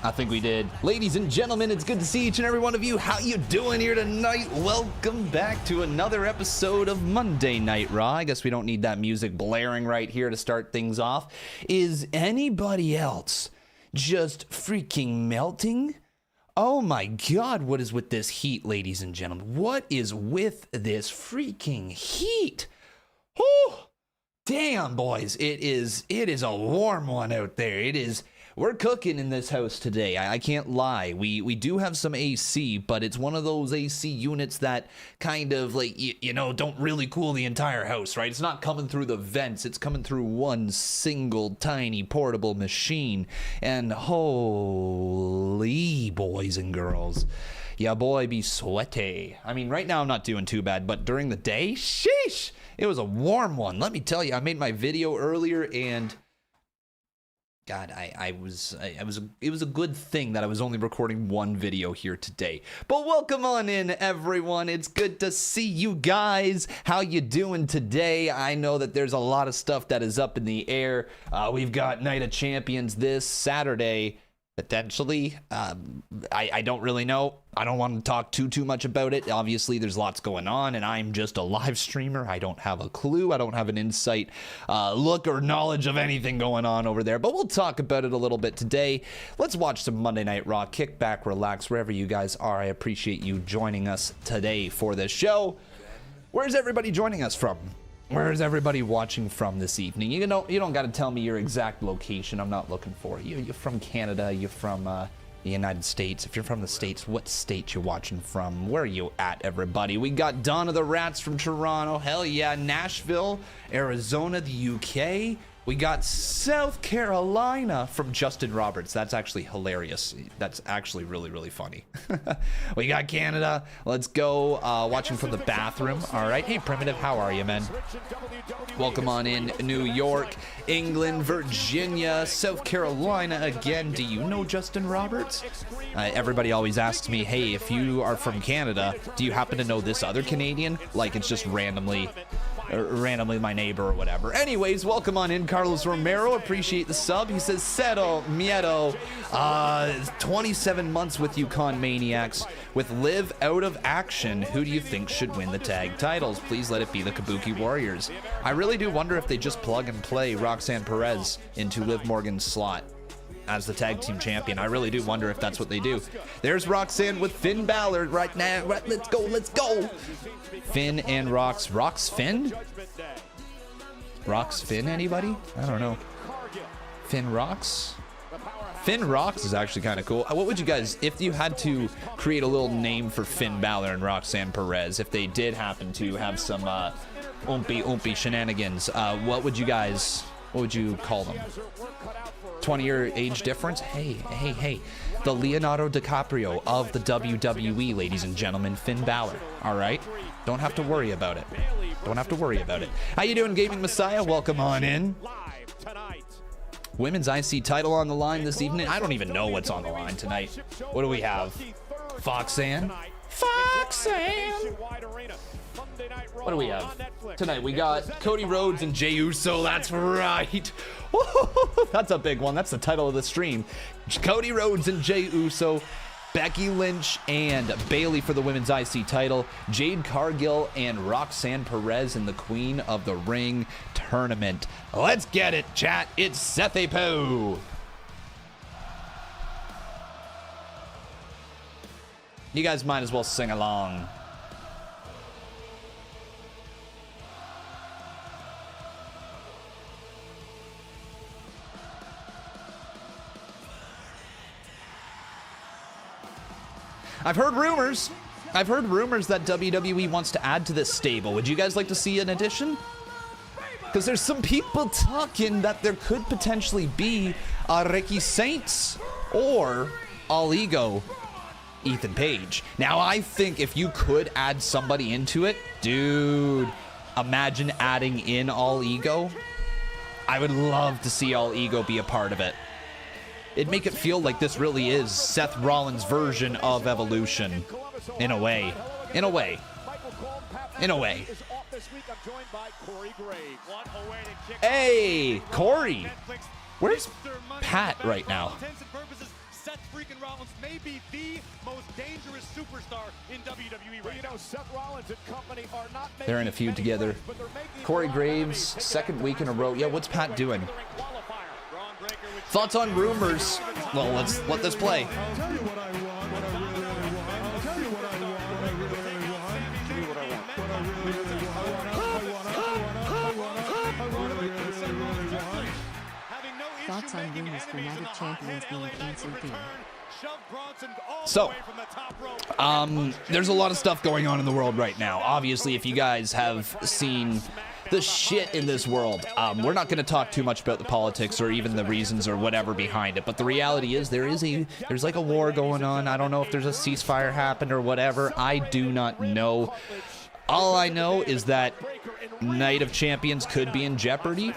I think we did. Ladies and gentlemen, it's good to see each and every one of you. How you doing here tonight? Welcome back to another episode of Monday Night Raw. I guess we don't need that music blaring right here to start things off. Is anybody else just freaking melting? Oh my God, what is with this heat, ladies and gentlemen? What is with this freaking heat? Oh, damn, boys. It is a warm one out there. It is. We're cooking in this house today. I can't lie. We do have some AC, but it's one of those AC units that kind of like, you know, don't really cool the entire house, right? It's not coming through the vents. It's coming through one single tiny portable machine. And holy boys and girls, yeah, boy, be sweaty. I mean, right now I'm not doing too bad, but during the day, sheesh, it was a warm one. Let me tell you, I made my video earlier and God, it was a good thing that I was only recording one video here today. But welcome on in, everyone. It's good to see you guys. How you doing today? I know that there's a lot of stuff that is up in the air. We've got Night of Champions this Saturday, potentially. I don't really know. I don't want to talk too much about it. Obviously, there's lots going on, and I'm just a live streamer. I don't have a clue. I don't have an insight look or knowledge of anything going on over there, but we'll talk about it a little bit today. Let's watch some Monday Night Raw. Kick back, relax, wherever you guys are. I appreciate you joining us today for this show. Where's everybody joining us from? Where's everybody watching from this evening? You don't got to tell me your exact location. I'm not looking for you. You're from Canada. You're from the United States. If you're from the States, what state you're watching from? Where are you at, everybody? We got Dawn of the Rats from Toronto. Hell yeah. Nashville, Arizona, the UK. We got South Carolina from Justin Roberts. That's actually hilarious. That's actually really funny. We got Canada. Let's go. Watching from the bathroom. All right. Hey, Primitive. How are you, man? Welcome on in. New York, England, Virginia, South Carolina again. Do you know Justin Roberts? Everybody always asks me, hey, if you are from Canada, do you happen to know this other Canadian? Like it's just randomly my neighbor or whatever. Anyways, welcome on in, Carlos Romero. Appreciate the sub. He says, Cero Miedo. 27 months with you, Con Maniacs. With Liv out of action, who do you think should win the tag titles? Please let it be the Kabuki Warriors. I really do wonder if they just plug and play Roxanne Perez into Liv Morgan's slot as the tag team champion. I really do wonder if that's what they do. There's Roxanne with Finn Balor right now. Right, let's go. Finn and Rox. Rox Finn? Rox Finn, anybody? I don't know. Finn Rox? Finn Rox is actually kind of cool. What would you guys, if you had to create a little name for Finn Balor and Roxanne Perez, if they did happen to have some oompy shenanigans, what would you call them? 20-year age difference? Hey. The Leonardo DiCaprio of the WWE, ladies and gentlemen, Finn Balor. All right? Don't have to worry about it. How you doing, Gaming Messiah? Welcome on in. Women's IC title on the line this evening. I don't even know what's on the line tonight. What do we have? Foxanne? What do we have tonight? We got Cody Rhodes and Jey Uso. That's right. That's a big one. That's the title of the stream. Cody Rhodes and Jey Uso. Becky Lynch and Bayley for the women's IC title. Jade Cargill and Roxanne Perez in the Queen of the Ring tournament. Let's get it, chat. It's Sethe Poe. You guys might as well sing along. I've heard rumors that WWE wants to add to this stable. Would you guys like to see an addition? Because there's some people talking that there could potentially be a Ricky Saints or All Ego Ethan Page. Now, I think if you could add somebody into it, dude, imagine adding in All Ego. I would love to see All Ego be a part of it. It'd make it feel like this really is Seth Rollins' version of Evolution. In a way. Hey, Corey. Where's Pat right now? freaking Rollins may be the most dangerous superstar in WWE right now. Seth Rollins and company are not making they're in a feud together. Corey Graves, second week in a row. Yeah, what's Pat doing? Thoughts on rumors? Well, let's let this play. I'll tell you what I want, what I really, really want. I'll tell you what I want, what I really, really want. Tell me what I want, what I really, really want. Thoughts on rumors for Night of Champions being canceled here. So, there's a lot of stuff going on in the world right now. Obviously, if you guys have seen the shit in this world, we're not going to talk too much about the politics or even the reasons or whatever behind it. But the reality is there's like a war going on. I don't know if there's a ceasefire happened or whatever. I do not know. All I know is that Night of Champions could be in jeopardy.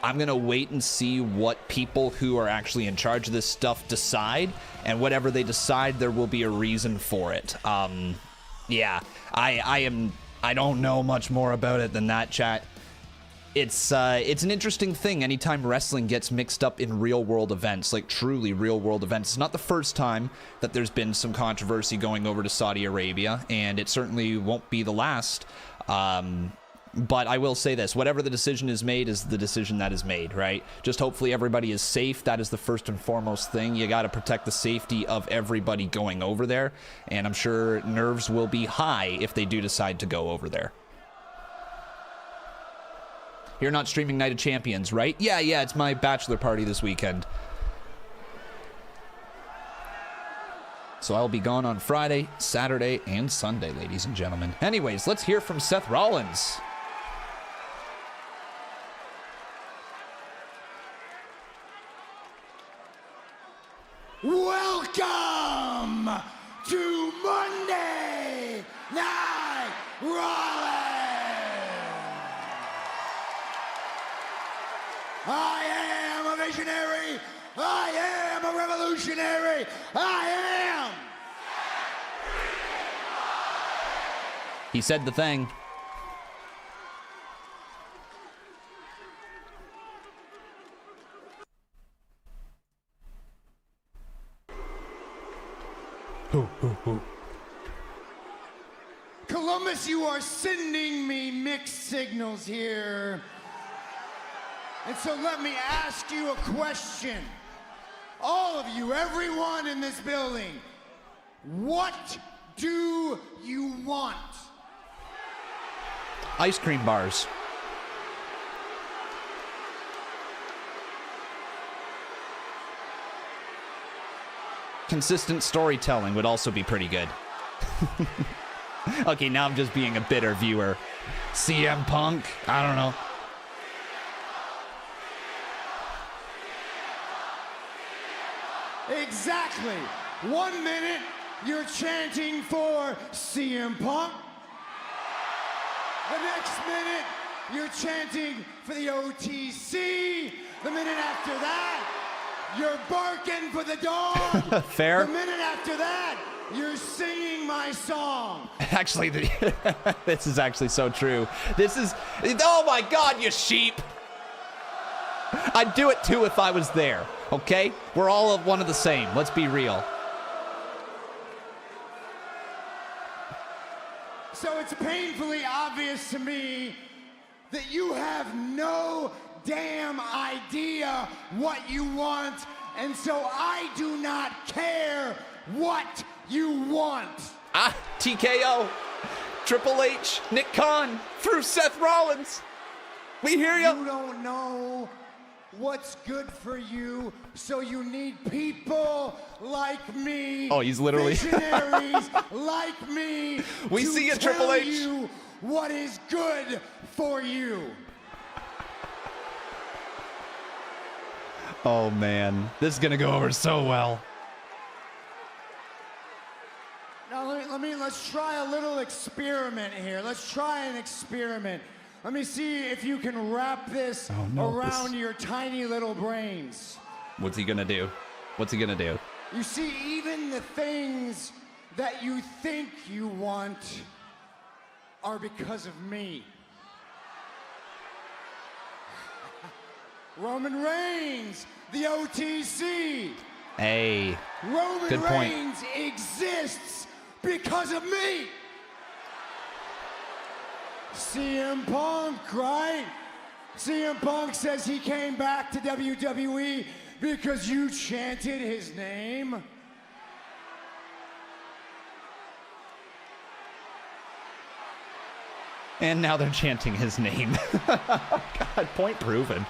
I'm going to wait and see what people who are actually in charge of this stuff decide, and whatever they decide, there will be a reason for it. Yeah, I don't know much more about it than that, chat. It's an interesting thing anytime wrestling gets mixed up in real-world events, like truly real-world events. It's not the first time that there's been some controversy going over to Saudi Arabia, and it certainly won't be the last. But I will say this, whatever the decision is made is the decision that is made, right? Just hopefully everybody is safe. That is the first and foremost thing. You got to protect the safety of everybody going over there. And I'm sure nerves will be high if they do decide to go over there. You're not streaming Night of Champions, right? Yeah, it's my bachelor party this weekend. So I'll be gone on Friday, Saturday, and Sunday, ladies and gentlemen. Anyways, let's hear from Seth Rollins. Welcome to Monday Night Raw. I am a visionary. I am a revolutionary. I am. He said the thing. Columbus, you are sending me mixed signals here. And so let me ask you a question. All of you, everyone in this building, what do you want? Ice cream bars. Consistent storytelling would also be pretty good. Okay, now I'm just being a bitter viewer. CM Punk? I don't know. Exactly. 1 minute, you're chanting for CM Punk. The next minute, you're chanting for the OTC. The minute after that, you're barking for the dog. Fair. The minute after that, you're singing my song. Actually, this is actually so true. This is, oh my God, you sheep. I'd do it too if I was there, okay? We're all one of the same. Let's be real. So it's painfully obvious to me that you have no damn idea what you want, and so I do not care what you want. Ah, TKO, Triple H, Nick Khan, through Seth Rollins. We hear you. You don't know what's good for you, so you need people like me. Oh, he's literally visionaries like me. We see you, Triple H. You what is good for you. Oh man, this is gonna go over so well. Now let's try a little experiment here. Let's try an experiment. Let me see if you can wrap this around your tiny little brains. What's he gonna do? What's he gonna do? You see, even the things that you think you want are because of me. Roman Reigns, the OTC, Hey, Roman good point. Reigns exists because of me. CM Punk, right? CM Punk says he came back to WWE because you chanted his name. And now they're chanting his name. God, point proven.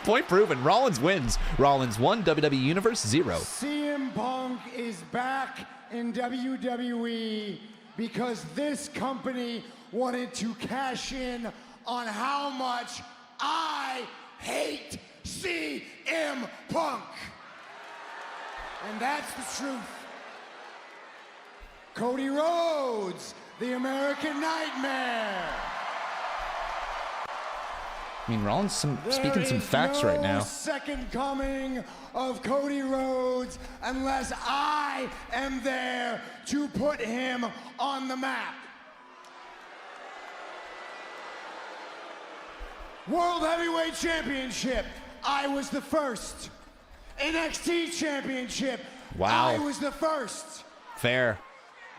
Point proven. Rollins wins. Rollins 1, WWE Universe 0. CM Punk is back in WWE because this company wanted to cash in on how much I hate CM Punk. And that's the truth. Cody Rhodes, the American Nightmare. I mean, Rollins speaking some facts right now. Second coming of Cody Rhodes unless I am there to put him on the map. World Heavyweight Championship, I was the first. NXT Championship, Wow. I was the first. Fair.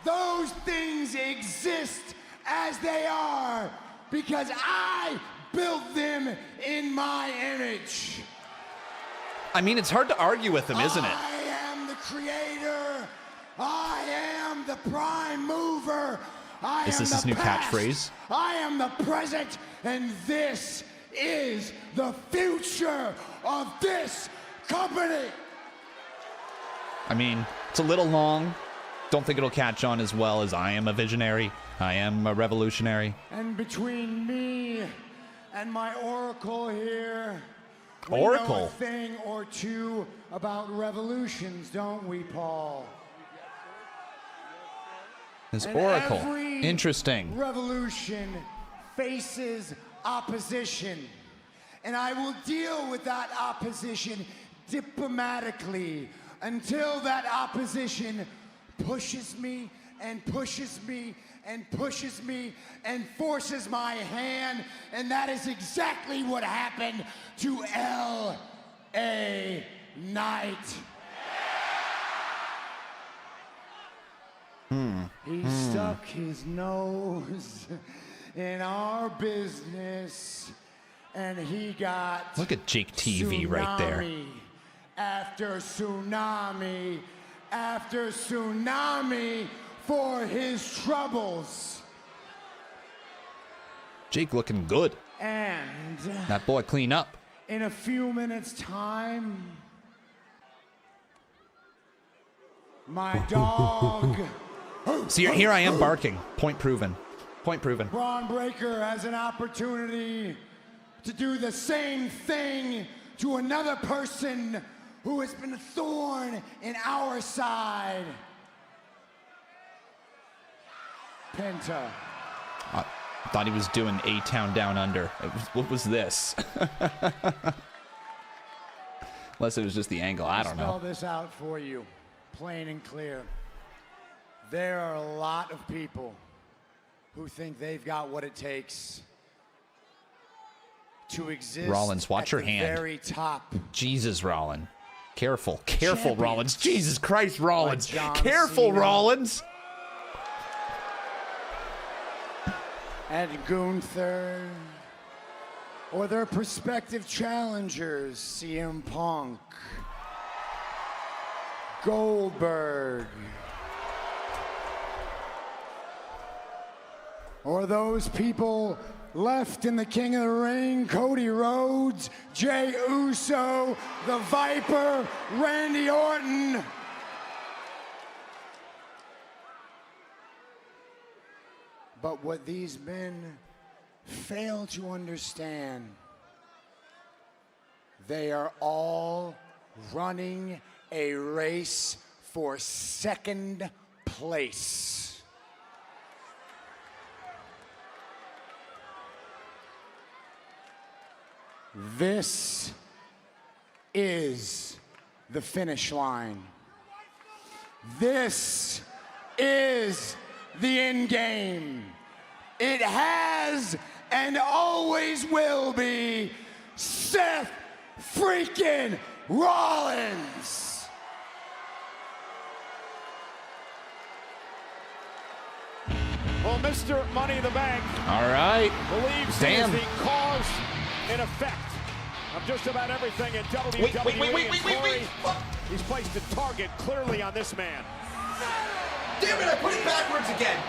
Those things exist as they are because I built them in my image. I mean, it's hard to argue with him, isn't it? I am the creator. I am the prime mover. Is this his new catchphrase? I am the present, and this is the future of this company. I mean, it's a little long. Don't think it'll catch on as well as I am a visionary. I am a revolutionary. And between me and my oracle here, we Oracle? know a thing or two about revolutions, don't we, Paul? His And oracle. every Interesting. revolution faces opposition. And I will deal with that opposition diplomatically until that opposition pushes me and pushes me and pushes me and forces my hand. And that is exactly what happened to L.A. Knight. He stuck his nose in our business, and he got Look at Jake TV right there. tsunami after tsunami after tsunami for his troubles. Jake looking good. And That boy clean up. in a few minutes' time, my dog, See, here I am barking. Point proven. Point proven. Braun Breaker, has an opportunity to do the same thing to another person who has been a thorn in our side. Penta. I thought he was doing A-Town Down Under. What was this? Unless it was just the angle. I don't Spell know. this out for you, plain and clear. There are a lot of people who think they've got what it takes to exist Rollins, watch at your the hand. very top. Jesus, Rollins. Careful. Careful, Champions. Rollins. Jesus Christ, Rollins. Like John Careful, Cena. Rollins. And Gunther, or their prospective challengers, CM Punk, Goldberg, or those people left in the King of the Ring, Cody Rhodes, Jey Uso, the Viper, Randy Orton. But what these men fail to understand, they are all running a race for second place. This is the finish line. This is the end game. It has and always will be Seth freaking Rollins. Well, Mr. Money in the Bank All right. believes he is the cause and effect of just about everything in WWE. Wait. He's placed a target clearly on this man. Damn it, I put it backwards again.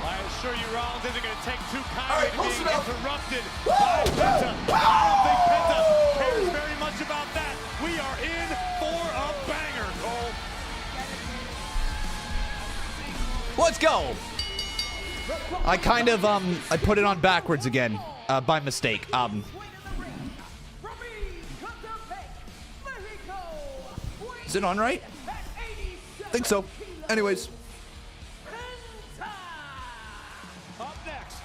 I assure you, Rollins isn't going to take too All kindly right, to close being enough. interrupted by Penta. I don't think Penta cares very much about that. We are in for a banger, Cole. Let's go. I kind of I put it on backwards again by mistake. Is it on right? I think so. Anyways. Up next,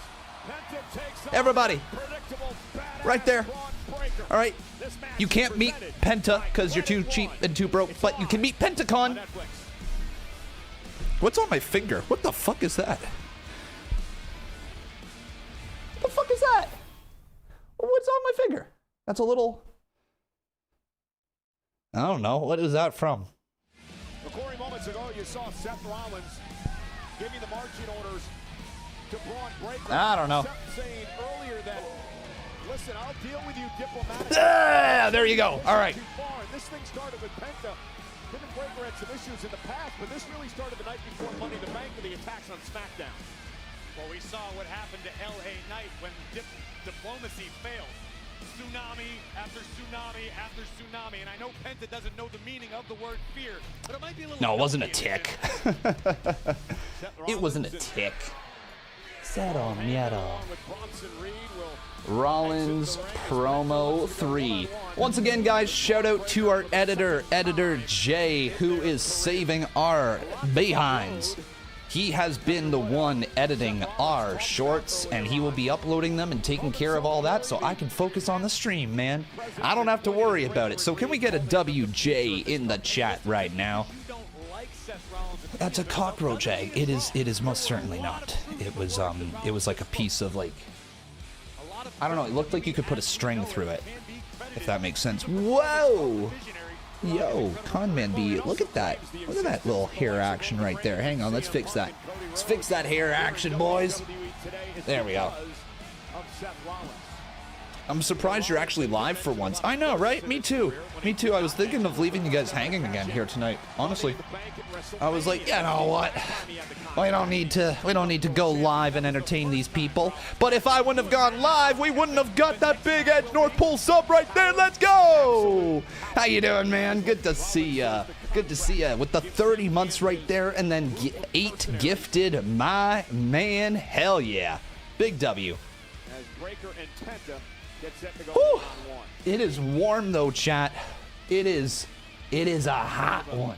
Penta takes on Everybody, predictable badass right there. Braun Breaker. All right. This match You can't meet presented Penta by because you're too cheap and too broke, but you can meet Pentacon. Netflix. What's on my finger? What the fuck is that? What the fuck is that? What's on my finger? That's a little... I don't know. What is that from? Corey, moments ago, you saw Seth Rollins giving the marching orders to Braun Breaker. I don't know. Seth saying earlier that, listen, I'll deal with you diplomatically. Ah, there you go. All right. Too far. And this thing started with Penta. Him and Breaker had some issues in the past, but this really started the night before Money in the Bank with the attacks on SmackDown. Well, we saw what happened to LA Knight when diplomacy failed. Tsunami after tsunami after tsunami. And I know Penta doesn't know the meaning of the word fear, but it might be a little... No, it wasn't a dopey in tick. it. It wasn't a tick. Settle miedo. Along with Bronson Reed will Rollins promo 3. Once again, guys, shout out to our editor Jay, who is saving our behinds. He has been the one editing our shorts, and he will be uploading them and taking care of all that so I can focus on the stream, man. I don't have to worry about it. So can we get a WJ in the chat right now? That's a cockroach egg. It is most certainly not. It was like a piece of, like, I don't know, it looked like you could put a string through it, if that makes sense. Whoa! Yo, Conman B, look at that. Look at that little hair action right there. Hang on, let's fix that. Let's fix that hair action, boys. There we go. I'm surprised you're actually live for once. I know, right? Me too. Me too. I was thinking of leaving you guys hanging again here tonight. Honestly, I was like, you know what? We don't need to go live and entertain these people. But if I wouldn't have gone live, we wouldn't have got that big Edge North Pole sub right there. Let's go! How you doing, man? Good to see ya. Good to see ya. With the 30 months right there, and then 8 gifted, my man. Hell yeah. Big W. as Breaker and Penta get set to go Whew. on one. It is warm though, chat. It is a hot one.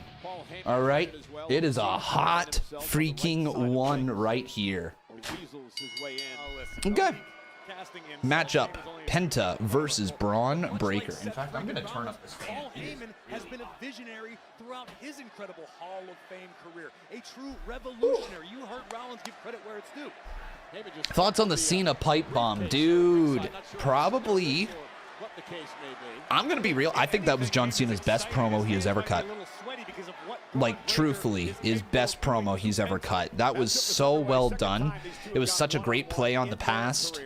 All right, it is a hot freaking one right here. Weasels his way in. Okay. Matchup: Penta versus Braun Breaker. In fact, I'm gonna turn up this fan. Paul Heyman has been a visionary throughout his incredible Hall of Fame career. A true revolutionary. You heard Rollins give credit where it's due. Thoughts on the Cena pipe bomb, dude? Probably. What the case may be. I'm gonna be real. I think that was John Cena's best promo he has ever cut. Like, truthfully, his best promo he's ever cut. That was so well done. It was such a great play on the past.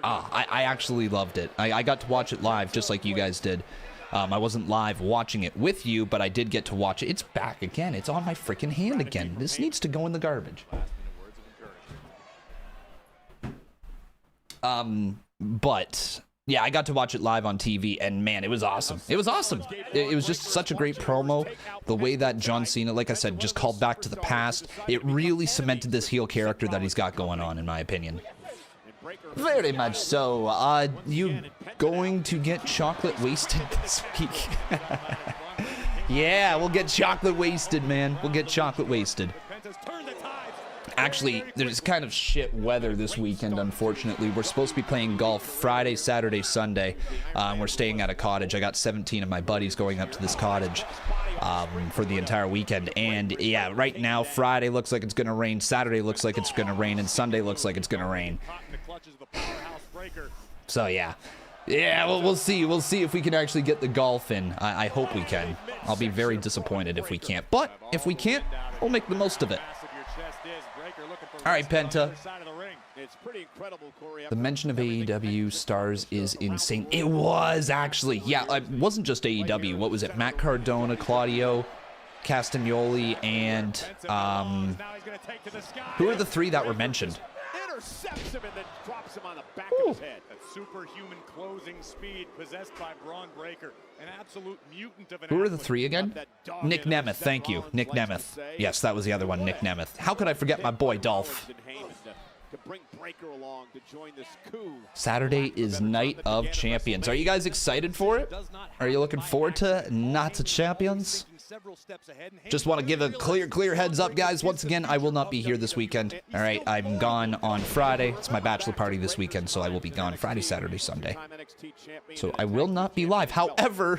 I actually loved it. I got to watch it live just like you guys did. I wasn't live watching it with you, but I did get to watch it. It's back again. It's on my freaking hand again. This needs to go in the garbage. But yeah, I got to watch it live on TV, and man, it was awesome. It was awesome. It was just such a great promo. The way that John Cena, like I said, just called back to the past. It really cemented this heel character that he's got going on, in my opinion. Very much so. You going to get chocolate wasted this week? Yeah, we'll get chocolate wasted, man. We'll get chocolate wasted. Actually, there's kind of shit weather this weekend, unfortunately. We're supposed to be playing golf Friday, Saturday, Sunday. We're staying at a cottage. I got 17 of my buddies going up to this cottage for the entire weekend. And yeah, right now, Friday looks like it's going to rain, Saturday looks like it's going to rain, and Sunday looks like it's going to rain. So yeah. Yeah, well, we'll see. We'll see if we can actually get the golf in. I hope we can. I'll be very disappointed if we can't. But if we can't, we'll make the most of it. All right, Penta. It's pretty incredible, Corey. The mention of AEW stars is insane. It was actually, yeah, it wasn't just AEW. What was it? Matt Cardona, Claudio Castagnoli, and who are the three that were mentioned? Intercepts him and then drops him on the back of his head. That superhuman closing speed possessed by Braun Breaker. An absolute mutant of an Who are the three again? Nick Nemeth, thank you. Nick Nemeth. Yes, that was the other one, Nick Nemeth. How could I forget my boy Dolph? Saturday is Night of Champions. Are you guys excited for it? Are you looking forward to Night of Champions? Just want to give a clear heads up, guys. Once again, I will not be here this weekend. All right, I'm gone on Friday. It's my bachelor party this weekend, so I will be gone Friday, Saturday, Sunday. So I will not be live. However,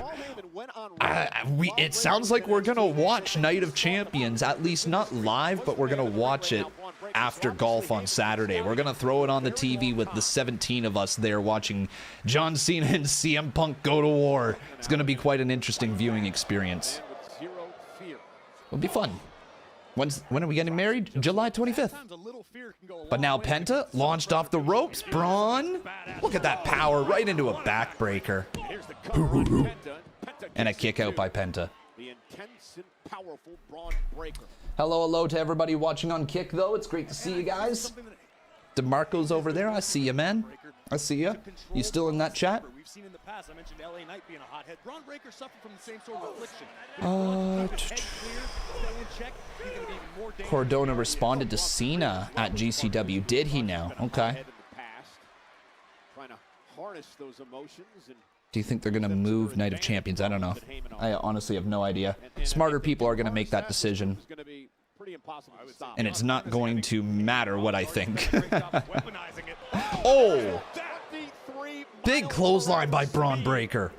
it sounds like we're going to watch Night of Champions, at least not live, but we're going to watch it after golf on Saturday. We're going to throw it on the TV with the 17 of us there watching John Cena and CM Punk go to war. It's going to be quite an interesting viewing experience. It'll be fun. When are we getting married? July 25th. But now Penta launched off the ropes. Braun, look at that power right into a backbreaker. And a kick out by Penta. Hello to everybody watching on Kick, though. It's great to see you guys. DeMarco's over there. I see you, man. I see you. You still in that chat? We've seen in the past, I mentioned LA Knight being a hothead. Braun Breaker suffered from the same sort of affliction. Cardona responded to Cena at GCW. Did he now? Okay. Do you think they're going to move Night of Champions? I don't know. I honestly have no idea. Smarter people are going to make that decision. And it's not going to matter what I think. Oh! Big clothesline by Braun Breaker.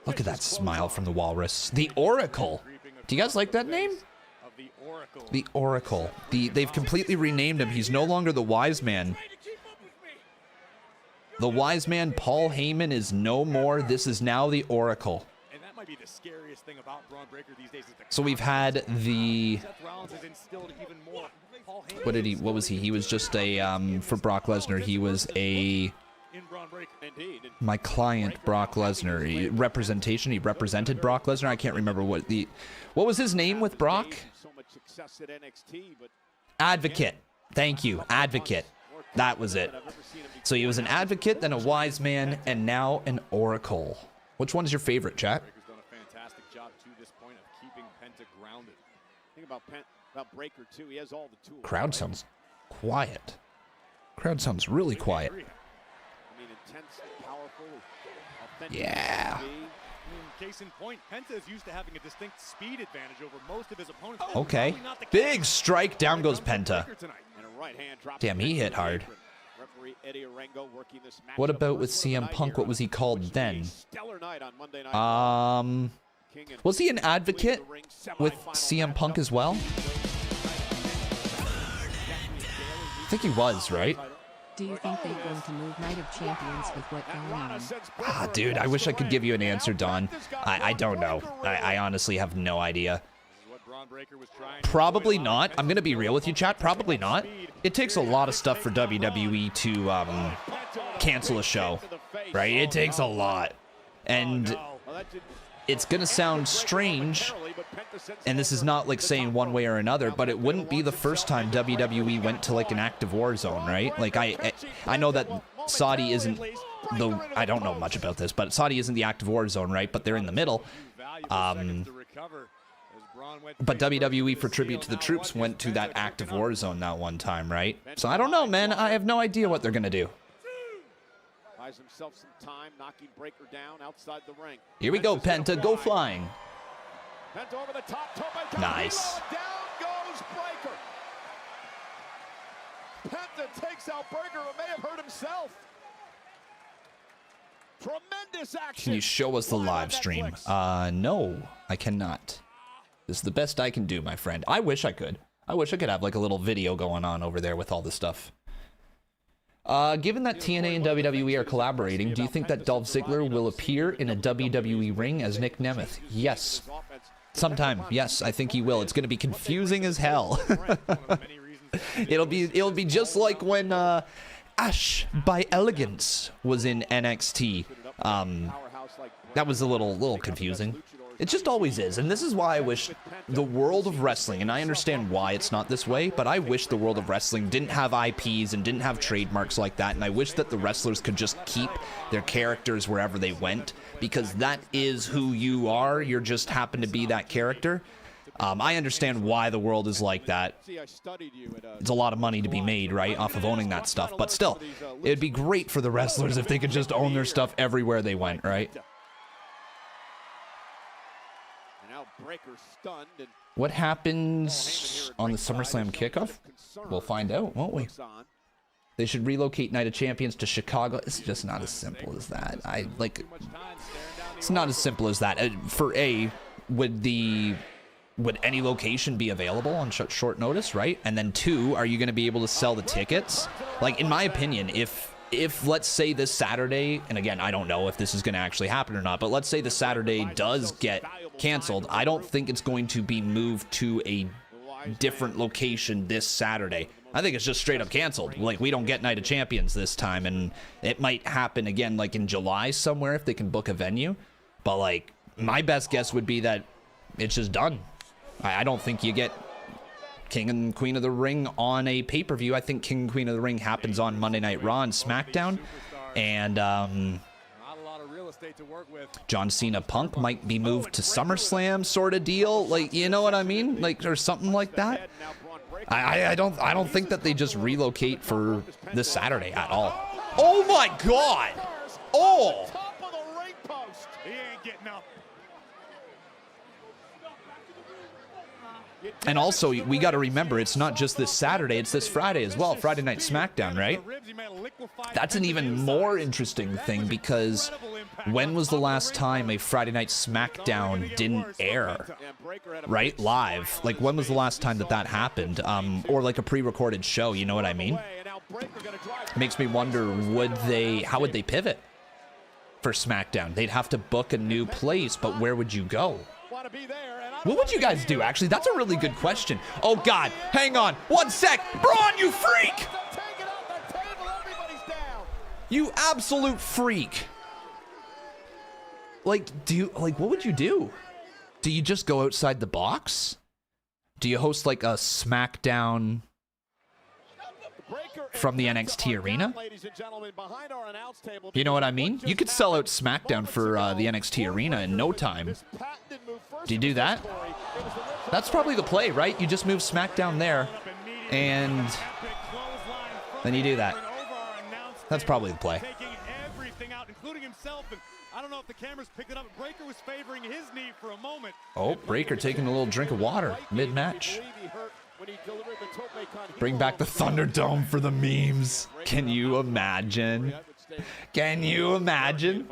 Look at that smile from the Walrus. The Oracle. Do you guys like that name? The Oracle. They've completely renamed him. He's no longer the Wise Man. The Wise Man, Paul Heyman, is no more. This is now the Oracle. And that might be the scariest thing about Braun Breaker these days. So we've had the... What was he? He was just a, for Brock Lesnar, he was a... My client, Brock Lesnar. He represented Brock Lesnar. I can't remember what was his name with Brock? Advocate. Thank you. Advocate. That was it. So he was an advocate, then a wise man, and now an oracle. Which one's your favorite, chat? Done a fantastic job to this point of keeping Penta grounded. Think about Breaker too. He has all the tools. Crowd sounds quiet. Crowd sounds really quiet. I mean, intense, powerful, authentic. Yeah. Case in point, Penta is used to having a distinct speed advantage over most of his opponents. Okay. Big strike. Down goes Penta. Damn, he hit hard. What about with CM Punk? What was he called then? Was he an advocate with CM Punk as well? I think he was, right? Do you think they're going to move Night of Champions with what going on? Ah, dude, I wish I could give you an answer, Don. I don't know. I honestly have no idea. Probably not. I'm going to be real with you, chat. Probably not. It takes a lot of stuff for WWE to cancel a show, right? It takes a lot. And it's going to sound strange, and this is not like saying one way or another, but it wouldn't be the first time WWE went to like an active war zone, right? Like I know that Saudi isn't the, I don't know much about this, but Saudi isn't the active war zone, right? But they're in the middle. But WWE, for tribute to the troops, went to that active war zone that one time, right? So I don't know, man. I have no idea what they're going to do. Buys himself some time, knocking Breaker down outside the ring. Here we go, Penta. Go flying. Penta over the top, toe by toe. Nice. Down goes Breaker. Penta takes out Breaker, who may have hurt himself. Tremendous action. Can you show us the live stream? No, I cannot. This is the best I can do, my friend. I wish I could. I wish I could have like a little video going on over there with all this stuff. Given that TNA and WWE are collaborating, do you think that Dolph Ziggler will appear in a WWE ring as Nick Nemeth? Yes. Sometime, yes, I think he will. It's going to be confusing as hell. It'll be just like when Ash by Elegance was in NXT. That was a little confusing. It just always is, and this is why I wish the world of wrestling, and I understand why it's not this way, but I wish the world of wrestling didn't have IPs and didn't have trademarks like that, and I wish that the wrestlers could just keep their characters wherever they went, because that is who you are. You're just happen to be that character. I understand why the world is like that. It's a lot of money to be made, right, off of owning that stuff, but still, it'd be great for the wrestlers if they could just own their stuff everywhere they went, right? What happens on the SummerSlam kickoff? We'll find out, won't we? They should relocate Night of Champions to Chicago. It's just not as simple as that. It's not as simple as that. Would any location be available on short notice, right? And then 2, are you going to be able to sell the tickets? Like, in my opinion, if let's say this Saturday, and again, I don't know if this is going to actually happen or not, but let's say the Saturday does get canceled, I don't think it's going to be moved to a different location this Saturday. I think it's just straight up canceled. Like, we don't get Night of Champions this time, and it might happen again like in July somewhere if they can book a venue. But like, my best guess would be that it's just done. I don't think you get King and Queen of the Ring on a pay-per-view. I think King and Queen of the Ring happens on Monday Night Raw and SmackDown. And John Cena Punk might be moved to SummerSlam sort of deal. Like, you know what I mean? Like, or something like that. I don't think that they just relocate for this Saturday at all. Oh my God! Oh! And also, we got to remember, it's not just this Saturday, it's this Friday as well. Friday Night SmackDown, right? That's an even more interesting thing, because when was the last time a Friday Night SmackDown didn't air, right? Live. Like, when was the last time that happened? Or like a pre-recorded show, you know what I mean? Makes me wonder, how would they pivot for SmackDown? They'd have to book a new place, but where would you go? What would you guys do, actually? That's a really good question. Oh, God. Hang on. 1 sec. Braun, you freak! You absolute freak. Like, what would you do? Do you just go outside the box? Do you host, like, a SmackDown from the NXT arena? You know what I mean? You could sell out SmackDown for the NXT arena in no time. Do you do that? That's probably the play, right? You just move SmackDown there, and then you do that. That's probably the play. I don't know if the cameras picked it up. Breaker was favoring his knee for a moment. Oh, Breaker taking a little drink of water mid-match. Bring back the Thunderdome for the memes. Can you imagine? Can you imagine?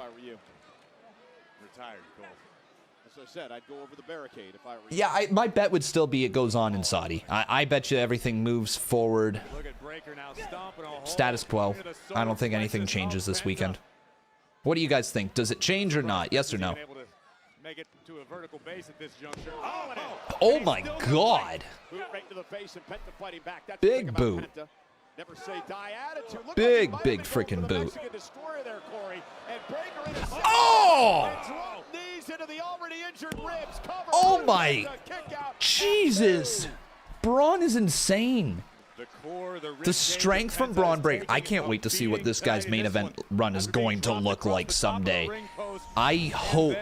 Yeah, my bet would still be it goes on in Saudi. I bet you everything moves forward. Status quo. I don't think anything changes this weekend. What do you guys think? Does it change or not? Yes or no? Oh my God! Big boot. Big freaking boot. Oh! Oh my Jesus! Braun is insane. The strength from Braun Breaker. I can't wait to see what this guy's main event run is going to look like someday. I hope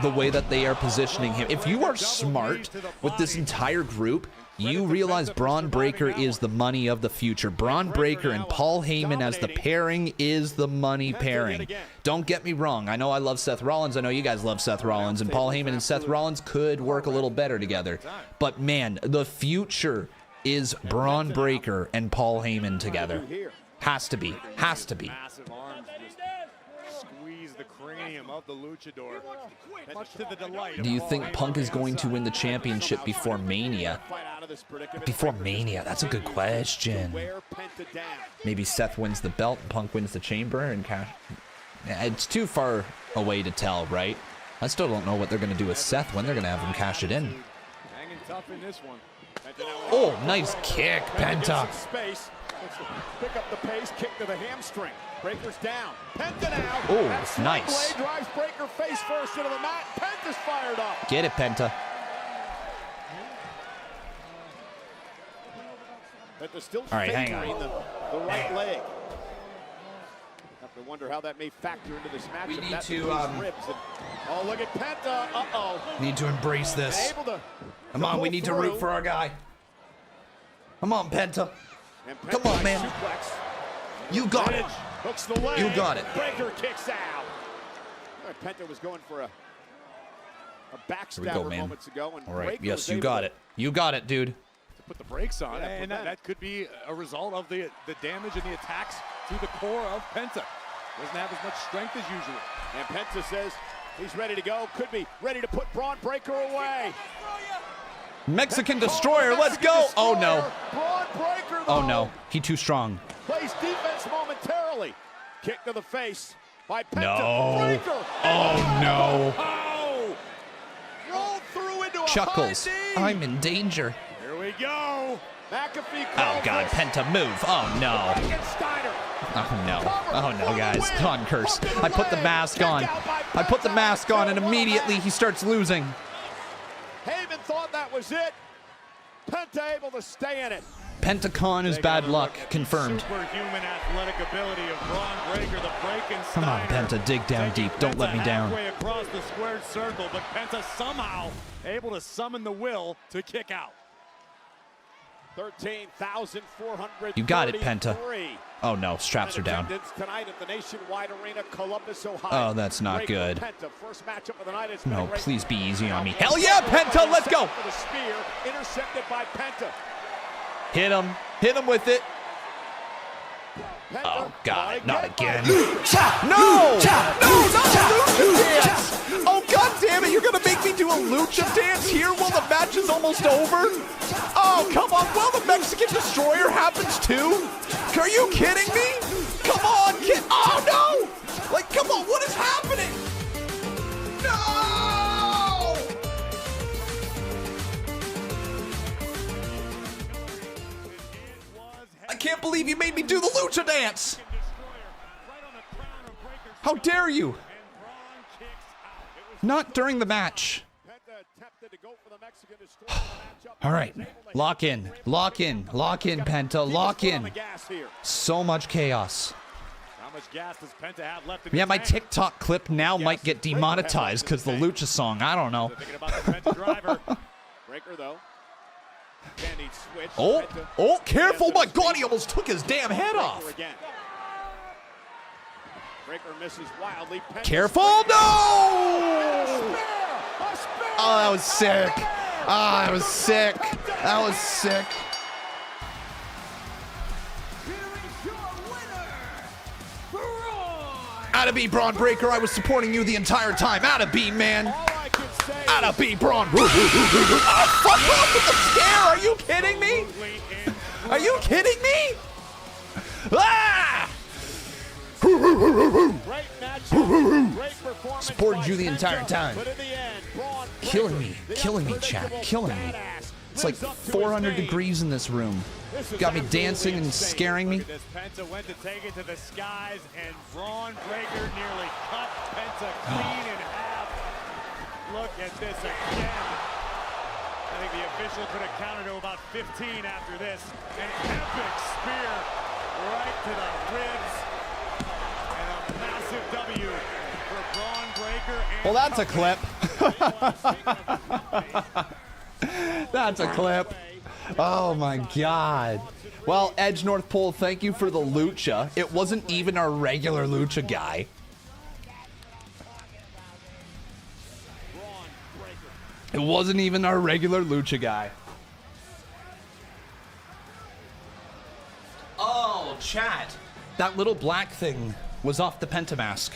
the way that they are positioning him. If you are smart with this entire group, you realize Braun Breaker is the money of the future. Braun Breaker and Paul Heyman as the pairing is the money pairing. Don't get me wrong. I know I love Seth Rollins. I know you guys love Seth Rollins. And Paul Heyman and Seth Rollins could work a little better together. But man, the future is Braun Breaker and Paul Heyman together. Has to be. Has to be. Do you think Punk is going to win the championship before Mania? Before Mania? That's a good question. Maybe Seth wins the belt, Punk wins the chamber, and cash. It's too far away to tell, right? I still don't know what they're going to do with Seth, when they're going to have him cash it in. Hanging tough in this one. Oh, nice kick, Penta. Space. Pick up the pace, kick to the hamstring. Breaker's down. Penta now. Oh, That swing nice. blade drives Breaker face first into the mat. Penta's fired up. Get it, Penta. Penta still All right, hang favoring on. the right leg. Have to wonder how that may factor into this matchup. We need That to, between ribs and, oh, look at Penta. Uh-oh. Need to embrace this. Able to Come on, we pull need to root through. for our guy. Come on, Penta. And Come on, Penta man. suplex. You got it. Lynch hooks the leg. You got it. Breaker kicks out. All right, Penta was going for a Here we go, backstabber man. moments ago. And All right, Breaker yes, was you able got to it. You got it, dude. put the brakes on, Yeah, and and that could be a result of the damage and the attacks through the core of Penta. Doesn't have as much strength as usual. And Penta says he's ready to go. Could be ready to put Braun Breaker away. Mexican Destroyer, let's go. Oh, no. Braun Breaker, Oh, though, no. He too strong. plays defense momentarily. Kick to the face by Penta. No. Breaker. Oh, no. Oh! Rolled through into a Chuckles. high knee. I'm in danger. Here we go. McAfee Oh, called God. this. Penta, move. Oh, no. Steiner. Oh, no. Oh, no, guys. Con curse. I put the mask on. I put the mask on, and immediately he starts losing. Heyman thought that was it. Penta able to stay in it. Pentacon is bad luck. Confirmed. Superhuman athletic ability of Braun Breaker, the break Come on, Penta. Dig down deep. Don't let me down. Halfway across the squared circle, but Penta somehow able to summon the will to kick out. 13,400. You got it, Penta. Oh, no. Straps are down. Tonight at the Nationwide Arena, Columbus, Ohio. Oh, that's not Breaker, good. Penta, first matchup of the night. It's No, been a great- please be easy on me. Hell yeah, Penta. Let's go. For the spear, intercepted by Penta. Hit him. Hit him with it. Penta, Oh, God. Not again. by- No! No, not a lucha dance! Oh, God damn it. You're going to make me do a lucha dance here while the match is almost over? Oh, come on. Well, the Mexican Destroyer happens too? Are you kidding me? Come on, kid. Oh, no! Like, come on. What is happening? No! I can't believe you made me do the lucha dance! How dare you? Not during the match. Penta attempted to go for the Mexican Destroyer in the matchup. All right. Lock in. Lock in. Lock in, Penta. Lock Keep his foot on in. the gas here. So much chaos. How much gas does Penta have left in Yeah, the my tank? TikTok clip now might get demonetized because the lucha song. I don't know. Thinking about the Penta driver. Breaker, though. Can he switch? Oh, Penta oh, careful. has My his God, feet. he almost took his damn head Breaker off. again. Breaker misses wildly. Penta Careful. springs. No! A spear! Oh, that was sick. Ah, that was sick. That was sick. Outta be Braun Breaker. I was supporting you the entire time. Outta be, man. All I can say Outta be Braun. Oh, fuck off with the scare. Are you kidding me? Are you kidding me? Ah! great matchup, great performance Supported by you the Penta, entire time. but in the end, Braun Killing Breaker, me. the Killing me, chat. unpredictable Killing me. badass, It's like lives up to his 400 name. degrees in this room. This is Got me absolutely dancing and insane. scaring me. Look at this. Penta went to take it to the skies, and Braun Breaker nearly cut Penta clean in half. Look at this again. I think the official could have counted to about 15 after this. An epic spear right to the ribs. And a massive W for Braun Breaker. And Well, that's a clip. That's a clip. Oh my God. Well, Edge North Pole, thank you for the lucha. It wasn't even our regular lucha guy. It wasn't even our regular lucha guy. Oh, chat. That little black thing was off the Penta mask.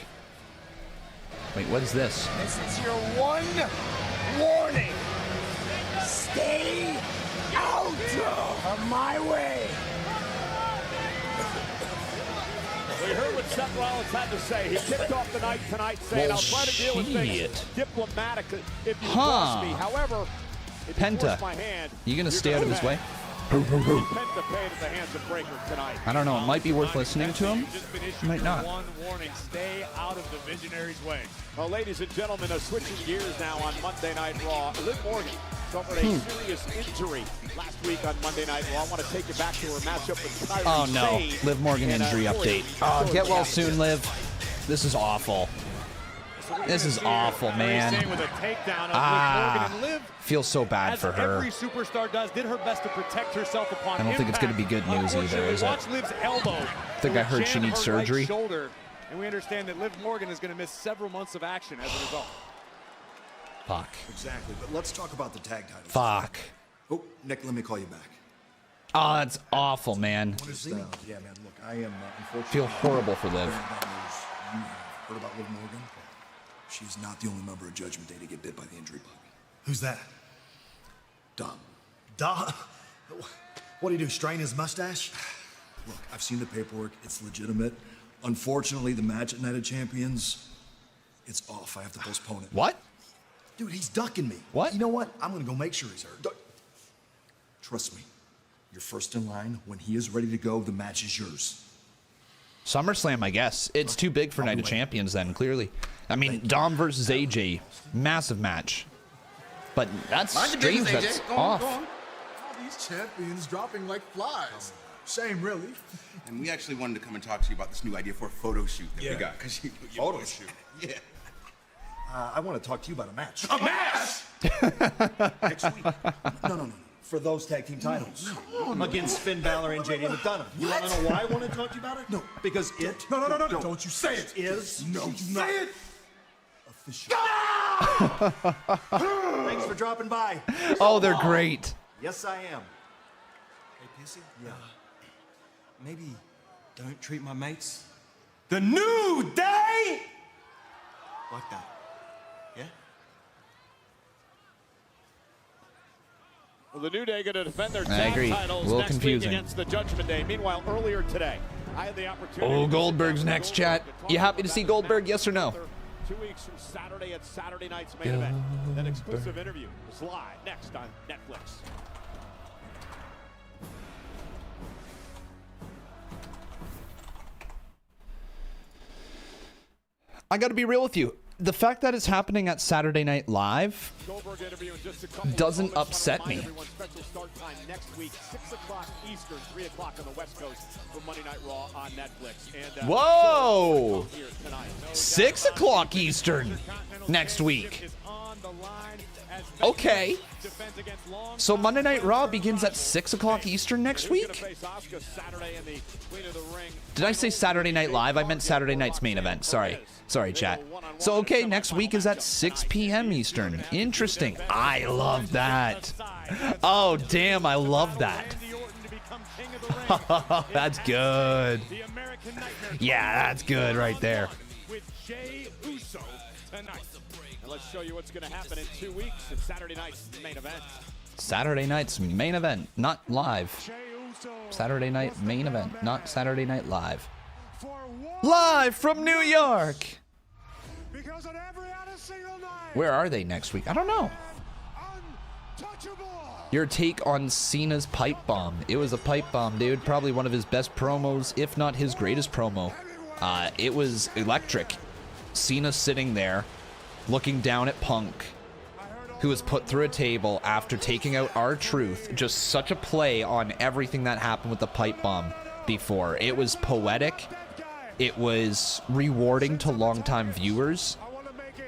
Wait, what is this? This is your one warning. Stay out of my way. We heard what Seth Rollins had to say. He kicked off the night tonight saying, Well, I'll try to deal with things shit. diplomatically if you trust me. However, if you Penta, force my hand, you gonna stay out of his way? Penta paid at the hands of Breaker tonight. I don't know. It might be worth listening to him. Might not. One warning, stay out of the Visionary's way. Well, ladies and gentlemen, switching gears now on Monday Night Raw. Liv Morgan suffered a serious injury last week on Monday Night Raw. I want to take you back to her matchup with Kyrie Oh no, Sane. Liv Morgan injury update. Oh, get well soon, Liv. This is awful. This is awful, man. With a takedown of Liv Morgan, and Liv, Feels so bad as for her. every superstar does, did her best to protect herself upon I don't think it's impact. gonna be good news either, is it? Watch Liv's elbow. I think I heard she jam needs her right surgery. shoulder, and we understand that Liv Morgan is going to miss several months of action as a result. Fuck. Exactly, but let's talk about the tag titles. Fuck. Oh, Nick, let me call you back. Oh, that's awful, man. Yeah, man, look, I am unfortunately... Feel horrible for Liv. Bad news. You have heard about Liv Morgan? She's not the only member of Judgment Day to get bit by the injury bug. Who's that? Dom. Dom? What do you do, strain his mustache? Look, I've seen the paperwork. It's legitimate. Unfortunately, the match at Night of Champions, it's off. I have to postpone it. What? Dude, he's ducking me. What? You know what? I'm gonna go make sure he's hurt. Trust me. You're first in line. When he is ready to go, the match is yours. SummerSlam, I guess. It's too big for Night of Champions then, clearly. I mean, Dom versus AJ. Massive match. But that's strange that's off. All these champions dropping like flies. Shame, really. And we actually wanted to come and talk to you about this new idea for a photo shoot that we got. Photo shoot? Yeah. I want to talk to you about a match. A match! Next week. No. For those tag team titles. Against Finn Balor and JD McDonough. You want to know why I want to talk to you about it? No. Because it... No. Don't you say it. ...is... No, say it! Official. Thanks for dropping by. Oh, they're great. Yes, I am. Hey, Pissy? Yeah. Maybe don't treat my mates The New Day? like that. Yeah? Well, the New Day going to defend their I tag agree. titles A little next confusing. week against the Judgment Day. Meanwhile, earlier today, I had the opportunity. Oh, to Goldberg's sit down next, with chat. Goldberg talk You happy to about see that Goldberg, match yes or no? after 2 weeks from Saturday at Saturday night's main event. That exclusive interview is live next on Netflix. I got to be real with you. The fact that it's happening at Saturday Night Live Goldberg interview in just a couple of doesn't moments. upset Wanna me. remind everyone, special start time next week, 6 o'clock Eastern, 3 o'clock on the West Coast for Monday Night Raw on Netflix. And, Whoa! here tonight. No 6 o'clock Eastern next week. is on the line as Okay. defense against Long. So Monday Night Raw begins at 6 o'clock Eastern next Who's gonna week? face Asuka Saturday in the Queen of the Ring. Did I say Saturday Night Live? I meant Saturday night's main event. Sorry, chat. So, okay, next week is at 6 p.m. Eastern. Interesting. I love that. Oh, damn, I love that. Randy Orton to become king of the ring. That's good. The American Nightmare. Yeah, that's good right there. With JEY Uso tonight. And let's show you what's going to happen in 2 weeks at Saturday night's main event. Saturday night's main event, not live. Saturday night main event, not Saturday Night Live. Live from New York. Because on every other single night, Where are they next week? I don't know. untouchable. Your take on Cena's pipe bomb. It was a pipe bomb, dude. Probably one of his best promos, if not his greatest promo. It was electric. Cena sitting there, looking down at Punk, who was put through a table after taking out R-Truth. Just such a play on everything that happened with the pipe bomb before. It was poetic. It was rewarding to longtime viewers.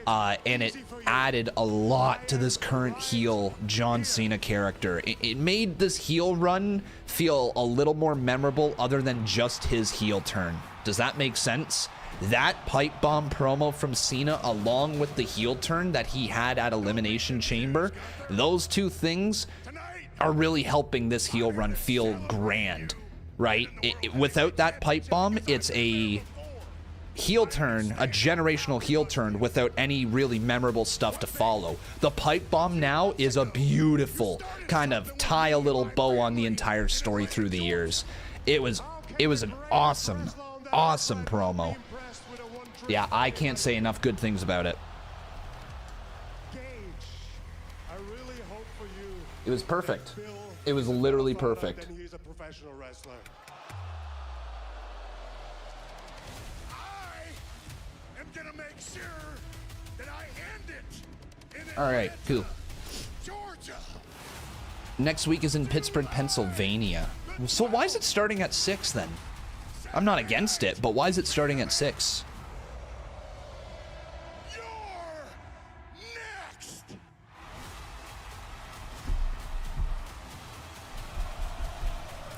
And it added a lot to this current heel John Cena character. It made this heel run feel a little more memorable other than just his heel turn. Does that make sense? That pipe bomb promo from Cena along with the heel turn that he had at Elimination Chamber, those two things are really helping this heel run feel grand, right? Without that pipe bomb, it's a heel turn, a generational heel turn without any really memorable stuff to follow. The pipe bomb now is a beautiful kind of tie a little bow on the entire story through the years. It was an awesome Awesome promo. Yeah, I can't say enough good things about it. It was perfect. It was literally perfect. He's a professional wrestler. I am gonna make sure that I end it in All right, cool. Georgia. Next week is in Pittsburgh, Pennsylvania. So why is it starting at 6 then? I'm not against it, but why is it starting at 6? You're next.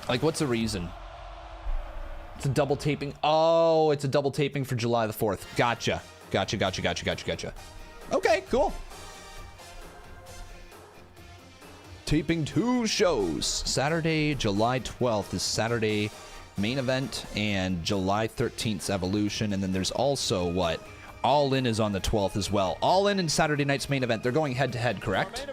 Like, what's the reason? It's a double taping. Oh, it's a double taping for July the 4th. Gotcha. Gotcha. Okay, cool. Taping 2 shows. Saturday, July 12th is Saturday main event, and July 13th's Evolution. And then there's also what? All In is on the 12th as well. All In and Saturday night's main event. They're going head to head, correct?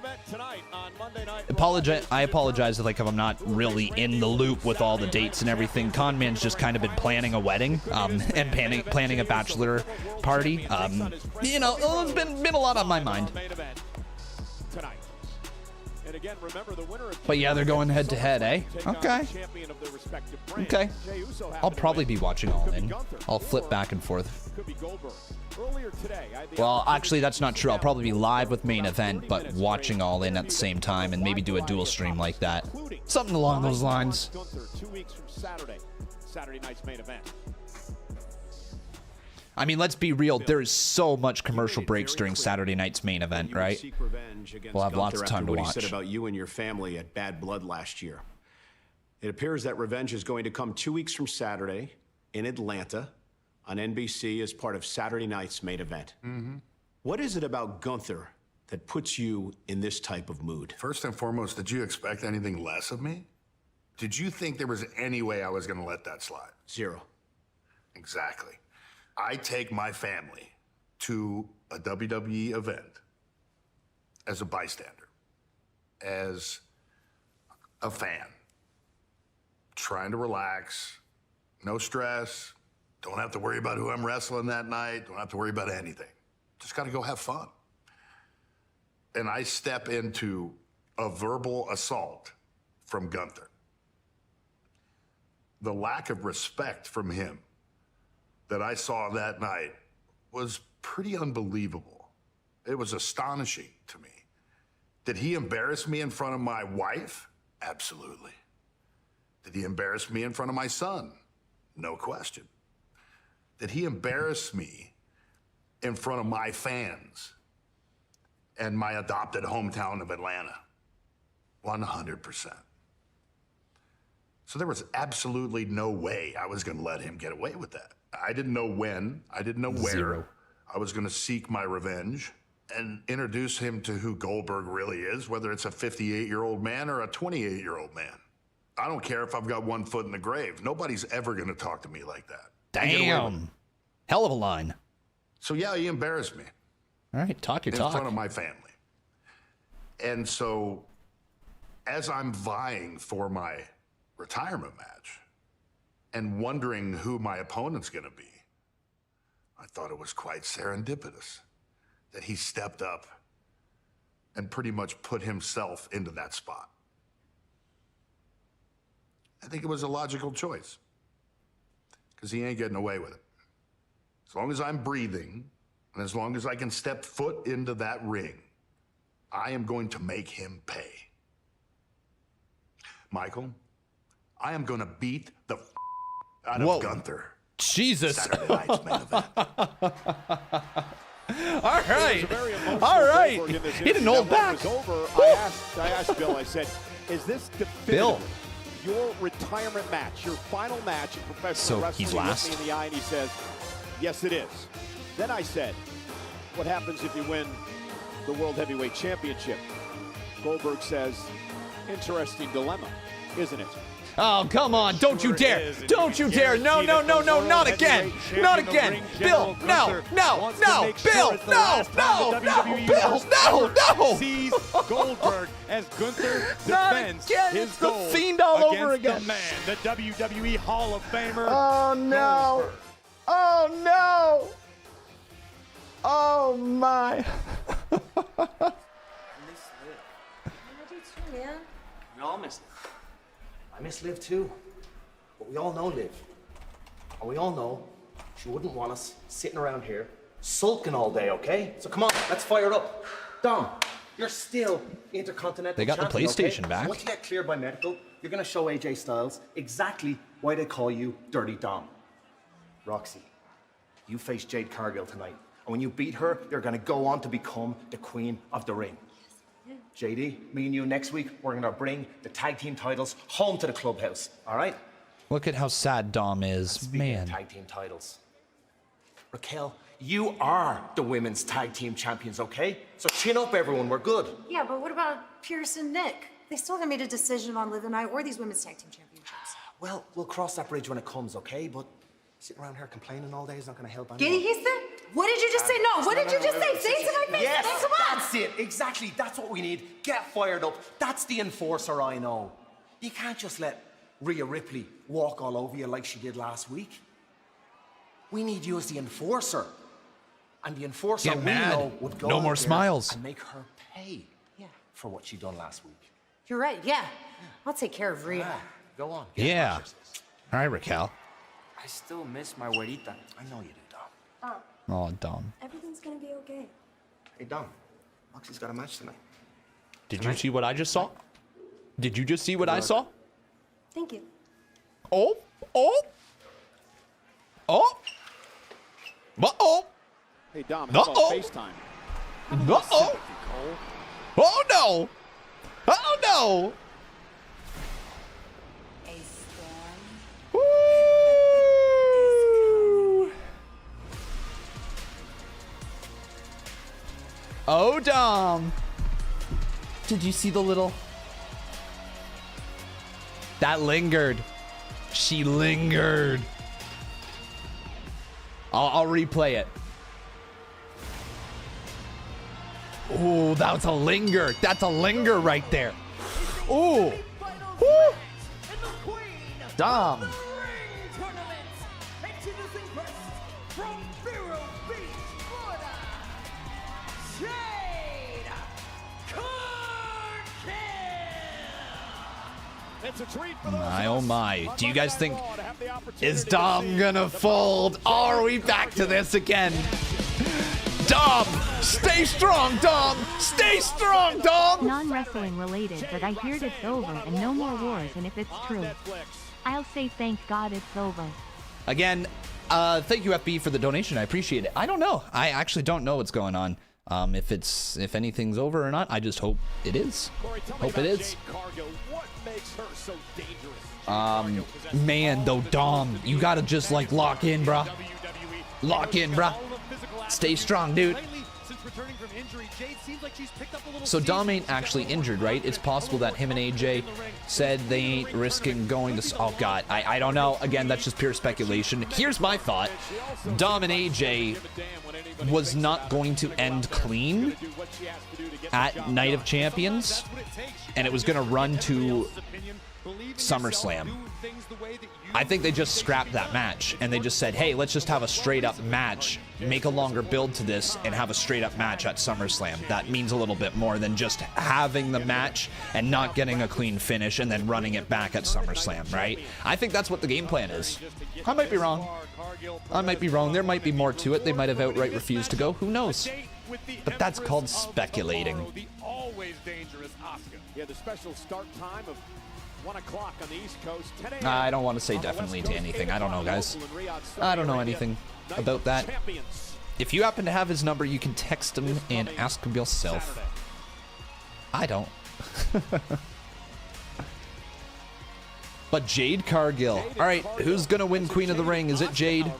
I apologize if I'm not really in the loop with all the dates and everything. Conman's just kind of been planning a wedding and planning a bachelor party. You know, it's been a lot on my mind. But yeah, they're going head to head, eh? Okay. Okay. I'll probably be watching All In. I'll flip back and forth. Well, actually, that's not true. I'll probably be live with main event, but watching All In at the same time, and maybe do a dual stream like that. Something along those lines. 2 weeks from Saturday night's main event. I mean, let's be real. There is so much commercial breaks during Saturday night's main event, right? We'll have lots of time to watch. What he said about you and your family at Bad Blood last year. It appears that revenge is going to come 2 weeks from Saturday in Atlanta on NBC as part of Saturday night's main event. What is it about Gunther that puts you in this type of mood? First and foremost, did you expect anything less of me? Did you think there was any way I was going to let that slide? Zero. Exactly. I take my family to a WWE event as a bystander, as a fan, trying to relax, no stress, don't have to worry about who I'm wrestling that night, don't have to worry about anything. Just got to go have fun. And I step into a verbal assault from Gunther. The lack of respect from him that I saw that night was pretty unbelievable. It was astonishing to me. Did he embarrass me in front of my wife? Absolutely. Did he embarrass me in front of my son? No question. Did he embarrass me in front of my fans and my adopted hometown of Atlanta? 100%. So there was absolutely no way I was going to let him get away with that. I didn't know when, I didn't know where. Zero. I was going to seek my revenge and introduce him to who Goldberg really is, whether it's a 58-year-old man or a 28-year-old man. I don't care if I've got one foot in the grave. Nobody's ever going to talk to me like that. Damn. Hell of a line. So yeah, he embarrassed me. All right, talk your talk. In front of my family. And so as I'm vying for my retirement match and wondering who my opponent's going to be, I thought it was quite serendipitous that he stepped up and pretty much put himself into that spot. I think it was a logical choice because he ain't getting away with it. As long as I'm breathing and as long as I can step foot into that ring, I am going to make him pay. Michael, I am going to beat the out of Gunther. Jesus. Saturday night's main event. All right. All right. He didn't hold back. I asked Bill, I said, is this definitive? Your retirement match, your final match in professional wrestling? He's last. He looked me in the eye and he says, yes, it is. Then I said, what happens if you win the World Heavyweight Championship? Goldberg says, interesting dilemma, isn't it? Oh, come on. Don't you dare. Don't you dare. No, no, no, no, not again. Not again. Bill, no, no, no. Bill, no, no, no. Bill, no, no. Sees Goldberg as Gunther Not defends again. his It's the gold Fiend all over against again. the man, the WWE Hall of Famer. Oh, no. Oh, no. Oh, my. Man. We all miss Liv. I miss Liv too. But we all know Liv. And we all know she wouldn't want us sitting around here sulking all day, okay? So come on, let's fire up. Dom, you're still Intercontinental They got the champion, PlayStation okay? back. So once you get cleared by medical, you're gonna show AJ Styles exactly why they call you Dirty Dom. Roxy, you face Jade Cargill tonight. And when you beat her, you're gonna go on to become the Queen of the Ring. JD, me and you next week, we're gonna bring the tag team titles home to the clubhouse, all right? Look at how sad Dom is. Speaking of Man. tag team titles, Raquel, you are the women's tag team champions, okay? So chin up, everyone, we're good. Yeah, but what about Pierce and Nick? They still haven't made a decision on Liv and I or these women's tag team championships. Well, we'll cross that bridge when it comes, okay? But sitting around here complaining all day is not gonna help anyone. Giddy, he said? What did you just say? No, what did you just say? Say it to my face. Yes, Come on. that's it. Exactly. That's what we need. Get fired up. That's the enforcer I know. You can't just let Rhea Ripley walk all over you like she did last week. We need you as the enforcer. And the enforcer Get we mad. know would go No out more there smiles. and make her pay for what she done last week. You're right, yeah. I'll take care of Rhea. Go on. Yeah. All right, Raquel. I still miss my güerita. I know you do, Dom. Oh, Dom. Everything's gonna be okay. Hey, Dom. Moxie's got a match tonight. Did you see what I just saw? Did you just see what I saw? Thank you. Oh, oh, oh, uh-oh, Hey, Dom, how about uh-oh, FaceTime? uh-oh, oh no, oh no. A storm. Woo. Oh, Dom. Did you see the little... That lingered. She lingered. I'll replay it. Oh, that's a linger. That's a linger right there. Oh. Woo. Dom. My oh my. Do you guys think, is Dom gonna fold? Oh, are we back to this again? Dom, stay strong, Dom. Stay strong, Dom. Non-wrestling related, but I heard it's over and no more wars, and if it's true, I'll say thank God it's over. Again, thank you, FB, for the donation. I appreciate it. I don't know. I actually don't know what's going on. If anything's over or not, I just hope it is. Hope it is. Man, though, Dom, you gotta just like lock in, bruh. Lock in, bruh. Stay strong, dude. So Dom ain't actually injured, right? It's possible that him and AJ said they ain't risking going to... Oh, God. I don't know. Again, that's just pure speculation. Here's my thought. Dom and AJ was not going to end clean at Night of Champions, and it was going to run to SummerSlam. I think they just scrapped that match, and they just said, hey, let's just have a straight-up match, make a longer build to this, and have a straight-up match at SummerSlam. That means a little bit more than just having the match and not getting a clean finish and then running it back at SummerSlam, right? I think that's what the game plan is. I might be wrong. I might be wrong. There might be more to it. They might have outright refused to go. Who knows? But that's called speculating. The always dangerous Asuka. Yeah, the special start time of 1 o'clock on the East Coast, 10 a.m. I don't want to say definitely to anything. I don't know, guys. I don't know anything about that. If you happen to have his number, you can text him and ask him yourself. I don't. But Jade Cargill. All right, who's going to win Queen of the Ring? Is it Jade?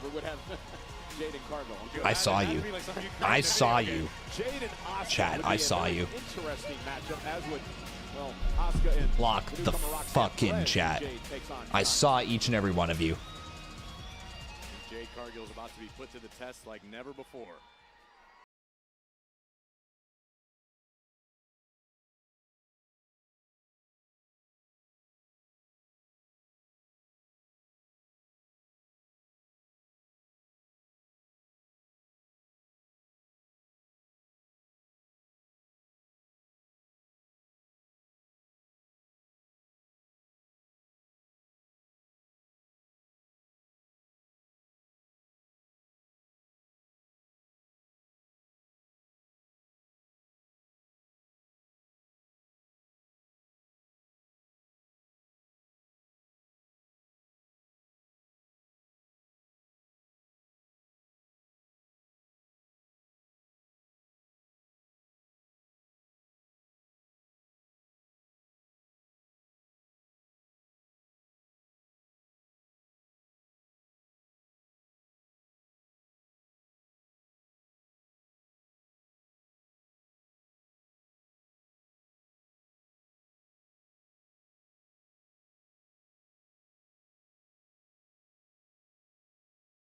I saw you. I saw you. Chad, I saw you. Interesting matchup, as would Well, Asuka and Block the fucking chat. I saw each and every one of you. Jade Cargill's about to be put to the test like never before.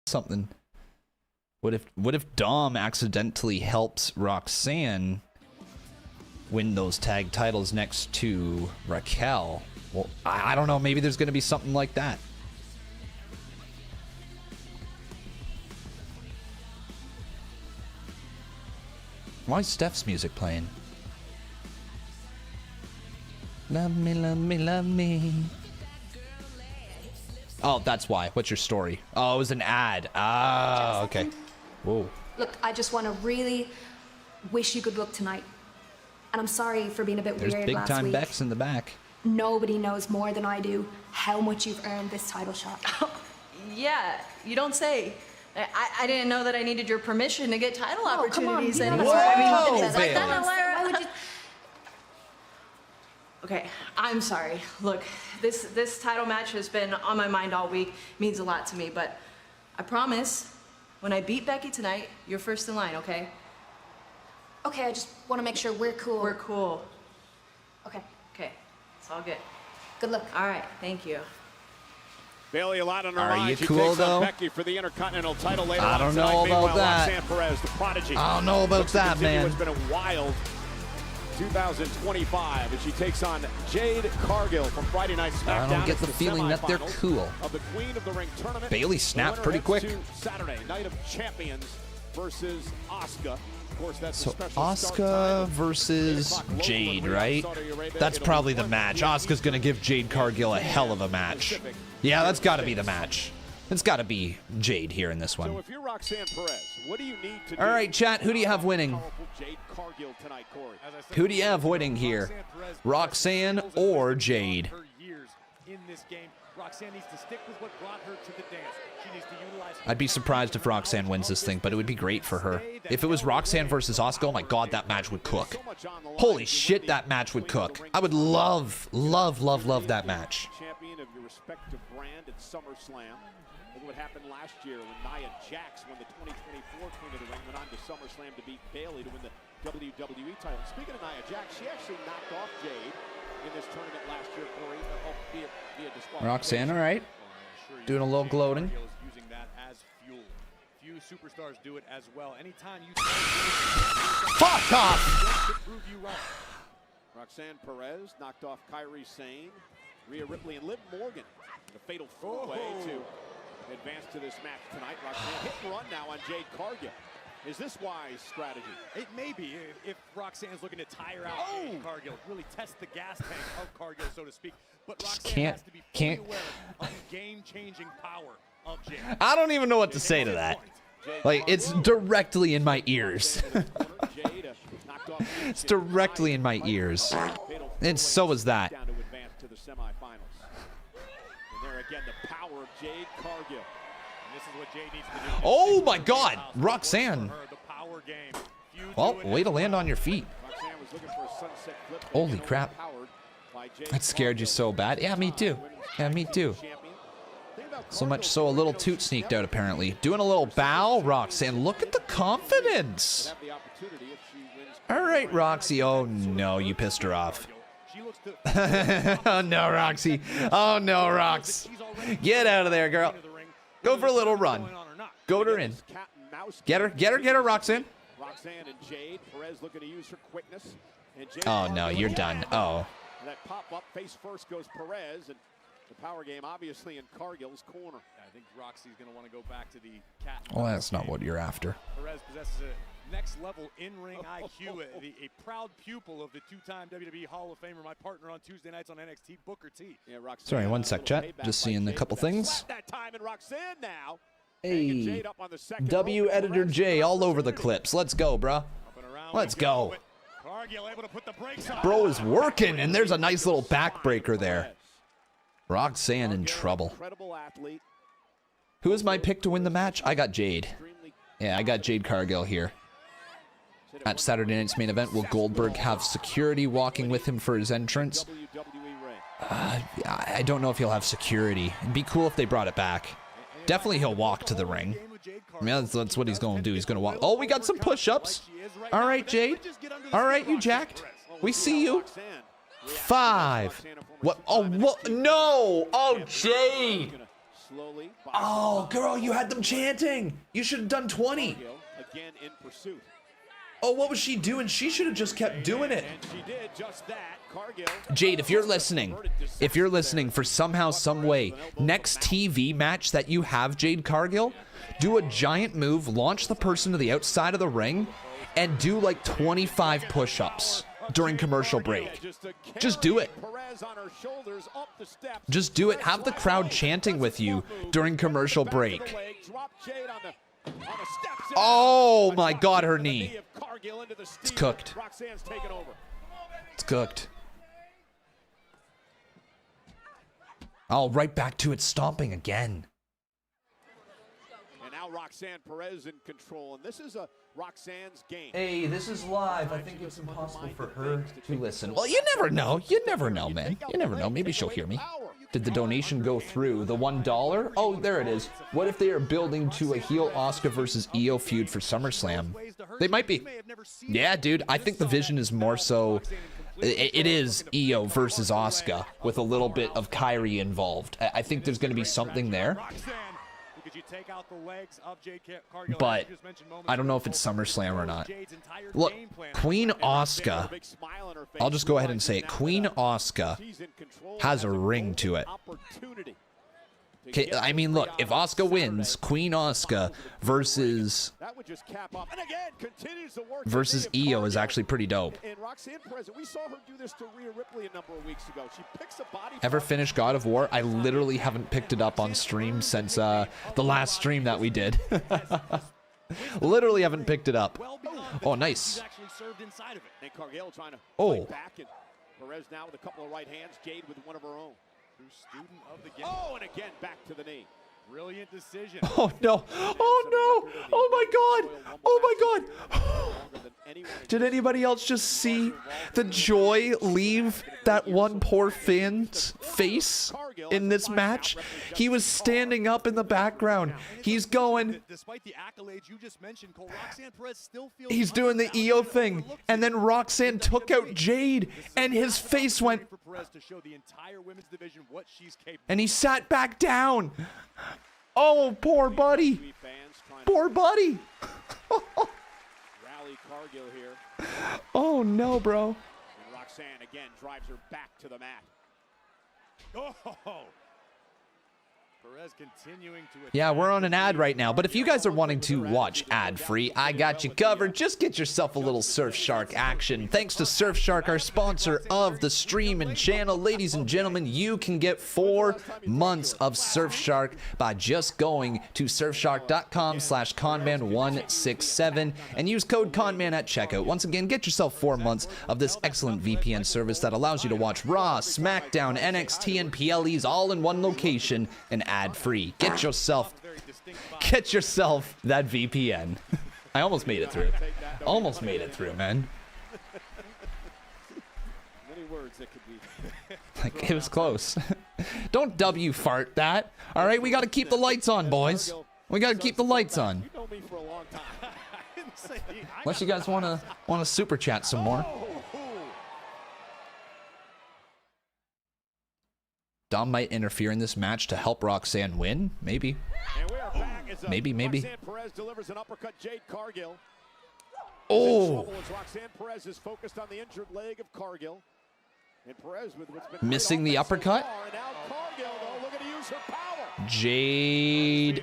Something. What if Dom accidentally helps Roxanne win those tag titles next to Raquel? Well, I don't know. Maybe there's going to be something like that. Why is Steph's music playing? Love me, love me, love me. Oh, that's why. What's your story? Oh, it was an ad. Ah, okay. Whoa. Look, I just want to really wish you good luck tonight. And I'm sorry for being a bit There's weird big last time week. Bex in the back. Nobody knows more than I do how much you've earned this title shot. Yeah, you don't say. I didn't know that I needed your permission to get title opportunities. Come on, anymore. Whoa, It's like that. Bayley. Why would you? Okay, I'm sorry. Look, this title match has been on my mind all week. Means a lot to me, but I promise, when I beat Becky tonight, you're first in line, okay? Okay, I just want to make sure we're cool. We're cool. Okay. Okay, it's all good. Good luck. All right, thank you. Bayley a lot on her Are mind. you She cool, takes though? on Becky for the Intercontinental title later I on don't tonight. know about Meanwhile, that. Roxanne Perez, the prodigy. I don't know about looks to that, continue. man. It's been a wild 2025 as she takes on Jade Cargill from Friday Night SmackDown. I don't get It's the feeling that they're semifinals cool. Of the Queen of the Ring tournament. Bayley The snapped winner pretty heads quick. to Saturday, Night of Champions versus Asuka. Of course, that's So a special start Asuka time. versus Jade, right? That's probably the match. Asuka's gonna give Jade Cargill a hell of a match. Yeah, that's got to be the match. It's got to be Jade here in this So one. if you're Roxanne Perez, what do you need to do? All right, chat. Who do you have winning? Jade Cargill tonight, Corey. Who do you have winning here? Roxanne or Jade? Her years in this game, Roxanne needs to stick with what brought her to the dance. She needs to utilize. I'd be surprised if Roxanne wins this thing, but it would be great for her. If it was Roxanne versus Asuka, oh my god, that match would cook. Holy shit, that match would cook. I would love, love, love, love that match. Champion of your respective brand at SummerSlam. Look what happened last year when Nia Jax won the 2024 Queen of the Ring, went on to SummerSlam to beat Bayley to win the WWE title. Speaking of Nia Jax, she actually knocked off Jade in this tournament last year, Corey, via disqualification. Roxanne, all right. Doing a little gloating. Using that as fuel. Few superstars do it as well. Anytime you Fuck off! to prove you wrong. Roxanne Perez knocked off Kairi Sane, Rhea Ripley, and Liv Morgan. The fatal four-way to advance to this match tonight. Roxanne hit and run now on Jade Cargill. Is this wise strategy? It may be if Roxanne's looking to tire out Jade Cargill, really test the gas tank of Cargill, so to speak. But Roxanne has to be fully aware of the game-changing power of Jade. I don't even know what to say to that. Like, it's directly in my ears. It's directly in my ears. And so is that. Down to advance to the semifinals. And there again, the power of Jade Cargill. And this is what Jade needs to do. Oh my god, Roxanne. The power game. Well, way to land on your feet. Roxanne was looking for a sunset flip. Holy crap. That scared you so bad. Yeah, me too. Yeah, me too. So much so a little toot sneaked out apparently. Doing a little bow, Roxanne. Look at the confidence. All right, Roxy. Oh no, you pissed her off. She looks to Oh no, Roxy. Oh no, Rox. Get out of there, girl. Go for a little run. Goad her in. Get her, Roxanne. Roxanne and Jade. Perez looking to use her quickness. And Jade Oh no, you're done. Oh. That pop-up face first goes Perez, and the power game obviously in Cargill's corner. I think Roxy's going to want to go back to the cat. Well, that's not what you're after. Perez possesses a next-level in-ring IQ, a proud pupil of the two-time WWE Hall of Famer, my partner on Tuesday nights on NXT, Booker T. Yeah, Roxanne, Sorry, one sec, chat. Just seeing a couple things. That time in Roxanne now. Hey, W Editor J all over the clips. Let's go, bro. Let's go. Bro is working, and there's a nice little backbreaker there. Roxanne in trouble. Who is my pick to win the match? I got Jade. Yeah, I got Jade Cargill here. At Saturday night's main event, will Goldberg have security walking with him for his entrance? I don't know if he'll have security. It'd be cool if they brought it back. Definitely he'll walk to the ring. I mean, that's what he's going to do. He's going to walk. Oh, we got some push-ups. All right, Jade. All right, you jacked. We see you. 5. What? Oh, what? No. Oh, Jade. Oh, girl, you had them chanting. You should have done 20. Again in pursuit. Oh, what was she doing? She should have just kept doing it. And she did just that. Cargill. Jade, if you're listening for somehow, some way, next TV match that you have, Jade Cargill, do a giant move, launch the person to the outside of the ring, and do like 25 push-ups during commercial break. Just do it. Just do it. Have the crowd chanting with you during commercial break. Oh my God, her knee. It's cooked. It's cooked. Oh, right back to it, stomping again. And now Roxanne Perez in control, and this is a Roxanne's game. Hey, this is live. I think it's impossible for her to listen. Well, you never know. You never know, man. You never know. Maybe she'll hear me. Did the donation go through? The $1? Oh, there it is. What if they are building to a heel Asuka versus Io feud for SummerSlam? They might be. Yeah, dude. I think the vision is more so... It is Io versus Asuka with a little bit of Kyrie involved. I think there's going to be something there. But I don't know if it's SummerSlam or not. Look, Queen Asuka, I'll just go ahead and say it. Queen Asuka has a ring to it. Okay, I mean, look, if Asuka wins, Queen Asuka versus Io is actually pretty dope. Ever finish God of War? I literally haven't picked it up on stream since the last stream that we did. Literally haven't picked it up. Oh, nice. Oh. Perez now with a couple of right hands. Jade with one of her own. Student of the game. Oh, and again back to the knee. Brilliant decision. Oh no! Oh no! Oh my God! Oh my God! Did anybody else just see the joy leave that one poor fan's face in this match? He was standing up in the background. He's going. Despite the accolades you just mentioned, Cole, Roxanne Perez still feels he's doing the Io thing, and then Roxanne took out Jade, and his face went. And he sat back down. Oh, poor buddy. Poor buddy. Rally Cargill here. Oh no, bro. And Roxanne again drives her back to the mat. Oh. Perez continuing to yeah, we're on an ad right now, but if you guys are wanting to watch ad-free, I got you covered. Just get yourself a little Surfshark action. Thanks to Surfshark, our sponsor of the stream and channel. Ladies and gentlemen, you can get 4 months of Surfshark by just going to surfshark.com/conman167 and use code CONMAN at checkout. Once again, get yourself 4 months of this excellent VPN service that allows you to watch Raw, SmackDown, NXT, and PLEs all in one location and ad-free. Get yourself that VPN. I almost made it through. Almost made it through, man. Many words that could be. Like, it was close. Don't W fart that. All right, we got to keep the lights on, boys. We got to keep the lights on. You know me for a long time. Unless you guys want to super chat some more. Dom might interfere in this match to help Roxanne win. Maybe. Maybe. Roxanne Perez delivers an uppercut. Jade Cargill. Oh. Roxanne Perez is focused on the injured leg of Cargill. And Perez with what's been Missing the uppercut. and now Cargill, though, looking to use her power. Jade.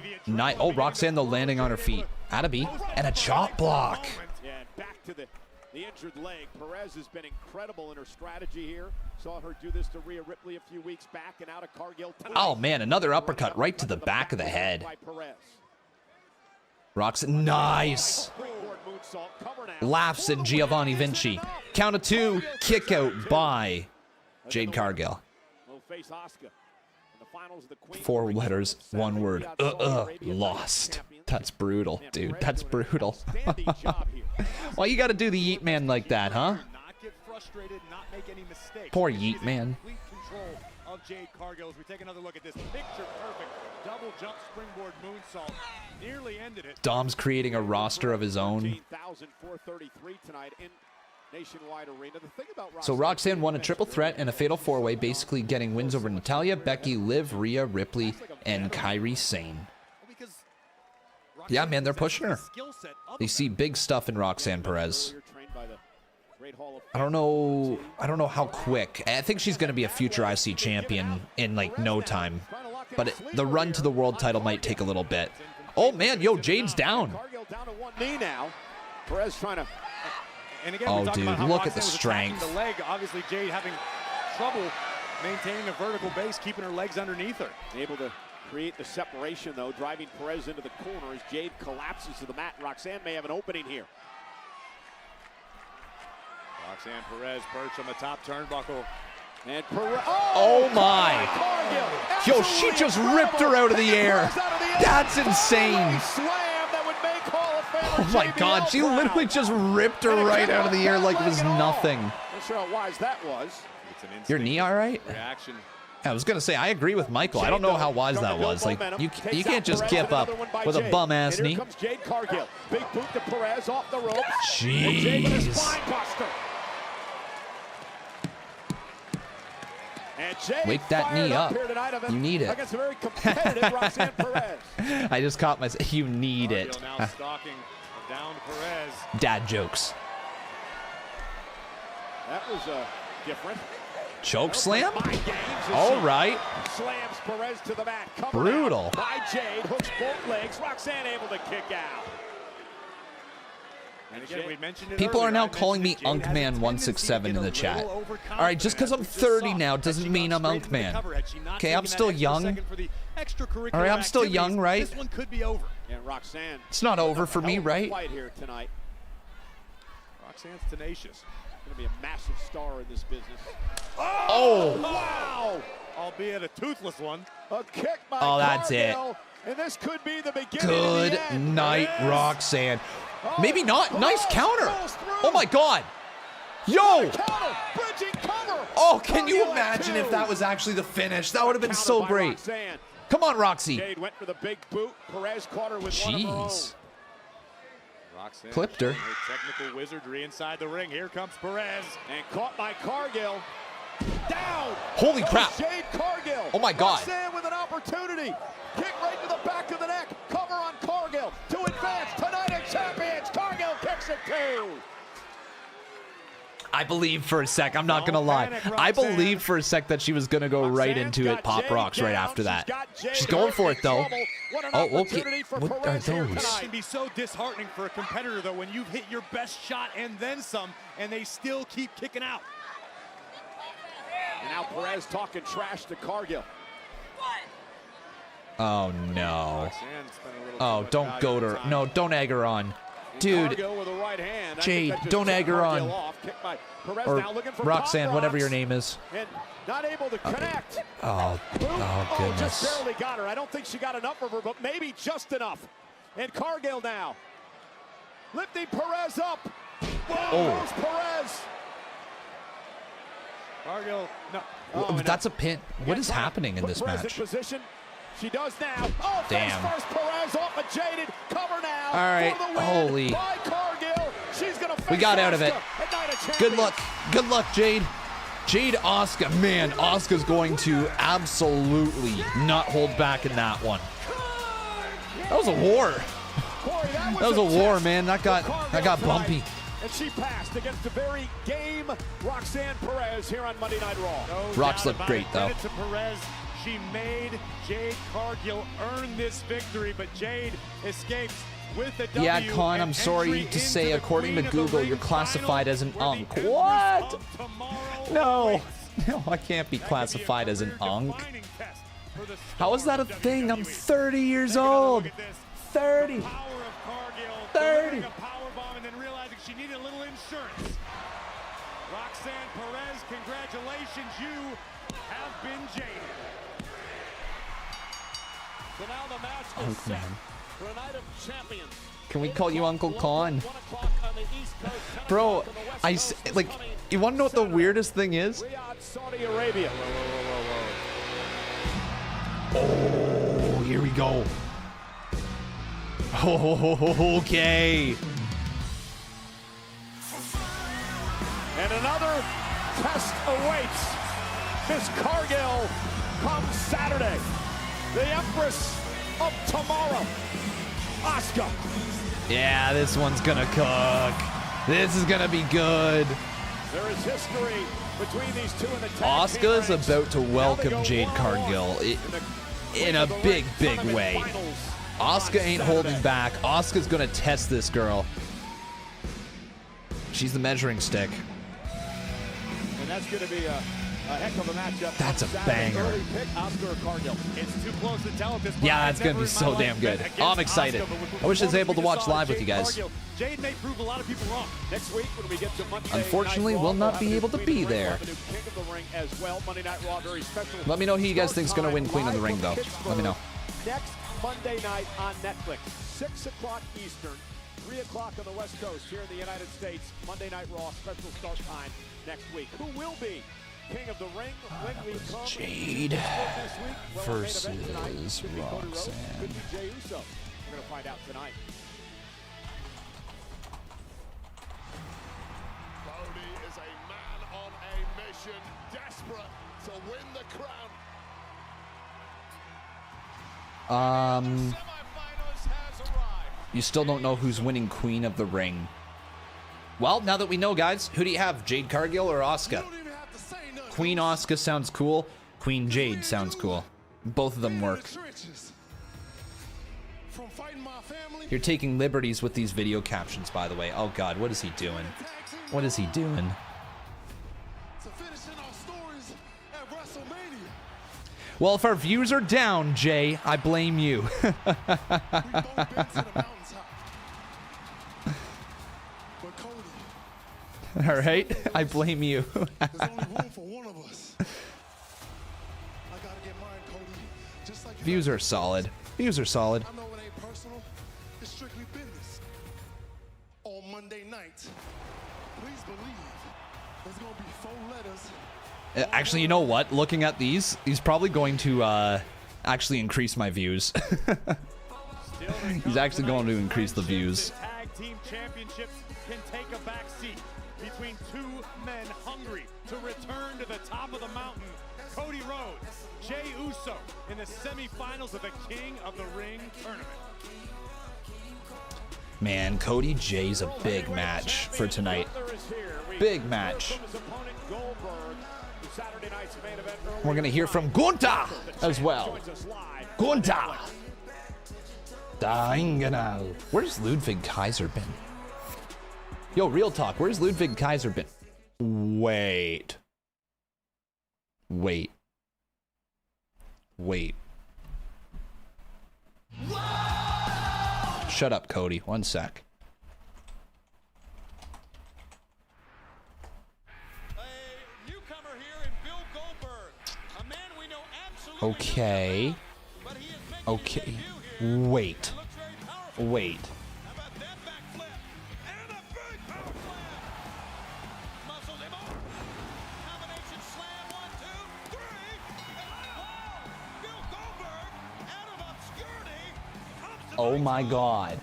Oh, Roxanne, though, landing on her feet. Attaby. And a chop block. Yeah, and back to the injured leg. Perez has been incredible in her strategy here. Saw her do this to Rhea Ripley a few weeks back, and out of Cargill. Oh, man, another uppercut right to the back of the head. Roxanne, nice. Laughs at Giovanni Vinci. Count of 2, kick out by Jade Cargill. 4 letters, 1 word. Lost. That's brutal, dude. That's brutal. Why you gotta do the Yeet Man like that, huh? Poor Yeet Man. Of Jade Cargill as we take another look at this picture-perfect double jump springboard moonsault. Nearly ended it. Dom's creating a roster of his own. 15,433 tonight in Nationwide Arena. The thing about So Roxanne won a triple threat and a fatal 4-way, basically getting wins over Natalya, Becky, Liv, Rhea, Ripley, and Kairi Sane. Yeah, man, they're pushing her. They see big stuff in Roxanne Perez. I don't know how quick. I think she's going to be a future IC champion in like no time. But the run to the world title might take a little bit. Oh man, yo, Jade's down. Cargill down to one knee now. Perez trying to. And again, oh dude, look at the strength. The leg, obviously Jade having trouble maintaining a vertical base, keeping her legs underneath her. Able to create the separation though, driving Perez into the corner as Jade collapses to the mat. Roxanne may have an opening here. Roxanne Perez perched on the top turnbuckle. And Perez. Oh my! Yo, she just ripped her out of the air. That's insane. Oh my God, she literally just ripped her right out of the air like it was nothing. Not sure how wise that was. Your knee all right? Reaction. I was gonna say I agree with Michael. I don't know how wise that was. Like you can't just give up with a bum ass knee. Here comes Jade Cargill. Big boot to Perez off the ropes. Jeez. Wake that knee up. You need it. Against a very competitive Roxanne Perez. I just caught myself. You need it. Now stalking down Perez. Dad jokes. That was different. Choke slam? All right. Slams Perez to the mat. Brutal. By Jade, hooks both legs. Roxanne able to kick out. And again, we mentioned it People earlier. are now calling me Unkman167 in the chat. All right, just because I'm 30 now doesn't mean I'm Unkman. Okay, I'm still young. All right, I'm still young, right? This one could be over. Yeah, Roxanne. It's not over for me, right? Fight here tonight. Roxanne's tenacious. Going to be a massive star in this business. Oh! Wow! Albeit a toothless one. A kick by Oh, that's Cargill, it. And this could be the beginning Good of the end. night, Roxanne. Maybe not. Nice counter. Oh my God. Yo! Oh, can you imagine if that was actually the finish? That would have been so great. Roxanne. Come on, Roxy. Jade went for the big boot. Perez caught her with one of her own. Jeez. Roxanne Clipped her. Technical wizardry inside the ring. Here comes Perez. And caught by Cargill. Down. Holy crap. Jade Cargill. Oh my God. Roxanne with an opportunity. Kick right to the back of the neck. Cover on Cargill to advance tonight as champions. Cargill kicks it too. I believed for a sec. I'm not going to lie. I believed for a sec that she was going to go right into it. Pop rocks right after that. She's going for it, though. Oh, okay. What are those? It can be so disheartening for a competitor, though, when you've hit your best shot and then some, and they still keep kicking out. And now Perez talking trash to Cargill. Oh, no. Oh, don't goad her. No, don't egg her on. Dude, Jade, don't egg her on. Or Roxanne, whatever your name is. And not able to connect. Oh, oh goodness. Just barely got her. I don't think she got enough of her, but maybe just enough. And Cargill now lifting Perez up. Whoa, goes Perez. Cargill, no. Oh, that's a pin. What is happening in this Perez match? In position. She does now. Oh, damn. First Perez off a jaded cover now. All right. Holy. By Cargill. She's gonna we got out of it. Good luck. Good luck, Jade. Jade Asuka, man, Asuka's going to absolutely not hold back in that one. That was a war. That was a war, man. That got bumpy. And she passed against the very game Roxanne Perez here on Monday Night Raw. Rocks looked great, though. Credit to Perez. She made Jade Cargill earn this victory, but Jade escapes with the W. Yeah, Con, I'm sorry to say, according to Google, you're classified as an unk. What? No. No, I can't be classified as an unk. How is that a thing? I'm 30 years old. 30. 30. She needed a little insurance. Roxanne Perez, congratulations, you have been jaded. So now the match is set for a night of champions. Can we call you Uncle Con? Bro, like, you want to know what the weirdest thing is? Riyadh, Saudi Arabia. Oh, here we go. Oh, okay. And another test awaits. Miss Cargill comes Saturday. The Empress of Tomorrow, Asuka. Yeah, this one's gonna cook. This is gonna be good. There is history between these two in the tag Asuka's team ranks. about to welcome Jade Cargill in a big, big way. Asuka ain't holding back. Asuka's gonna test this girl. She's the measuring stick. And that's going to be a heck of a matchup. That's a Saturday. banger. Early pick, Asuka or Cargill. It's too close to tell at this point. Yeah, that's gonna be so damn good. Oh, I'm excited. I wish I was able to watch live with you guys. Jade may prove a lot of people wrong. Next week when we get to Monday Unfortunately, Night Raw, we'll not have be a new able to Queen be of the Ring. there. We'll have a new King of the Ring as well. Monday Night Raw, very special. Let me know who you guys think's gonna win Queen of the Ring, though. Let me know. Next Monday night on Netflix, 6 o'clock Eastern, 3 o'clock on the West Coast here in the United States. Monday Night Raw, special start time next week. Who will be King of the Ring when we come? Jade versus Roxanne. Roxanne. Could be Jey Uso. We're going to find out tonight. Cody is a man on a mission, desperate to win the crown. You still don't know who's winning Queen of the Ring. Well, now that we know, guys, who do you have? Jade Cargill or Asuka? Queen Asuka sounds cool. Queen Jade sounds cool. Both of them work. You're taking liberties with these video captions, by the way. Oh God, what is he doing? What is he doing? Well, if our views are down, Jay, I blame you. All right, I blame you. Views are solid. Views are solid. I know it ain't personal. It's strictly business. On Monday night, please believe there's gonna be 4 letters. Actually, you know what? Looking at these, he's probably going to actually increase my views. He's actually going to increase the views. Tag team championships can take a back seat between two men hungry to return to the top of the mountain. Cody Rhodes, Jey Uso in the semifinals of the King of the Ring tournament. Man, Cody Jay's a big match for tonight. Big match. We're going to hear from Gunther as well. Gunther. Diagonal. Where's Ludwig Kaiser been? Yo, real talk. Where's Ludwig Kaiser been? Wait. Shut up, Cody. One sec. Okay. Okay. Wait. Oh my God.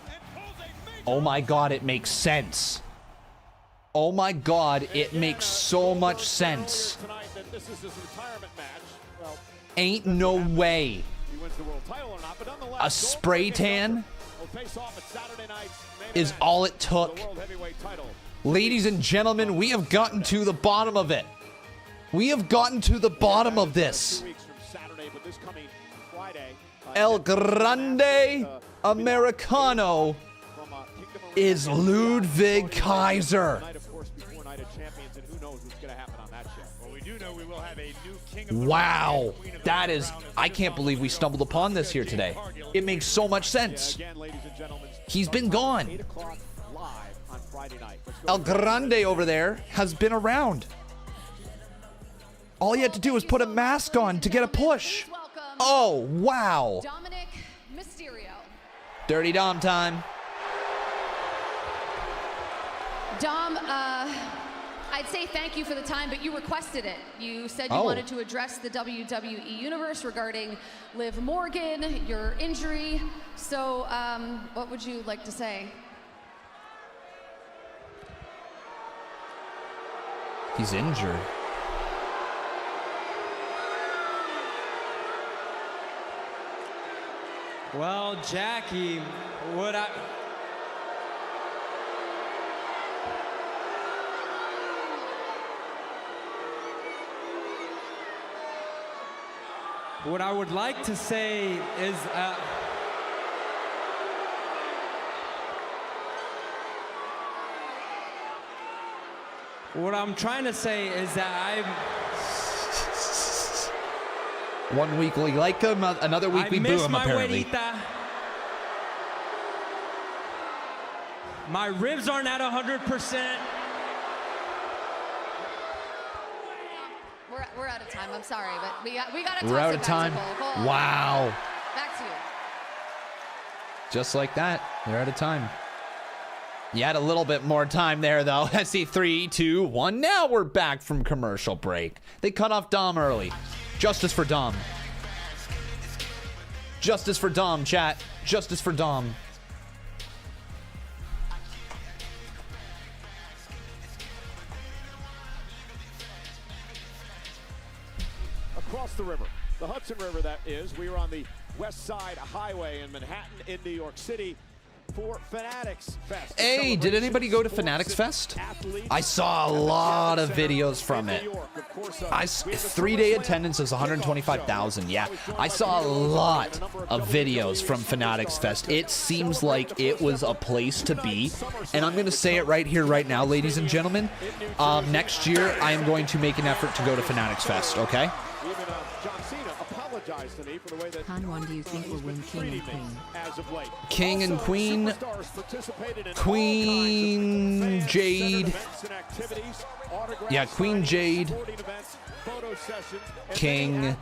Oh my God, it makes sense. Oh my God, it makes so much sense. Ain't no way. A spray tan is all it took. Ladies and gentlemen, we have gotten to the bottom of it. We have gotten to the bottom of this. El Grande Americano is Ludwig Kaiser. Wow, that is, I can't believe we stumbled upon this here today. It makes so much sense. He's been gone. El Grande over there has been around. All you had to do was put a mask on to get a push. Oh, wow. Dirty Dom time. Dom, I'd say thank you for the time, but you requested it. You said you wanted to address the WWE Universe regarding Liv Morgan, your injury. So, what would you like to say? He's injured. Well, Jackie, what I would like to say is what I'm trying to say is that One week we like him, another week we boo him, apparently. My ribs aren't at 100%. We're out of time. I'm sorry, but we got to toss We're out it of back time. to Cole. Wow. Back to you. Just like that, they're out of time. You had a little bit more time there, though. I see 3, 2, 1. Now we're back from commercial break. They cut off Dom early. Justice for Dom. Justice for Dom, chat. Justice for Dom. Across the river, the Hudson River that is, we are on the West Side Highway in Manhattan in New York City for Fanatics Fest. Hey, did anybody go to Fanatics Fest? I saw a lot of videos from it. 3-day attendance is 125,000. Yeah, I saw a lot of videos from Fanatics Fest. It seems like it was a place to be. And I'm going to say it right here, right now, ladies and gentlemen. Next year, I am going to make an effort to go to Fanatics Fest, okay? Con one, do you think will win King and Queen? King and Queen. Queen Jade. Yeah, Queen Jade. King.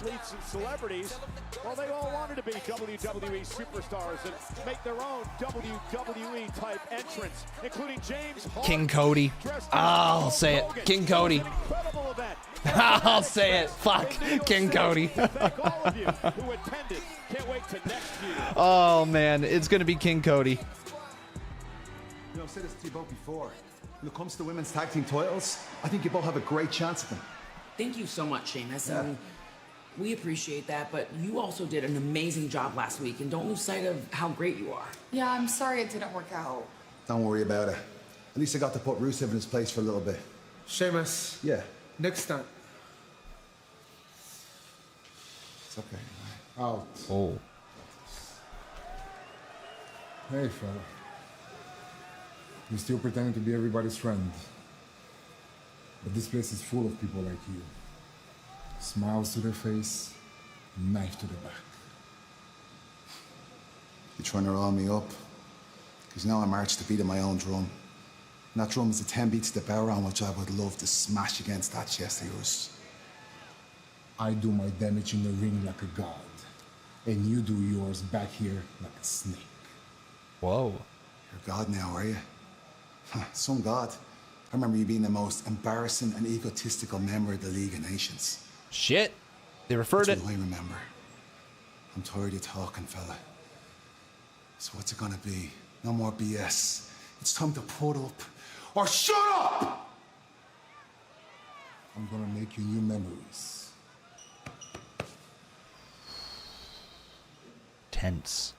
Well, they all wanted to be WWE superstars and make their own WWE type entrance, including James Harden. King Cody. I'll say it. King Cody. I'll say it. Fuck. King Cody. Oh, man. It's going to be King Cody. You know, I've said this to you both before. When it comes to women's tag team titles, I think you both have a great chance at them. Thank you so much, Sheamus. And we appreciate that, but you also did an amazing job last week, and don't lose sight of how great you are. Yeah, I'm sorry it didn't work out. Don't worry about it. At least I got to put Rusev in his place for a little bit. Sheamus. Yeah. Next time. It's okay. Out. Oh. Hey, fella. You're still pretending to be everybody's friend. But this place is full of people like you. Smiles to their face, knife to the back. You're trying to rile me up? Because now I march to beat of my own drum. And that drum is a 10 beat to the barrel on which I would love to smash against that chest of yours. I do my damage in the ring like a god. And you do yours back here like a snake. Whoa. You're God now, are you? Some god. I remember you being the most embarrassing and egotistical member of the League of Nations. Shit. They referred it. That's what I remember. I'm tired of talking, fella. So what's it gonna be? No more BS. It's time to put up or shut up! I'm gonna make you new memories. Tense.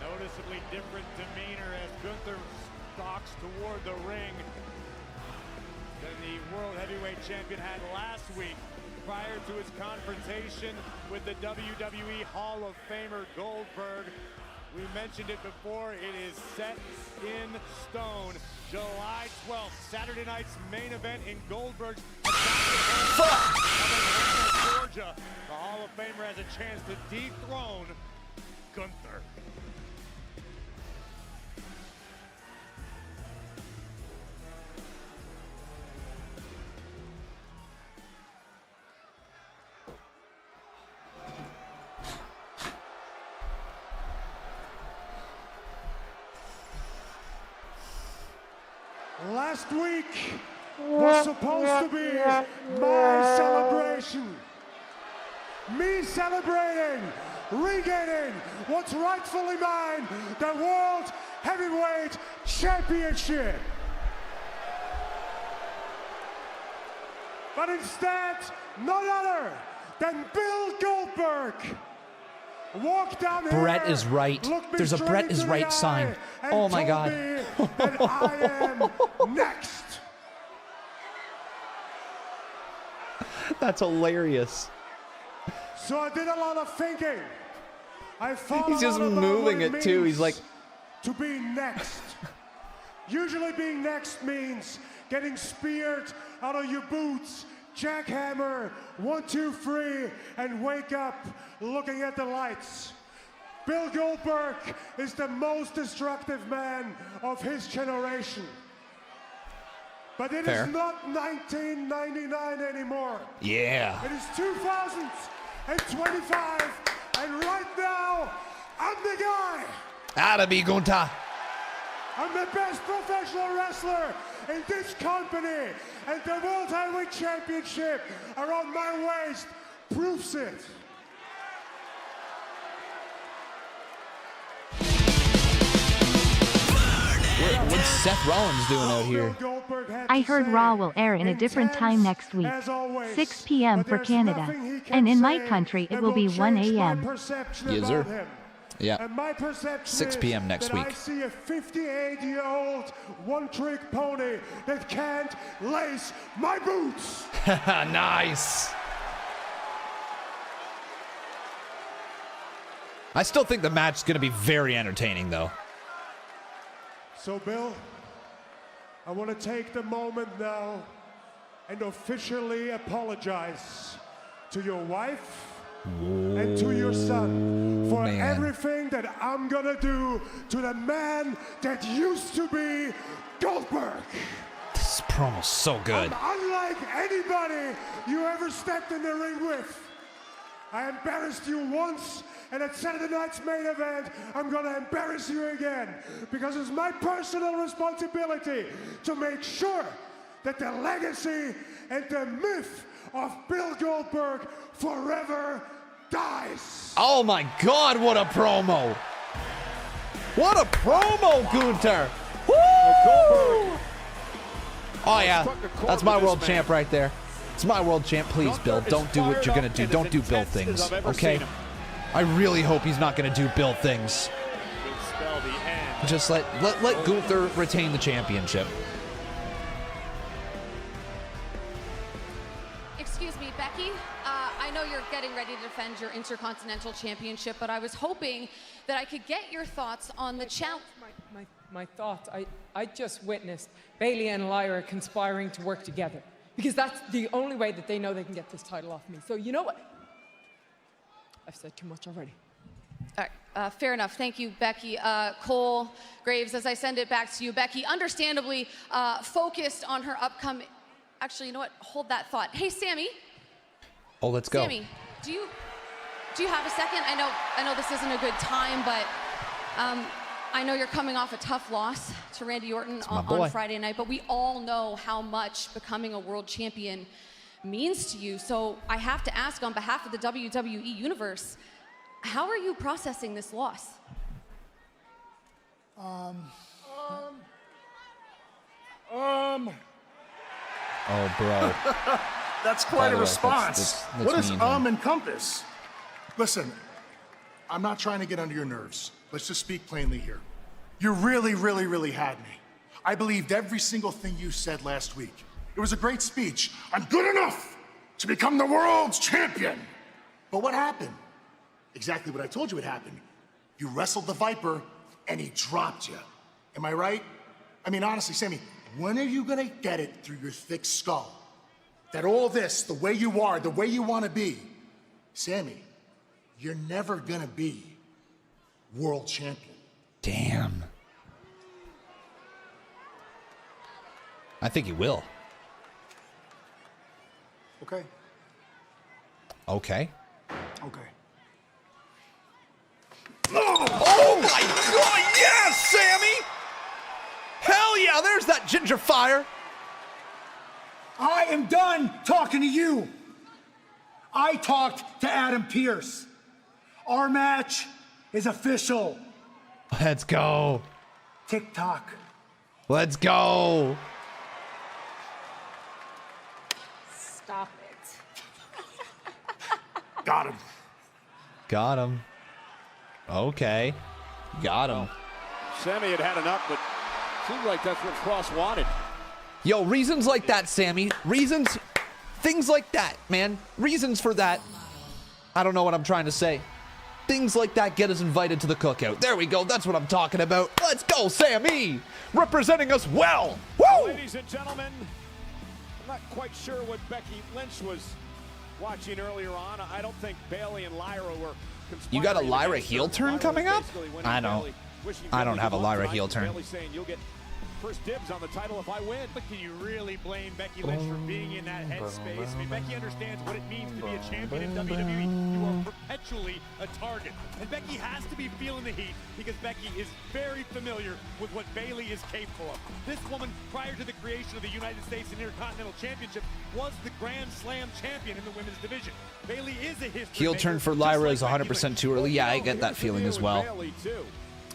Noticeably different demeanor as Gunther stalks toward the ring than the World Heavyweight Champion had last week prior to his confrontation with the WWE Hall of Famer Goldberg. We mentioned it before, it is set in stone. July 12th, Saturday night's main event in Goldberg's Georgia. The Hall of Famer has a chance to dethrone Gunther. Last week was supposed to be my celebration. Me celebrating, regaining what's rightfully mine, the World Heavyweight Championship. But instead, none other than Bill Goldberg walked down here. Brett is right. There's a Brett is right sign. Oh my God. And I am next. That's hilarious. So I did a lot of thinking. I thought He's just moving it too. He's like, to be next. Usually being next means getting speared out of your boots, jackhammer, 1, 2, 3, and wake up looking at the lights. Bill Goldberg is the most destructive man of his generation. But it is not 1999 anymore. Yeah. It is 2025, and right now, I'm the guy. Gotta be Gunther. I'm the best professional wrestler in this company, and the World Heavyweight Championship around my waist proves it. What's Seth Rollins doing out here? I heard Raw will air in a different time next week, 6 p.m. for Canada, and in my country it will be 1 a.m. Yes, sir. Yeah. And my perception 6 p.m. next week. I see a 58-year-old one-trick pony that can't lace my boots. Nice. I still think the match is going to be very entertaining, though. So, Bill, I want to take the moment now and officially apologize to your wife and to your son for everything that I'm gonna do to the man that used to be Goldberg. This promo's so good. I'm unlike anybody you ever stepped in the ring with. I embarrassed you once, and at Saturday night's main event, I'm gonna embarrass you again, because it's my personal responsibility to make sure that the legacy and the myth of Bill Goldberg forever dies. Oh my God, what a promo. What a promo, Gunther. Woo! Oh yeah, that's my world champ right there. It's my world champ. Please, Bill, don't do what you're gonna do. Don't do Bill things, okay? I really hope he's not gonna do Bill things. Just let Gunther retain the championship. Excuse me, Becky. I know you're getting ready to defend your Intercontinental Championship, but I was hoping that I could get your thoughts on the challenge. My thoughts, I just witnessed Bayley and Lyra conspiring to work together, because that's the only way that they know they can get this title off me. So you know what? I've said too much already. All right, fair enough. Thank you, Becky. Cole Graves, as I send it back to you, Becky, understandably focused on her upcoming... Actually, you know what? Hold that thought. Hey, Sammy. Oh, let's go. Sammy, do you have a second? I know this isn't a good time, but I know you're coming off a tough loss to Randy Orton on Friday night, but we all know how much becoming a world champion means to you. So I have to ask, on behalf of the WWE Universe, how are you processing this loss? Oh, bro. That's quite a way, response. that's What does mean, encompass? Listen, I'm not trying to get under your nerves. Let's just speak plainly here. You really, really, really had me. I believed every single thing you said last week. It was a great speech. I'm good enough to become the world's champion. But what happened? Exactly what I told you would happen. You wrestled the Viper, and he dropped you. Am I right? I mean, honestly, Sammy, when are you gonna get it through your thick skull that all this, the way you are, the way you want to be, Sammy, you're never gonna be world champion. Damn. I think he will. Okay. Okay. Okay. Oh my God! Yes, Sammy! Hell yeah! There's that ginger fire. I am done talking to you. I talked to Adam Pearce. Our match is official. Let's go. TikTok. Let's go. Stop it. Got him. Got him. Okay. Got him. Sammy had enough, but seemed like that's what Cross wanted. Yo, reasons like that, Sammy. Reasons, things like that, man. Reasons for that. I don't know what I'm trying to say. Things like that get us invited to the cookout. There we go. That's what I'm talking about. Let's go, Sammy. Representing us well. Woo! Ladies and gentlemen, I'm not quite sure what Becky Lynch was watching earlier on. I don't think Bayley and Lyra were conspiring. You got a Lyra against heel her. turn Lyra coming up? basically winning I don't. Bayley, wishing I don't Bayley have a good Lyra luck heel tonight. turn. Bayley saying you'll get first dibs on the title if I win. But can you really blame Becky Lynch for being in that headspace? I mean, Becky understands what it means to be a champion in WWE. You are perpetually a target. And Becky has to be feeling the heat because Becky is very familiar with what Bayley is capable of. This woman, prior to the creation of the United States Intercontinental Championship, was the Grand Slam champion in the women's division. Bayley is a history Heel maker, turn for just Lyra like is Becky 100% Lynch. too early. Yeah, I get that feeling as well.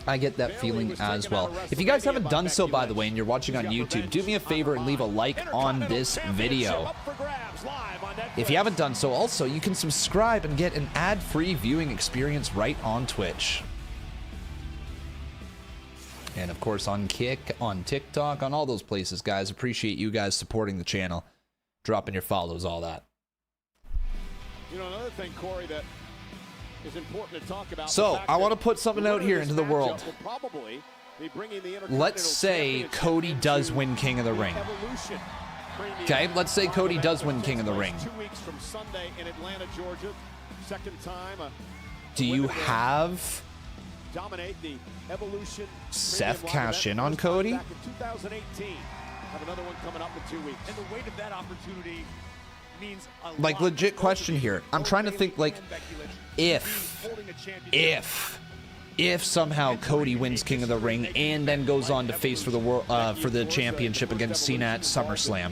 I get that feeling as well. If you guys haven't done so, by the way, and you're watching on YouTube, do me a favor and leave a like on this video. If you haven't done so, also, you can subscribe and get an ad-free viewing experience right on Twitch. And, of course, on Kick, on TikTok, on all those places, guys. Appreciate you guys supporting the channel, dropping your follows, all that. You know, another thing, Corey, that is important to talk about. So, I want to put something out here into the world. Let's say Cody does win King of the Ring. Okay, let's say Cody does win King of the Ring. 2 weeks from Sunday in Atlanta, Georgia. Second time. Do you have Dominate the Evolution Seth cash in on Cody? Back in 2018. Have another one coming up in 2 weeks. And the weight of that opportunity means a Like, lot. legit question here. I'm trying to think, like, if somehow Cody wins King of the Ring and then goes on to face for the world for the championship against Cena at SummerSlam,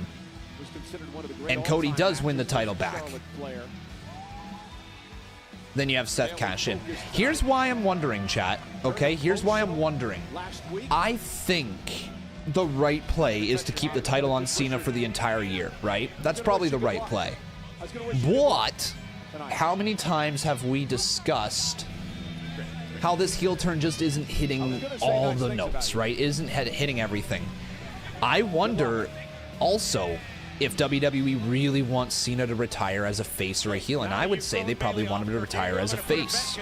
and Cody does win the title back, then you have Seth cash in. Here's why I'm wondering, chat. Okay, here's why I'm wondering. I think the right play is to keep the title on Cena for the entire year, right? That's probably the right play. But how many times have we discussed how this heel turn just isn't hitting all the notes, right? Isn't hitting everything. I wonder also if WWE really wants Cena to retire as a face or a heel, and I would say they probably want him to retire as a face.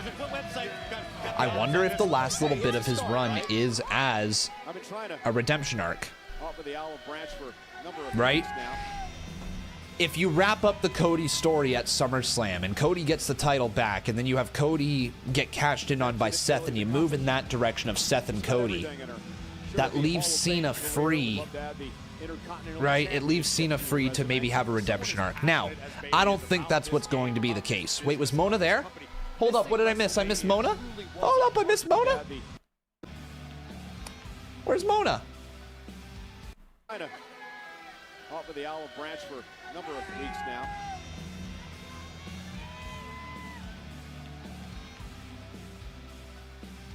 I wonder if the last little bit of his run is as a redemption arc, right? If you wrap up the Cody story at SummerSlam and Cody gets the title back, and then you have Cody get cashed in on by Seth, and you move in that direction of Seth and Cody, that leaves Cena free, right? It leaves Cena free to maybe have a redemption arc. Now, I don't think that's what's going to be the case. Wait, was Mona there? Hold up, what did I miss? I missed Mona? Hold up, I missed Mona? Where's Mona? Off of the olive branch for a number of weeks now.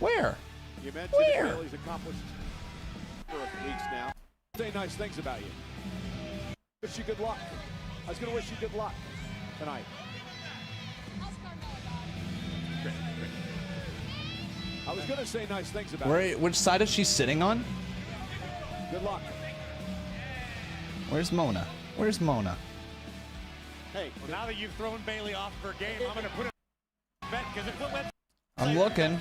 Where? You mentioned Bayley's accomplished a number of weeks now. Say nice things about you. Wish you good luck. I was going to wish you good luck tonight. Great. I was going to say nice things about you. Which side is she sitting on? Good luck. Where's Mona? Where's Mona? Hey, well, now that you've thrown Bayley off for a game, I'm going to put it bet because it went. I'm looking.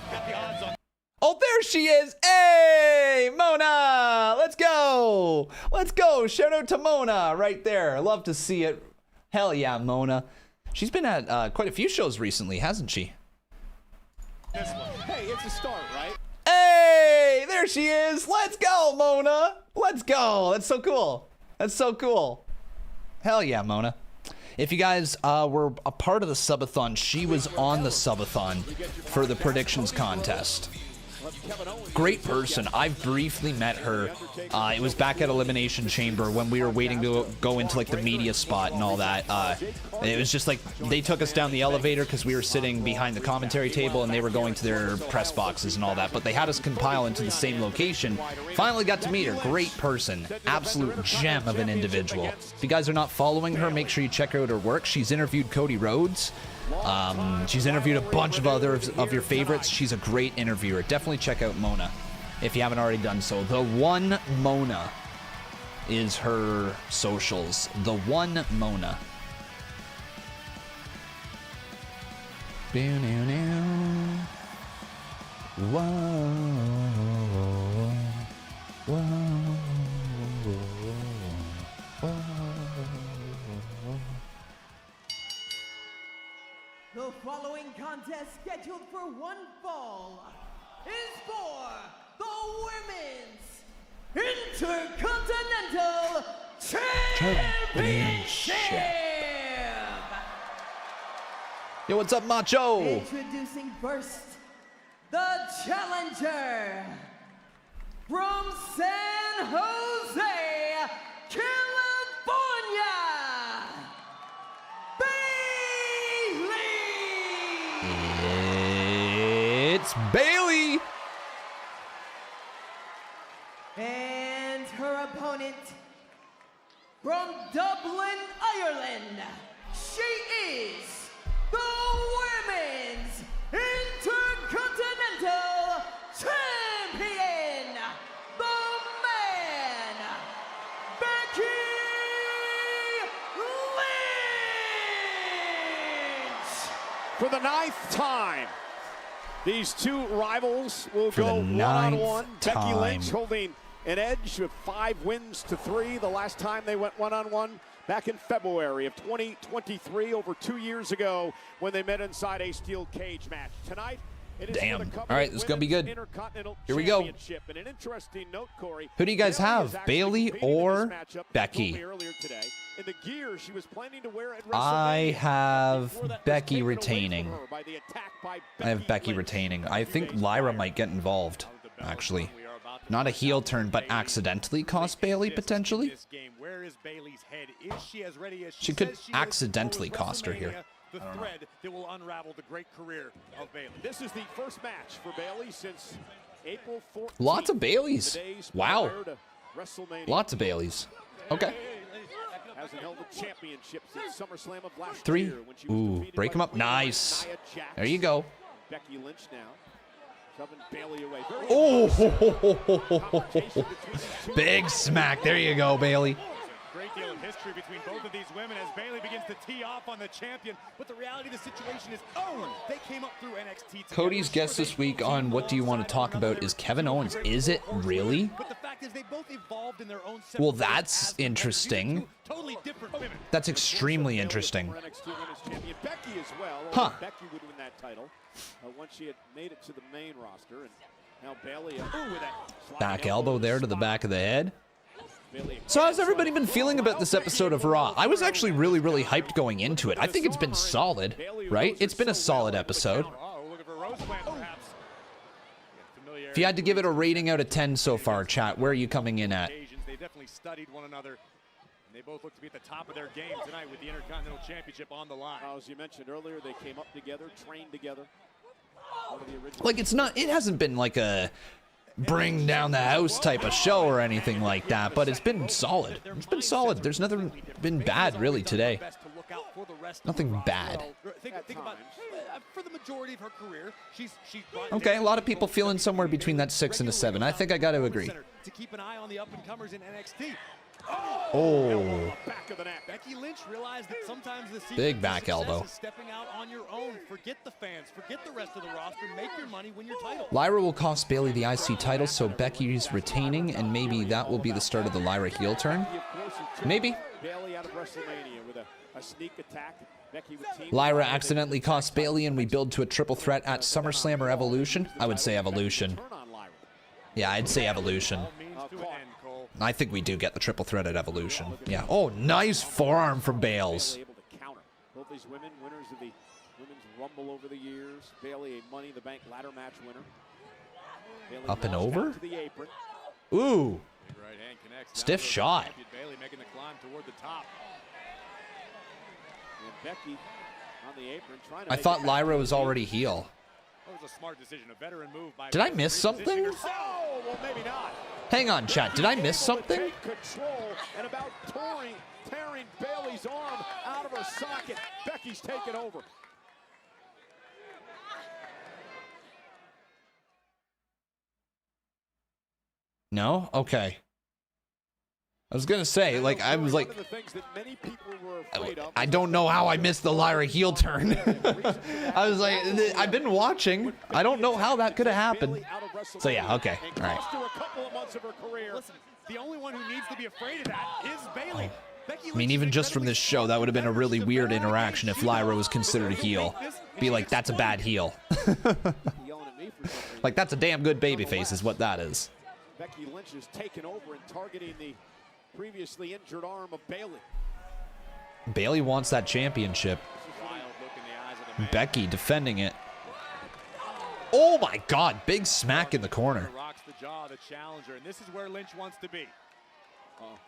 Oh, there she is. Hey, Mona. Let's go. Let's go. Shout out to Mona right there. Love to see it. Hell yeah, Mona. She's been at quite a few shows recently, hasn't she? Hey, it's a start, right? Hey, there she is. Let's go, Mona. Let's go. That's so cool. That's so cool. Hell yeah, Mona. If you guys were a part of the subathon, she was on the subathon for the predictions contest. Great person. I've briefly met her. It was back at Elimination Chamber when we were waiting to go into like the media spot and all that. It was just like they took us down the elevator because we were sitting behind the commentary table and they were going to their press boxes and all that. But they had us compile into the same location. Finally got to meet her. Great person. Absolute gem of an individual. If you guys are not following her, make sure you check out her work. She's interviewed Cody Rhodes. She's interviewed a bunch of other of your favorites. She's a great interviewer. Definitely check out Mona if you haven't already done so. The One Mona is her socials. The One Mona. The following contest, scheduled for one fall, is for the Women's Intercontinental Championship! Yo, what's up, Macho? Introducing first, the challenger from San Jose, California, It's Bayley. And her opponent from Dublin, Ireland, she is the Women's Intercontinental Champion, the man, Becky Lynch. For the 9th time, these two rivals will go one-on-one. Becky Lynch holding an edge with 5 wins to 3 the last time they went one-on-one back in February of 2023, over 2 years ago when they met inside a steel cage match. Tonight, it is damn. All right, this is going to be good. Here we go. And an interesting note, Corey, who do you guys have, Bayley or Becky? In the gear she was planning to wear at I have Becky retaining. I have Becky retaining. I think Lyra might get involved, actually. Not a heel turn, but accidentally cost Bayley, potentially. She could accidentally cost her here. The thread that will unravel the great career of Bayley. This is the first match for Bayley since April 14th. Lots of Baileys. Wow. Lots of Baileys. Okay. Hasn't held the championship since SummerSlam of last 3. year when she was Ooh, defeated break by him up. Nice. There you go. Becky Lynch now. Shoving Bayley away. Oh, big smack. There you go, Bayley. great deal of history between both of these women as Bayley begins to tee off on the champion. But the reality of the situation is, they came up through NXT together. Cody's guest this week on What Do You Want to Talk About is Kevin Owens. Is it really? But the fact is they both evolved in their own Well, that's interesting. totally different women. That's extremely interesting. NXT Women's Champion Becky as well. Huh. Becky would win that title once she had made it to the main roster. And now Bayley, with that Back elbow there to the back of the head. So how's everybody been feeling about this episode of Raw? I was actually really, really hyped going into it. I think it's been solid, right? It's been a solid episode. If you had to give it a rating out of 10 so far, chat, where are you coming in at? They definitely studied one another. And they both look to be at the top of their game tonight with the Intercontinental Championship on the line. As you mentioned earlier, they came up together, trained together. Like, it's not, it hasn't been like a bring down the house type of show or anything like that, but it's been solid. It's been solid. There's nothing been bad really today. Nothing bad. Think about for the majority of her career, she's Okay, a lot of people feeling somewhere between that 6 and a 7. I think I got to agree. To keep an eye on the up-and-comers in NXT. Oh. Back of the net. Becky Lynch realized that sometimes the secret Big to back success elbow. is stepping out on your own. Forget the fans. Forget the rest of the roster. Make your money, win your title. Lyra will cost Bayley the IC title, so Becky's retaining, and maybe that will be the start of the Lyra heel turn. Maybe. Bayley out of WrestleMania with a sneak attack. Becky with team. Lyra accidentally costs Bayley, and we build to a triple threat at SummerSlam or Evolution. I would say Evolution. Yeah, I'd say Evolution. I think we do get the triple threat at Evolution. Yeah. Oh, nice forearm from Bales. Able to counter. Both these women, winners of the Women's Rumble over the years. Bayley, a Money in the Bank ladder match winner. Bayley Up and launched out over? to the apron. Ooh. Right hand connects. Stiff shot. Bayley making the climb toward the top. And Becky on the apron trying to I make thought it back. Lyra was already heel. That was a smart decision, a veteran move by Did I miss something? Oh, well, maybe not. Hang on, chat. Did I miss something? Take control and about tearing Bayley's arm out of her socket. Becky's taken over. No? Okay. I was gonna say, like, I was like, I don't know how I missed the Lyra heel turn. I was like, I've been watching. I don't know how that could have happened. So yeah, okay, all right. Listen, the only one who needs to be afraid of that is Bayley. I mean, even just from this show, that would have been a really weird interaction if Lyra was considered a heel. Be like, that's a bad heel. Like, that's a damn good babyface is what that is. Becky Lynch is taken over and targeting the previously injured arm of Bayley. Bayley wants that championship. Becky defending it. Oh my God, big smack in the corner. Rocks the jaw of the challenger, and this is where Lynch wants to be.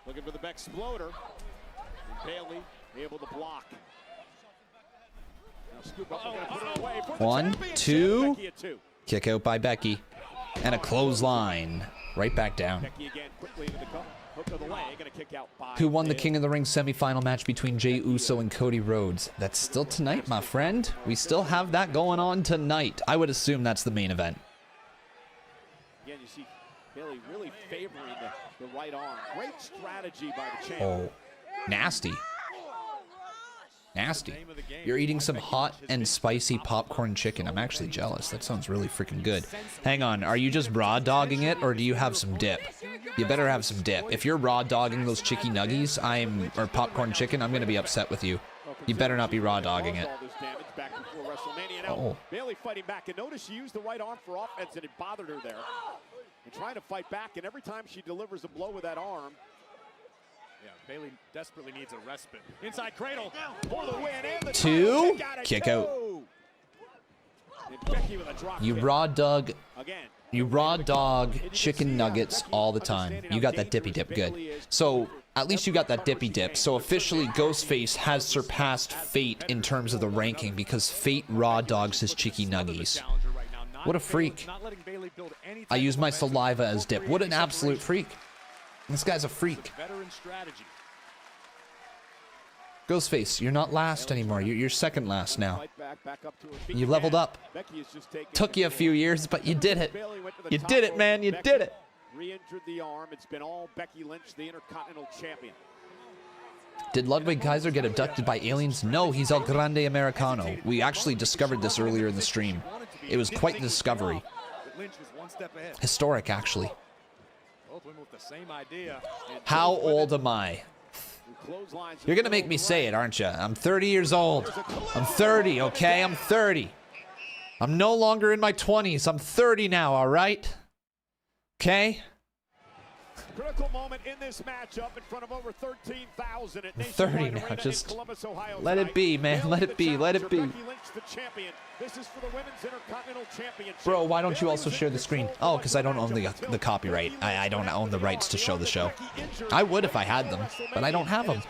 Looking for the Beck exploder. And Bayley able to block. Now scoop up, put it away for the 1, championship. 2. Becky at 2. Kick out by Becky. And a clothesline. Right back down. Becky again quickly into the hook of the leg, gonna kick out by Who won the Bayley. King of the Ring semifinal match between Jey Uso and Cody Rhodes? That's still tonight, my friend. We still have that going on tonight. I would assume that's the main event. Again, you see Bayley really favoring the right arm. Great strategy by the champion. Oh, nasty. Nasty. You're eating some hot and spicy popcorn chicken. I'm actually jealous. That sounds really freaking good. Hang on. Are you just raw dogging it, or do you have some dip? You better have some dip. If you're raw dogging those chicky nuggies, or popcorn chicken, I'm going to be upset with you. You better not be raw dogging it. Oh. Bayley fighting back, and notice she used the right arm for offense, and it bothered her there. And trying to fight back, and every time she delivers a blow with that arm. Yeah, Bayley desperately needs a respite. Inside cradle for the win and the 2. Kick out. And Becky with a drop You kick. raw dog. Again. You raw dog chicken nuggets all the time. You got that dippy dip good. So at least you got that dippy dip. So officially Ghostface has surpassed Fate in terms of the ranking because Fate raw dogs his chicky nuggies. What a freak. I use my saliva as dip. What an absolute freak. This guy's a freak. Veteran strategy. Ghostface, you're not last anymore. You're second last now. You leveled up. Took you a few years, but you did it. You did it, man. You did it. Re-injured the arm. It's been all Becky Lynch, the Intercontinental Champion. Did Ludwig Kaiser get abducted by aliens? No, he's El Grande Americano. We actually discovered this earlier in the stream. It was quite the discovery. Historic, actually. How old am I? You're gonna make me say it, aren't you? I'm 30 years old. I'm 30, okay? I'm 30. I'm no longer in my 20s. I'm 30 now, all right? Okay? Critical moment in this matchup in front of over 13,000 at 30 now. Just let it be, man. Let it be. Let it be. This is for the women's Intercontinental Championship. Bro, why don't you also share the screen? Oh, because I don't own the copyright. I don't own the rights to show the show. I would if I had them, but I don't have them.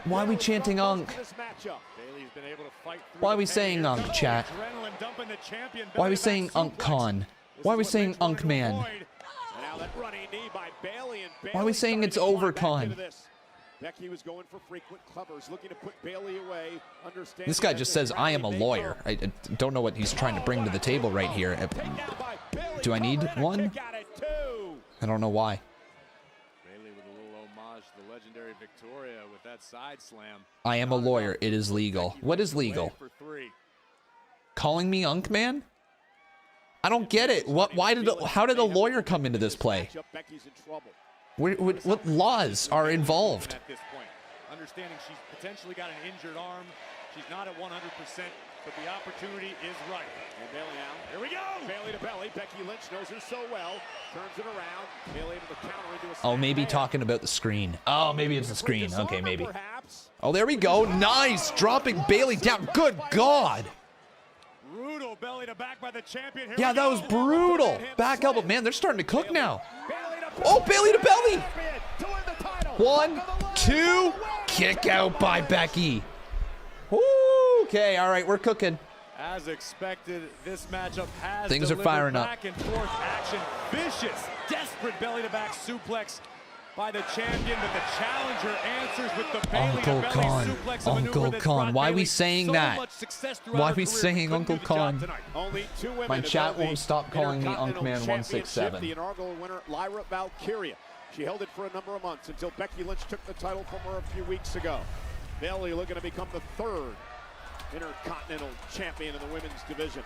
Why are we chanting Unk? Why are we saying Unk, chat? Why are we saying Unk Con? Why are we saying Unk Man? Why are we saying it's over, Con? Becky was going for frequent covers, looking to put Bayley away. This guy just says, I am a lawyer. I don't know what he's trying to bring to the table right here. Do I need one? I don't know why. Bayley with a little homage to the legendary Victoria with that side slam. I am a lawyer. It is legal. What is legal? Calling me Unk Man? I don't get it. How did a lawyer come into this play? What laws are involved? At this point, understanding she's potentially got an injured arm, she's not at 100%, but the opportunity is right. And Bayley now. Here we go. Bayley to belly. Becky Lynch knows her so well. Turns it around. Bayley able to counter into a. Oh, maybe talking about the screen. Oh, maybe it's the screen. Okay, maybe. Oh, there we go. Nice, dropping Bayley down. Good God. Brutal belly to back by the champion. Yeah, that was brutal. Back elbow. Man, they're starting to cook now. Oh, Bayley to belly. 1, 2, kick out by Becky. Woo, okay, all right, we're cooking. As expected, this matchup has things are firing up. Back and forth action. Vicious, desperate belly to back suplex by the champion, but the challenger answers with the Bayley to belly suplex. Uncle Con. Why are we saying that? Why are we saying Uncle Con? My chat won't stop calling me Unk Man 167. The inaugural winner, Lyra Valkyria. She held it for a number of months until Becky Lynch took the title from her a few weeks ago. Bayley looking to become the 3rd Intercontinental champion in the women's division.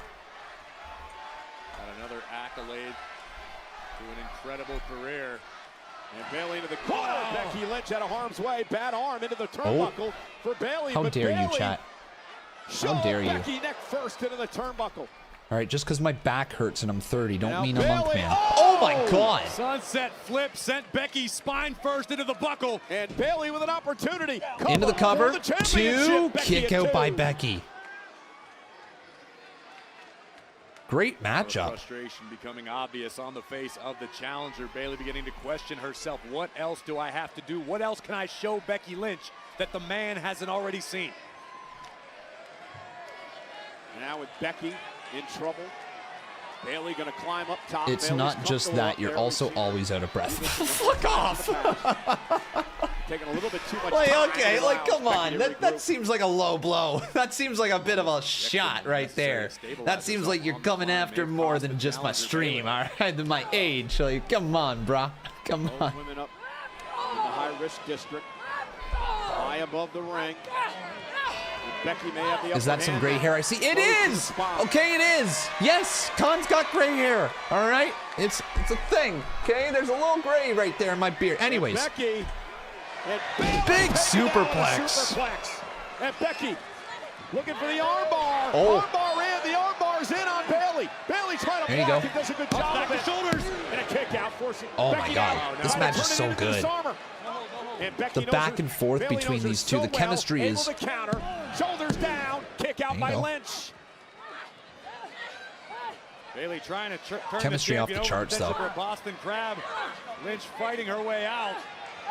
Got another accolade to an incredible career. And Bayley into the corner. Becky Lynch out of harm's way. Bad arm into the turnbuckle for Bayley. How dare you, chat? How dare you? Becky neck first into the turnbuckle. All right, just because my back hurts and I'm 30, don't mean I'm Unk Man. Oh my God! Sunset flip sent Becky's spine first into the buckle. And Bayley with an opportunity. Into the cover. 2, kick out by Becky. Great matchup. Frustration becoming obvious on the face of the challenger. Bayley beginning to question herself. What else do I have to do? What else can I show Becky Lynch that the man hasn't already seen? Now with Becky in trouble. Bayley gonna climb up top. It's not just that, you're also always out of breath. Fuck off! Taking a little bit too much like, time. okay, like, come on. That seems like a low blow. That seems like a bit of a shot right there. That seems like you're coming after more than just my stream, all right? Than my age. Like, come on, brah. Come on. Women up in the high-risk district. High above the ring. Becky may have the Is that some gray hair I see? It is! Okay, it is. Yes, Khan's got gray hair. All right? It's a thing. Okay? There's a little gray right there in my beard. Anyways. Becky. Big superplex. And Becky looking for the armbar. Oh. Armbar in. The armbar's in on Bayley. Bayley trying to there you block go. and does a good job of it. Shoulders. And a kick out forcing Oh Becky my God. out. This match is so good. The back and forth between these two, the chemistry is. Able to counter. Shoulders down. Kick out by Lynch. Bayley trying to turn chemistry off the charts, though. Boston Crab. Lynch fighting her way out.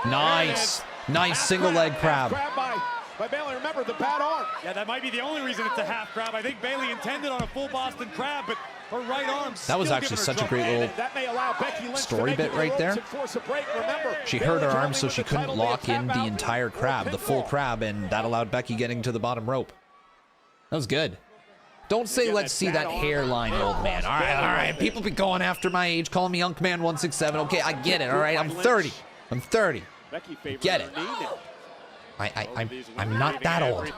Nice. Nice single leg crab. Crab by Bayley. Remember the bad arm. Yeah, that might be the only reason it's a half crab. I think Bayley intended on a full Boston Crab, but her right arm. That was actually such a great little story bit right there. She hurt her arm so she couldn't lock in the entire crab, the full crab, and that allowed Becky getting to the bottom rope. That was good. Don't say, let's see that hairline, old man. All right. People be going after my age, calling me Unk Man 167. Okay, I get it. All right, I'm 30. I'm 30. Get it. I'm not that old.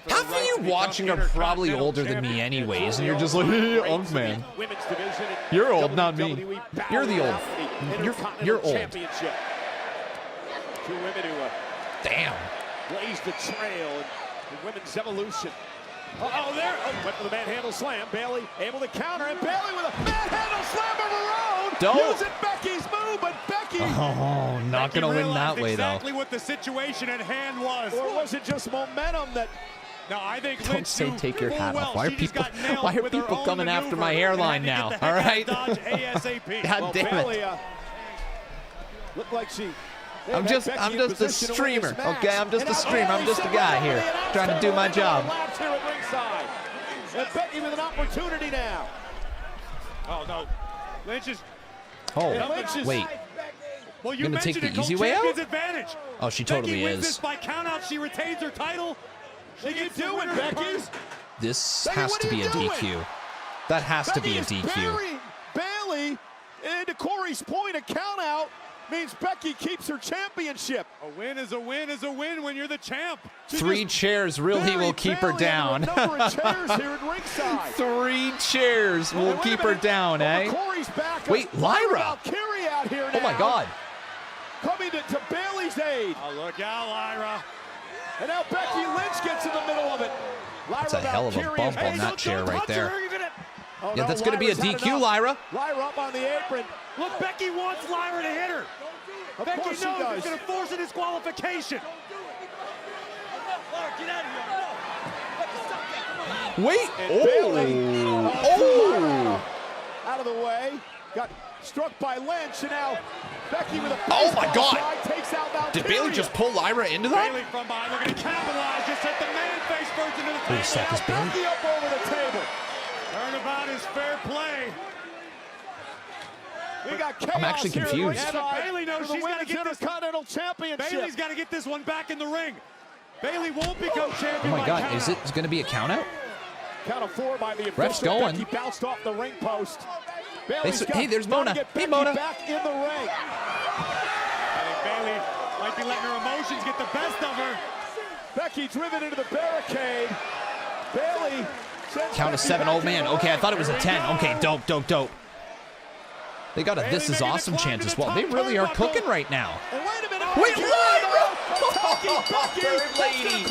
Half of you watching are probably older than me anyways, and you're just like, hey, old man. You're old, not me. You're the old. You're old. 2 women who damn blazed the trail in women's evolution. There. Went for the manhandle slam. Bayley able to counter, and Bayley with a manhandle slam of her own. Don't. Using Becky's move, but Becky. Oh, not gonna win that way though. Exactly what the situation at hand was. Or was it just momentum that? No, I think Don't say take your hat off. Why are people coming after my hairline now? All right. God damn it. Looked like she. I'm just a streamer, okay? I'm just a streamer. I'm just a guy here trying to do my job. And Becky with an opportunity now. Oh no, Lynch is. Oh, wait. Well, you gonna take mentioned the easy way out? Advantage. Oh, she totally Becky wins is. this by countout. She retains her title. What are you doing, Becky? This has to be a DQ. That has to be a DQ. Bayley, and to Corey's point, a countout means Becky keeps her championship. A win is a win is a win when you're the champ. 3 chairs really will keep her down. 3 chairs will keep her down, eh? Wait, Lyra! Oh my God. Coming to Bayley's aid. Oh, look out, Lyra. And now Becky Lynch gets in the middle of it. That's a hell of a bump on that chair right there. Yeah, that's going to be a DQ, Lyra. Lyra up on the apron. Look, Becky wants Lyra to hit her. Becky knows it's going to force a disqualification. Wait. Oh. Out of the way. Got struck by Lynch, and now Becky with a oh my God. Takes out Valkyria. Did Bayley just pull Lyra into that? Bayley from behind. We're going to capitalize. Just set the man face first into the table. Wait a sec, is Bayley? Becky up over the table. Turnabout is fair play. We got chaos. I'm actually confused. Bayley knows she's got to get this Intercontinental Championship. Bayley's got to get this one back in the ring. Bayley won't become champion. Oh my God, is it going to be a count out? Count of 4 by the ref's going. Becky bounced off the ring post. Hey, there's Mona. Hey, Mona. Back in the ring. I think Bayley might be letting her emotions get the best of her. Becky driven into the barricade. Bayley. Count of 7, old man. Okay, I thought it was a 10. Okay, dope. They got a "This is awesome" chant as well. They really are cooking right now. Wait, Lyra! Bird Lady!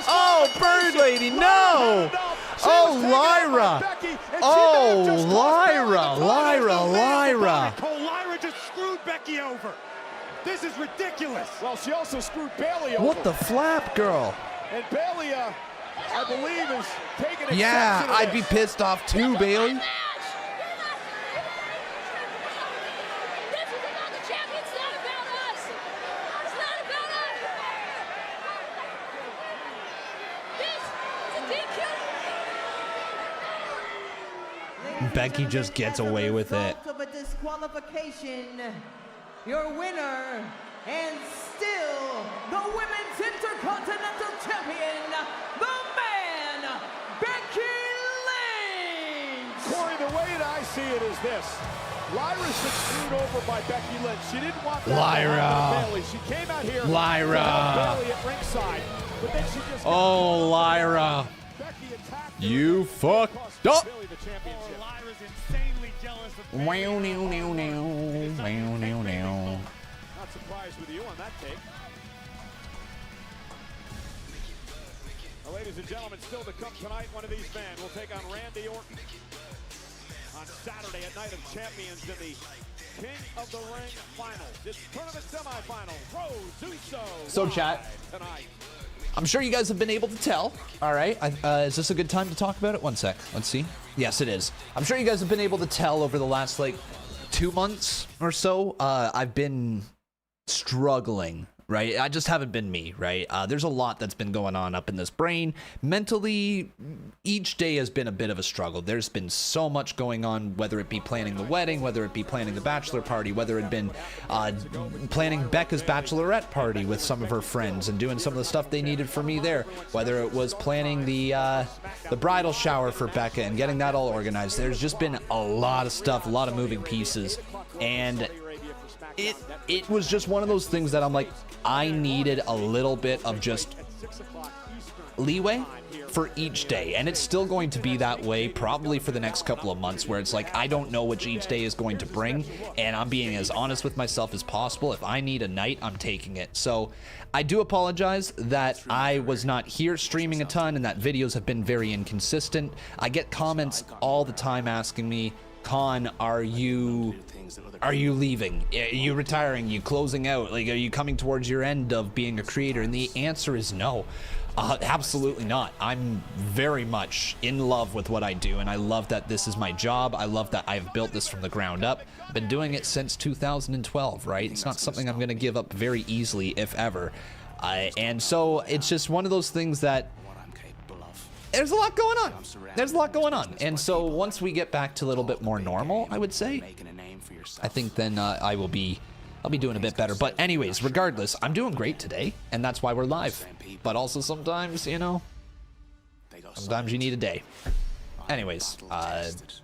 Oh, Bird Lady, no! Oh, Lyra! Oh, Lyra! Lyra just screwed Becky over. This is ridiculous. Well, she also screwed Bayley over. What the flap, girl? And Bayley, I believe, is taking it. Yeah, I'd be pissed off too, Bayley. Becky just gets away with it. Of a disqualification, your winner, and still the Women's Intercontinental Champion, the man, Becky Lynch! Corey, the way that I see it is this. Lyra's been screwed over by Becky Lynch. She didn't want that Lyra. Bayley. She came out here. Lyra. Bayley at ringside, but then she just oh, Lyra. You fucked up. Lyra's insanely jealous of Bayley. Not surprised with you on that take. Well, ladies and gentlemen, still to come tonight, one of these men will take on Randy Orton on Saturday at Night of Champions in the King of the Ring Finals. It's tournament semifinals. Rhodes, Uso. So, chat. Tonight. I'm sure you guys have been able to tell. All right. Is this a good time to talk about it? One sec. Let's see. Yes, it is. I'm sure you guys have been able to tell over the last, 2 months or so. I've been struggling, right? I just haven't been me, right? There's a lot that's been going on up in this brain. Mentally, each day has been a bit of a struggle. There's been so much going on, whether it be planning the wedding, whether it be planning the bachelor party, whether it had been planning Becca's bachelorette party with some of her friends and doing some of the stuff they needed for me there, whether it was planning the bridal shower for Becca and getting that all organized. There's just been a lot of stuff, a lot of moving pieces, and it was just one of those things that I'm like, I needed a little bit of just leeway for each day, and it's still going to be that way probably for the next couple of months, where it's like I don't know what each day is going to bring, and I'm being as honest with myself as possible. If I need a night, I'm taking it. So I do apologize that I was not here streaming a ton and that videos have been very inconsistent. I get comments all the time asking me, Con, are you leaving? Are you retiring? Are you closing out? Like, are you coming towards your end of being a creator? And the answer is no. Absolutely not. I'm very much in love with what I do, and I love that this is my job. I love that I've built this from the ground up. I've been doing it since 2012, right? It's not something I'm going to give up very easily, if ever. And so it's just one of those things that there's a lot going on. There's a lot going on. And so once we get back to a little bit more normal, I would say, I think then I'll be doing a bit better. But anyways, regardless, I'm doing great today, and that's why we're live. But also sometimes, you know, sometimes you need a day. Anyways,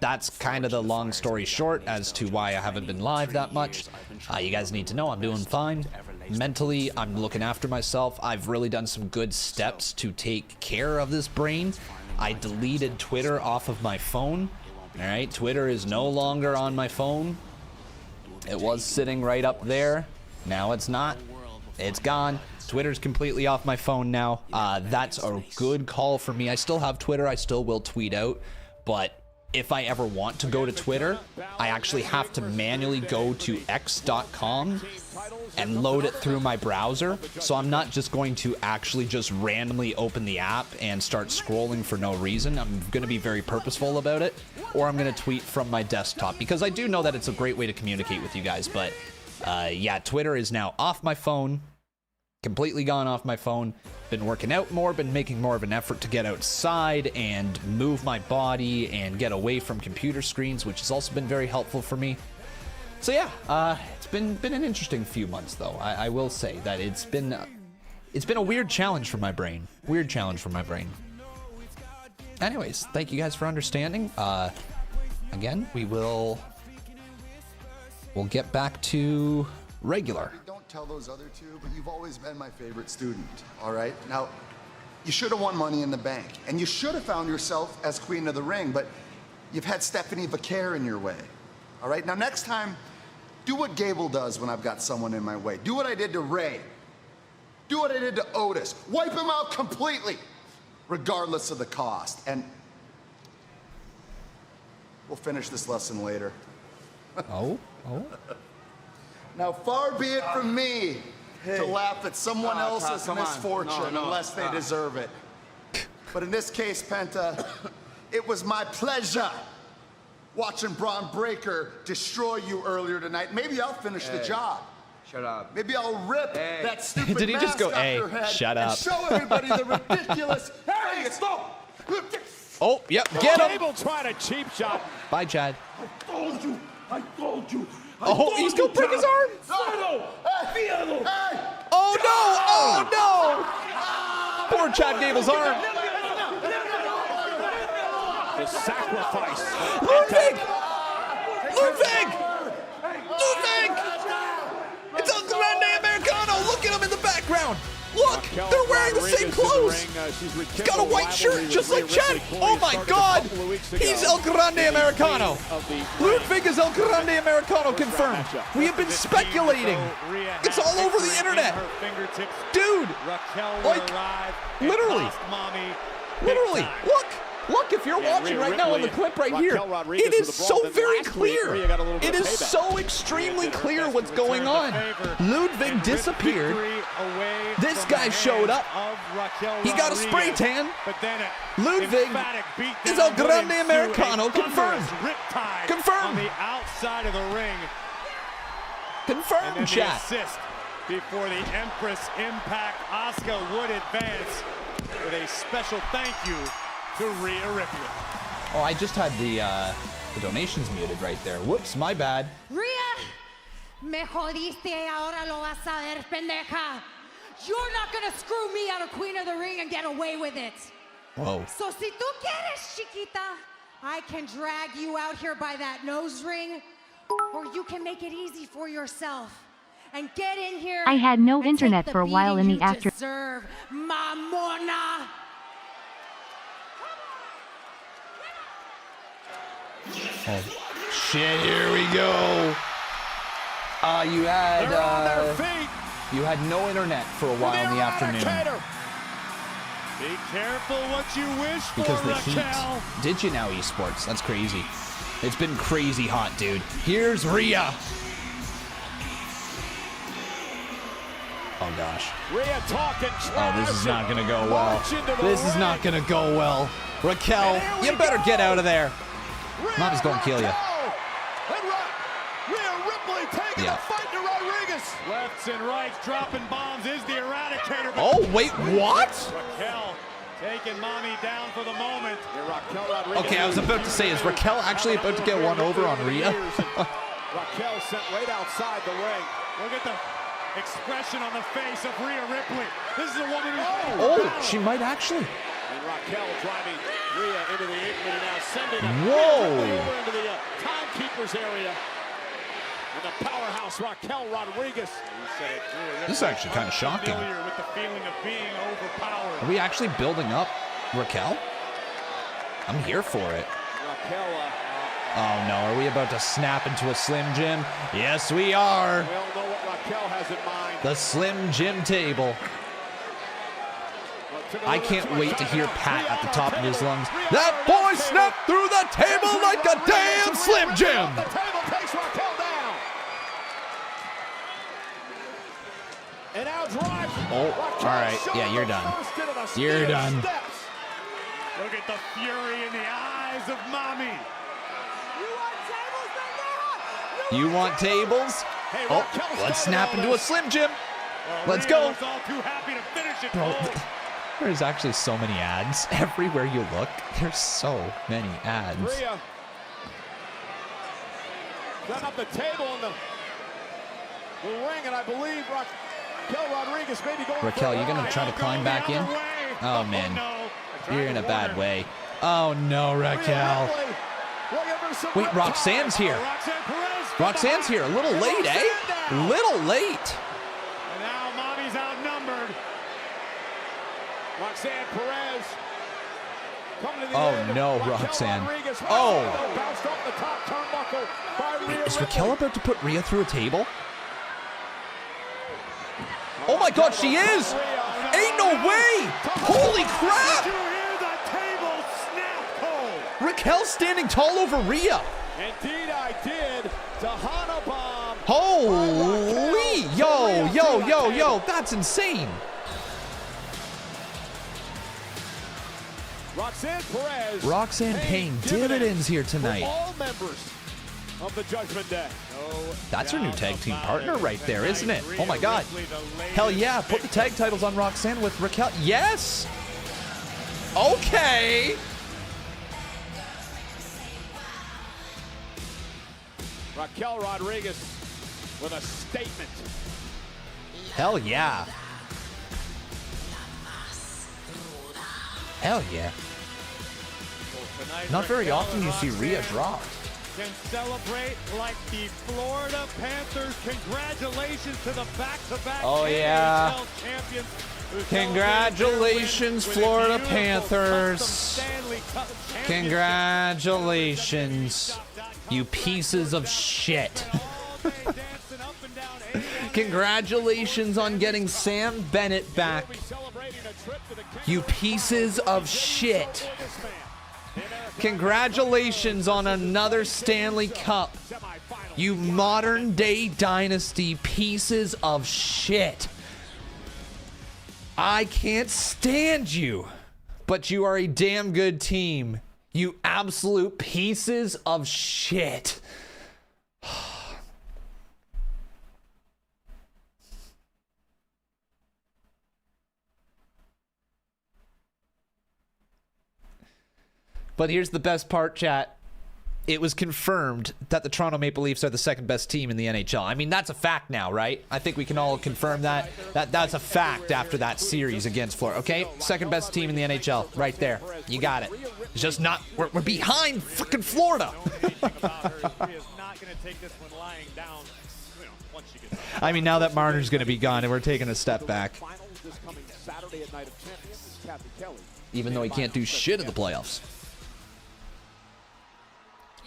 that's kind of the long story short as to why I haven't been live that much. You guys need to know I'm doing fine. Mentally, I'm looking after myself. I've really done some good steps to take care of this brain. I deleted Twitter off of my phone. All right, Twitter is no longer on my phone. It was sitting right up there. Now it's not. It's gone. Twitter's completely off my phone now. That's a good call for me. I still have Twitter. I still will tweet out. But if I ever want to go to Twitter, I actually have to manually go to x.com and load it through my browser. So I'm not just going to actually just randomly open the app and start scrolling for no reason. I'm going to be very purposeful about it, or I'm going to tweet from my desktop, because I do know that it's a great way to communicate with you guys. But yeah, Twitter is now off my phone, completely gone off my phone. Been working out more, been making more of an effort to get outside and move my body and get away from computer screens, which has also been very helpful for me. So yeah, it's been an interesting few months, though. I will say that it's been a weird challenge for my brain. Weird challenge for my brain. Anyways, thank you guys for understanding. Again, we'll get back to regular. Don't tell those other two, but you've always been my favorite student, all right? Now, you should have won Money in the Bank, and you should have found yourself as Queen of the Ring, but you've had Stephanie Vaquer in your way, all right? Now, next time, do what Gable does when I've got someone in my way. Do what I did to Ray. Do what I did to Otis. Wipe him out completely, regardless of the cost. And we'll finish this lesson later. Oh. Now, far be it from me to laugh at someone else's misfortune unless they deserve it. But in this case, Penta, it was my pleasure watching Braun Breaker destroy you earlier tonight. Maybe I'll finish the job. Shut up. Maybe I'll rip that stupid Did he just mask go, off hey, your head shut and up. show everybody the ridiculous. Hey, stop! Oh, yep, get him. Gable trying a cheap shot. Bye, Chad. I told you. He's gonna break his arm. Oh no! Oh no! Poor Chad Gable's arm. The sacrifice. Ludwig! It's El Grande Americano. Look at him in the background. Look, they're wearing the same clothes. He's got a white shirt just like Chad. Oh my God! He's El Grande Americano. Ludwig is El Grande Americano confirmed. We have been speculating. It's all over the internet. Dude, like, literally. Look, if you're watching right now on the clip right here, it is so very clear. It is so extremely clear what's going on. Ludwig disappeared. This guy showed up. He got a spray tan. Ludwig is El Grande Americano confirmed. Confirmed. On the outside of the ring. Confirmed, chat. Before the Empress Impact, Asuka would advance with a special thank you to Rhea Ripley. Oh, I just had the donations muted right there. Whoops, my bad. Rhea, me jodiste y ahora lo vas a ver, pendeja. You're not gonna screw me out of Queen of the Ring and get away with it. Whoa. So si tú quieres, chiquita, I can drag you out here by that nose ring or you can make it easy for yourself and get in here. I had no and internet take for a while in beating the you after. Deserve, Mamona. Oh, shit, here we go. You had no internet for a while in the afternoon. Be careful what you wish for, Because the Raquel. heat. Did you now, esports? That's crazy. It's been crazy hot, dude. Here's Rhea. Oh, gosh. Rhea talking Oh, this is not going to go well. This is not going to go well. Raquel, you better get out of there. Mommy's going to kill you. Rhea Ripley taking the fight to Rodriguez. Lefts and rights, dropping bombs is the Eradicator. Oh, wait, what? Raquel taking Mommy down for the moment. Okay, I was about to say, is Raquel actually about to get one over on Rhea? Raquel sent right outside the ring. Look at the expression on the face of Rhea Ripley. This is a woman who's... Oh, she might actually. And Raquel driving Rhea into the apron and now sending her Whoa. over into the timekeeper's area. And the powerhouse Raquel Rodriguez. This is actually kind of shocking. Familiar with the feeling of being overpowered. Are we actually building up Raquel? I'm here for it. Raquel, oh no, are we about to snap into a Slim Jim? Yes, we are. we all know what Raquel has in mind. The Slim Jim table. I can't wait to hear Pat at the top of his lungs. That boy snapped through the table like a damn Slim Jim. The table takes Raquel down. And now drive. Oh, all right. Yeah, you're done. You're done. Look at the fury in the eyes of Mommy. You want tables? Oh, let's snap into a Slim Jim. Let's go. All too happy to finish it. Bro, there's actually so many ads. Everywhere you look, there's so many ads. Rhea set up the table in the ring, and I believe Raquel Rodriguez may be going. Raquel, you gonna try to climb back in? Oh man, you're in a bad way. Oh no, Raquel. Wait, Roxanne's here. Roxanne's here. A little late, eh? Little late. And now Mommy's outnumbered. Roxanne Perez. Oh no, Roxanne. Oh. Wait, is Raquel about to put Rhea through a table? Oh my god, she is! Ain't no way! Holy crap! Raquel's standing tall over Rhea. Indeed I did. Tahana bomb. Holy! Yo, that's insane. Roxanne Perez. Roxanne paying dividends here tonight. All members of the Judgment Day. That's her new tag team partner right there, isn't it? Oh my god. Hell yeah, put the tag titles on Roxanne with Raquel. Yes! Okay! Raquel Rodriguez with a statement. Hell yeah. Hell yeah. Not very often you see Rhea dropped. Can celebrate like the Florida Panthers. Congratulations to the back-to-back champions. Congratulations, Florida Panthers. Congratulations, you pieces of shit. Congratulations on getting Sam Bennett back. You pieces of shit. Congratulations on another Stanley Cup. You modern day dynasty pieces of shit. I can't stand you, but you are a damn good team. You absolute pieces of shit. But here's the best part, chat. it was confirmed that the Toronto Maple Leafs are the second best team in the NHL. I mean, that's a fact now, right? I think we can all confirm that. That's a fact after that series against Florida. Okay, second best team in the NHL, right there. You got it. It's just not, we're behind fucking Florida. I mean, now that Marner's going to be gone and we're taking a step back. Even though he can't do shit in the playoffs.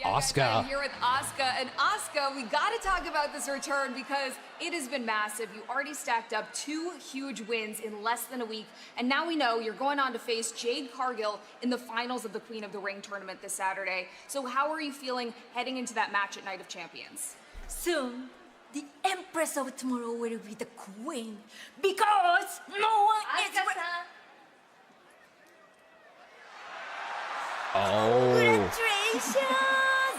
Asuka. I'm here with Asuka. And Asuka, we got to talk about this return because it has been massive. You already stacked up 2 huge wins in less than a week. And now we know you're going on to face Jade Cargill in the finals of the Queen of the Ring tournament this Saturday. So how are you feeling heading into that match at Night of Champions? Soon, the Empress of Tomorrow will be the queen because no one is... Oh. Congratulations!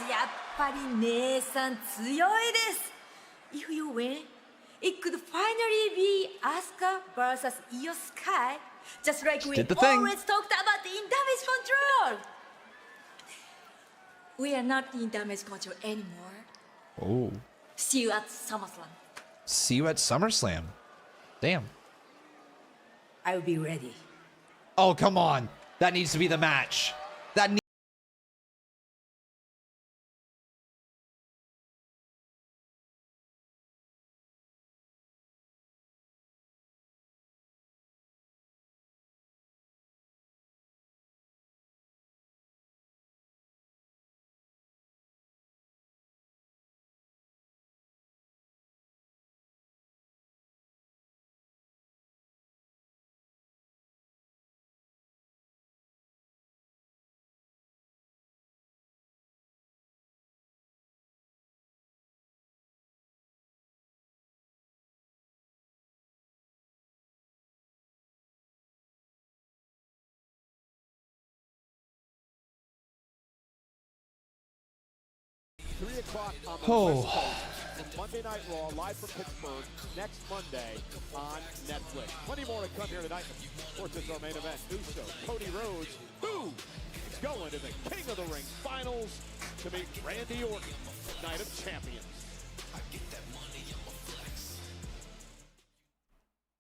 やっぱり姉さん強いです。If you win, it could finally be Asuka versus Io Sky, just like we always talked about in damage control. We are not in damage control anymore. Oh. See you at SummerSlam. See you at SummerSlam. Damn. I will be ready. Oh, come on. That needs to be the match. That on the West Coast from Monday Night Raw, live from Pittsburgh, next Monday on Netflix. Plenty more to come here tonight. Of course, it's our main event. Uso, Cody Rhodes, who is going to the King of the Ring finals to meet Randy Orton, Night of Champions.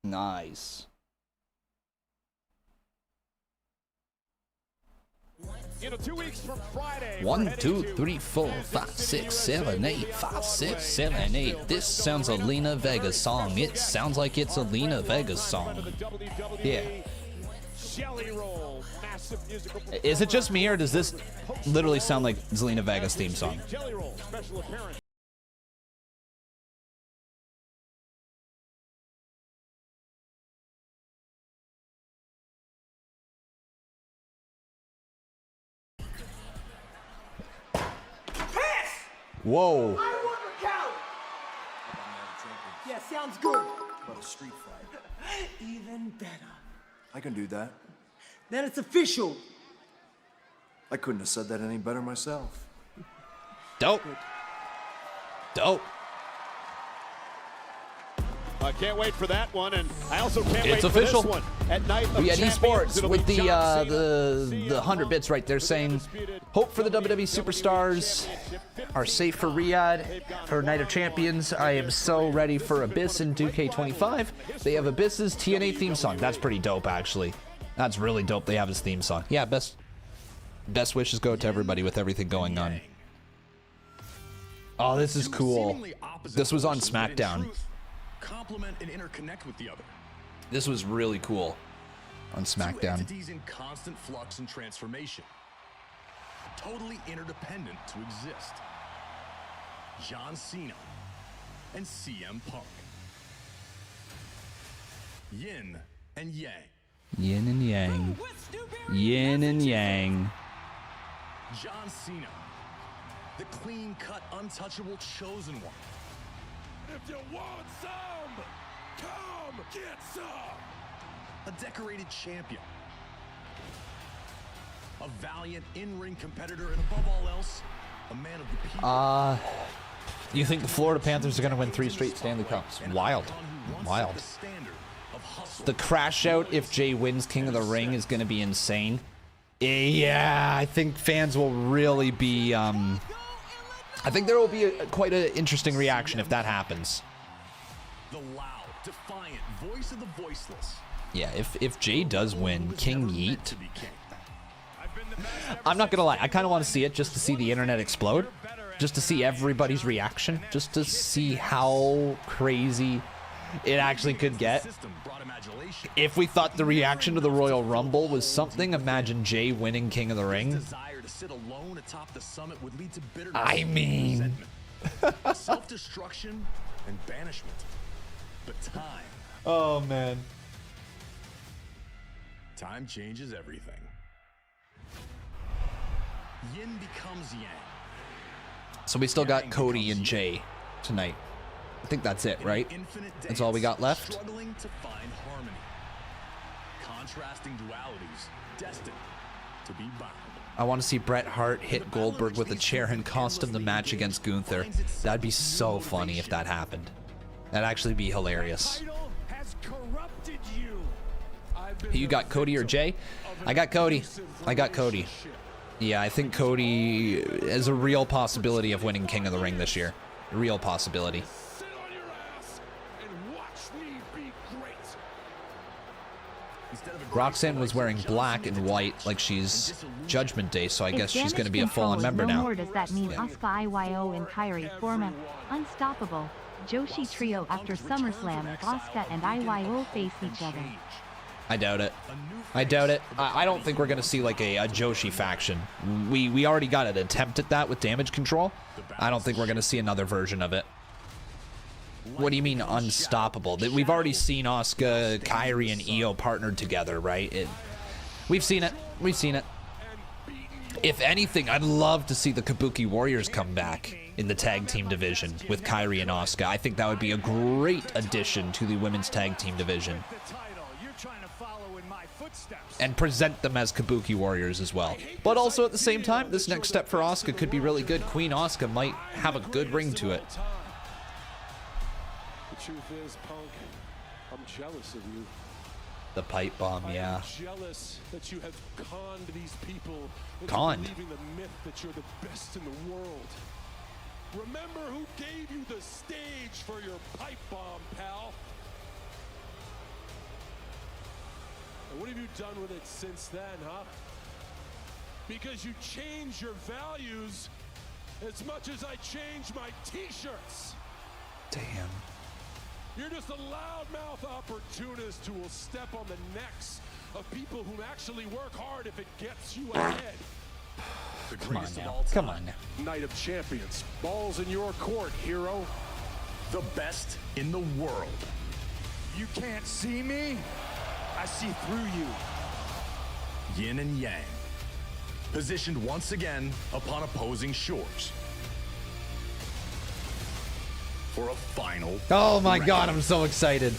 Nice. You know, 2 weeks from Friday. 1, 2, 3, 4, 5, 6, 7, 8. 5, 6, 7, 8. This sounds a Lena Vega song. It sounds like it's a Lena Vega song. Yeah. Is it just me, or does this literally sound like Zelina Vega's theme song? Whoa. Yeah, sounds good. What a street fight. Even better. I can do that. Then it's official. I couldn't have said that any better myself. Dope. Dope. I can't wait for that one, and I also can't wait official. for this one. At Night of We had Champions, esports with the 100 bits right there saying, hope for the WWE superstars are safe for Riyadh for Night of Champions. I am so ready for Abyss and 2K25. They have Abyss's TNA theme song. That's pretty dope, actually. That's really dope. They have his theme song. Yeah, best wishes go to everybody with everything going on. Oh, this is cool. This was on SmackDown. Complement and interconnect with the other. This was really cool on SmackDown. Two entities in constant flux and transformation, totally interdependent to exist. John Cena and CM Punk. Yin and Yang. Yin and Yang. Yin and Yang. John Cena, the clean-cut, untouchable chosen one. If you want some, come get some. A decorated champion. A valiant in-ring competitor, and above all else, a man of the people. You think the Florida Panthers are going to win 3 straight Stanley Cups? Wild. Wild. The crash out if Jay wins King of the Ring is going to be insane. Yeah, I think fans will really be, I think there will be quite an interesting reaction if that happens. The loud, defiant voice of the voiceless. Yeah, if Jay does win King Yeet, I'm not gonna lie, I kind of want to see it just to see the internet explode, just to see everybody's reaction, just to see how crazy it actually could get. If we thought the reaction to the Royal Rumble was something, imagine Jay winning King of the Ring. I mean, self-destruction and banishment. But time. Oh man. Time changes everything. Yin becomes yang. So we still got Cody and Jay tonight. I think that's it, right? That's all we got left. Struggling to find harmony. Contrasting dualities destined to be bound. I want to see Bret Hart hit Goldberg with a chair and cost him the match against Gunther. That'd be so funny if that happened. That'd actually be hilarious. You got Cody or Jay? I got Cody. I got Cody. Yeah, I think Cody is a real possibility of winning King of the Ring this year. Real possibility. Roxanne was wearing black and white like she's Judgment Day, so I guess she's going to be a full-on member now. No more does that mean Asuka, IYO, and Kairi form an unstoppable Joshi trio after SummerSlam if Asuka and IYO face each other. I doubt it. I doubt it. I don't think we're going to see like a Joshi faction. We already got an attempt at that with Damage Control. I don't think we're going to see another version of it. What do you mean unstoppable? We've already seen Asuka, Kairi, and Io partnered together, right? We've seen it. We've seen it. If anything, I'd love to see the Kabuki Warriors come back in the tag team division with Kairi and Asuka. I think that would be a great addition to the women's tag team division. And present them as Kabuki Warriors as well. But also at the same time, this next step for Asuka could be really good. Queen Asuka might have a good ring to it. The truth is, Punk, I'm jealous of you. The pipe bomb, yeah. I'm jealous that you have conned these people into Conned? believing the myth that you're the best in the world. Remember who gave you the stage for your pipe bomb, pal? And what have you done with it since then, huh? Because you changed your values as much as I changed my t-shirts. Damn. You're just a loudmouth opportunist who will step on the necks of people who actually work hard if it gets you ahead. Come on now. Come on now. Night of Champions. Ball's in your court, hero. The best in the world. You can't see me? I see through you. Yin and yang. Positioned once again upon opposing shores. For a final. Oh my God, I'm so excited.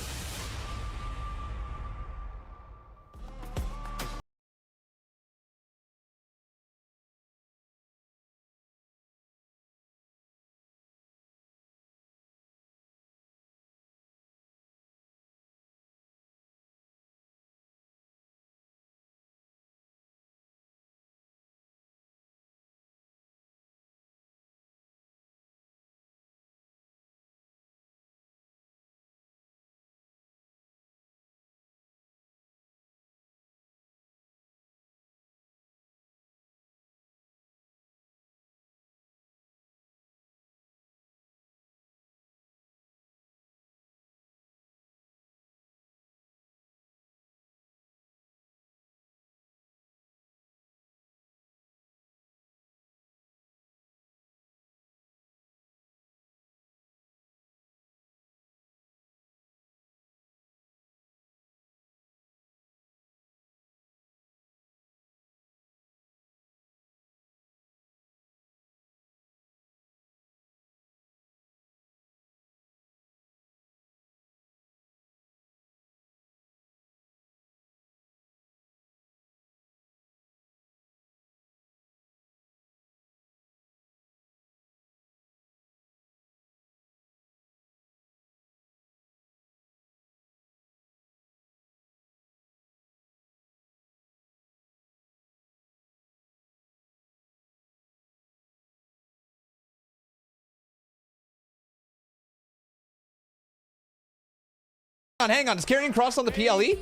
Hang on. Is Karrion Kross on the PLE?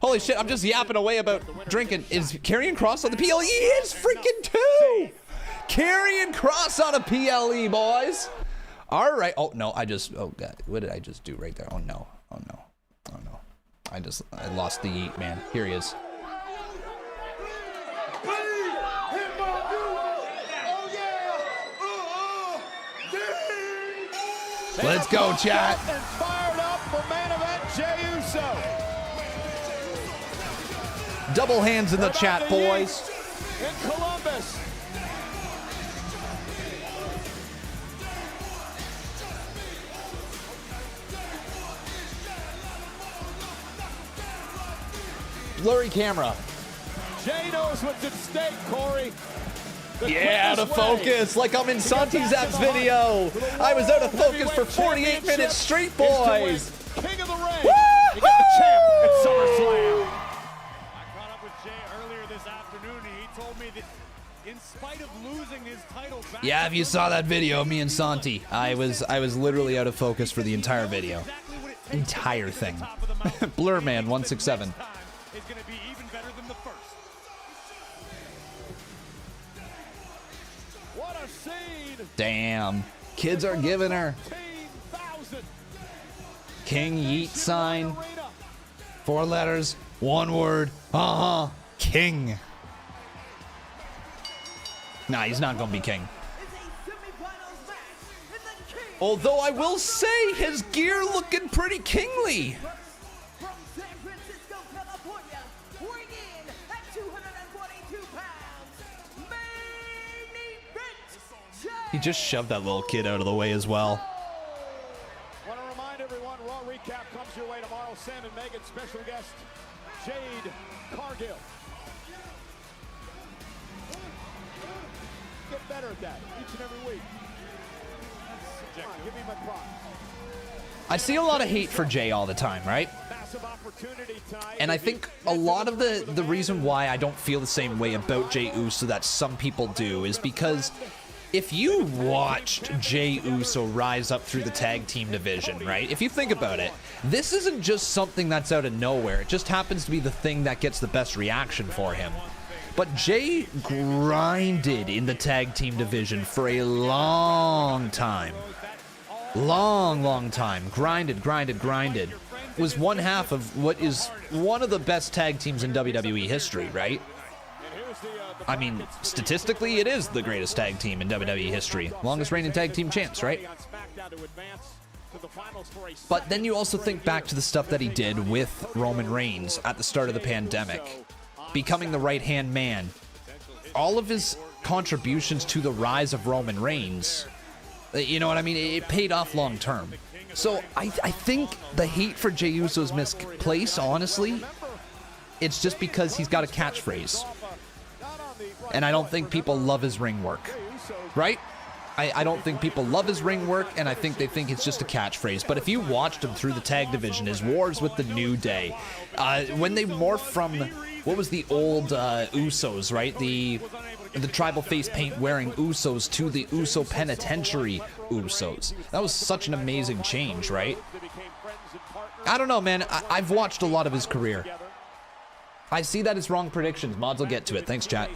Holy shit, I'm just yapping away about drinking. Is Karrion Kross on the PLE? He is freaking too! Karrion Kross on a PLE, boys. All right. Oh, no, oh, God. What did I just do right there? Oh, no. Oh, no. Oh, no. I lost the yeet, man. Here he is. Let's go, chat. And fired up for main event, Jey Uso. Double hands in the chat, boys. In Columbus. Blurry camera. Jey knows what's at stake, Corey. Yeah, out of focus, like I'm in Santi-Zap's video. I was out of focus for 48 minutes straight, boys. King of the Ring. You got the champ at SummerSlam. I caught up with Jey earlier this afternoon, and he told me that in spite of losing his title back, Yeah, if you saw that video, me and Santi, I was literally out of focus for the entire video. Entire thing. Blurman 167. is going to be even better than the first. What a scene! Damn. Kids are giving her. King Yeet sign. 4 letters, 1 word. King. Nah, he's not gonna be king. Although I will say his gear looking pretty kingly. He just shoved that little kid out of the way as well. Want to remind everyone, Raw Recap comes your way tomorrow. Sam and Megan, special guest Jade Cargill. Get better at that each and every week. Come on, give me my prop. I see a lot of hate for Jey all the time, right? And I think a lot of the reason why I don't feel the same way about Jey Uso that some people do is because if you watched Jey Uso rise up through the tag team division, right? If you think about it, this isn't just something that's out of nowhere. It just happens to be the thing that gets the best reaction for him. But Jey grinded in the tag team division for a long time. Long time. Grinded. Was one half of what is one of the best tag teams in WWE history, right? I mean, statistically, it is the greatest tag team in WWE history. Longest reigning tag team champs, right? But then you also think back to the stuff that he did with Roman Reigns at the start of the pandemic. Becoming the right-hand man. All of his contributions to the rise of Roman Reigns, you know what I mean? It paid off long term. So I think the hate for Jey Uso is misplaced, honestly. It's just because he's got a catchphrase. And I don't think people love his ring work, right? I don't think people love his ring work, and I think they think it's just a catchphrase. But if you watched him through the tag division, his wars with the New Day, when they morphed from, what was the old Usos, right? The tribal face paint wearing Usos to the Uso Penitentiary Usos. That was such an amazing change, right? I don't know, man. I've watched a lot of his career. I see that as wrong predictions. Mods will get to it. Thanks, chat.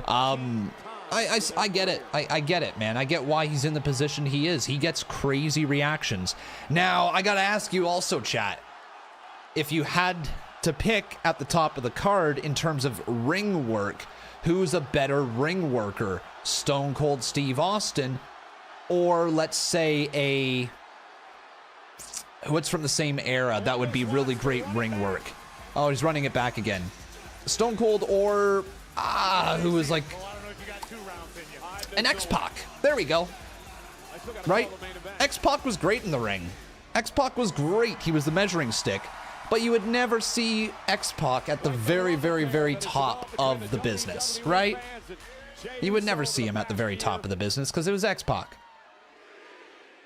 I get it. I get it, man. I get why he's in the position he is. He gets crazy reactions. Now, I gotta ask you also, chat. If you had to pick at the top of the card in terms of ring work, who's a better ring worker? Stone Cold Steve Austin, or let's say what's from the same era that would be really great ring work? Oh, he's running it back again. Stone Cold or who was like an X-Pac. There we go. Right? X-Pac was great in the ring. X-Pac was great. He was the measuring stick. But you would never see X-Pac at the very, very, very top of the business, right? You would never see him at the very top of the business because it was X-Pac.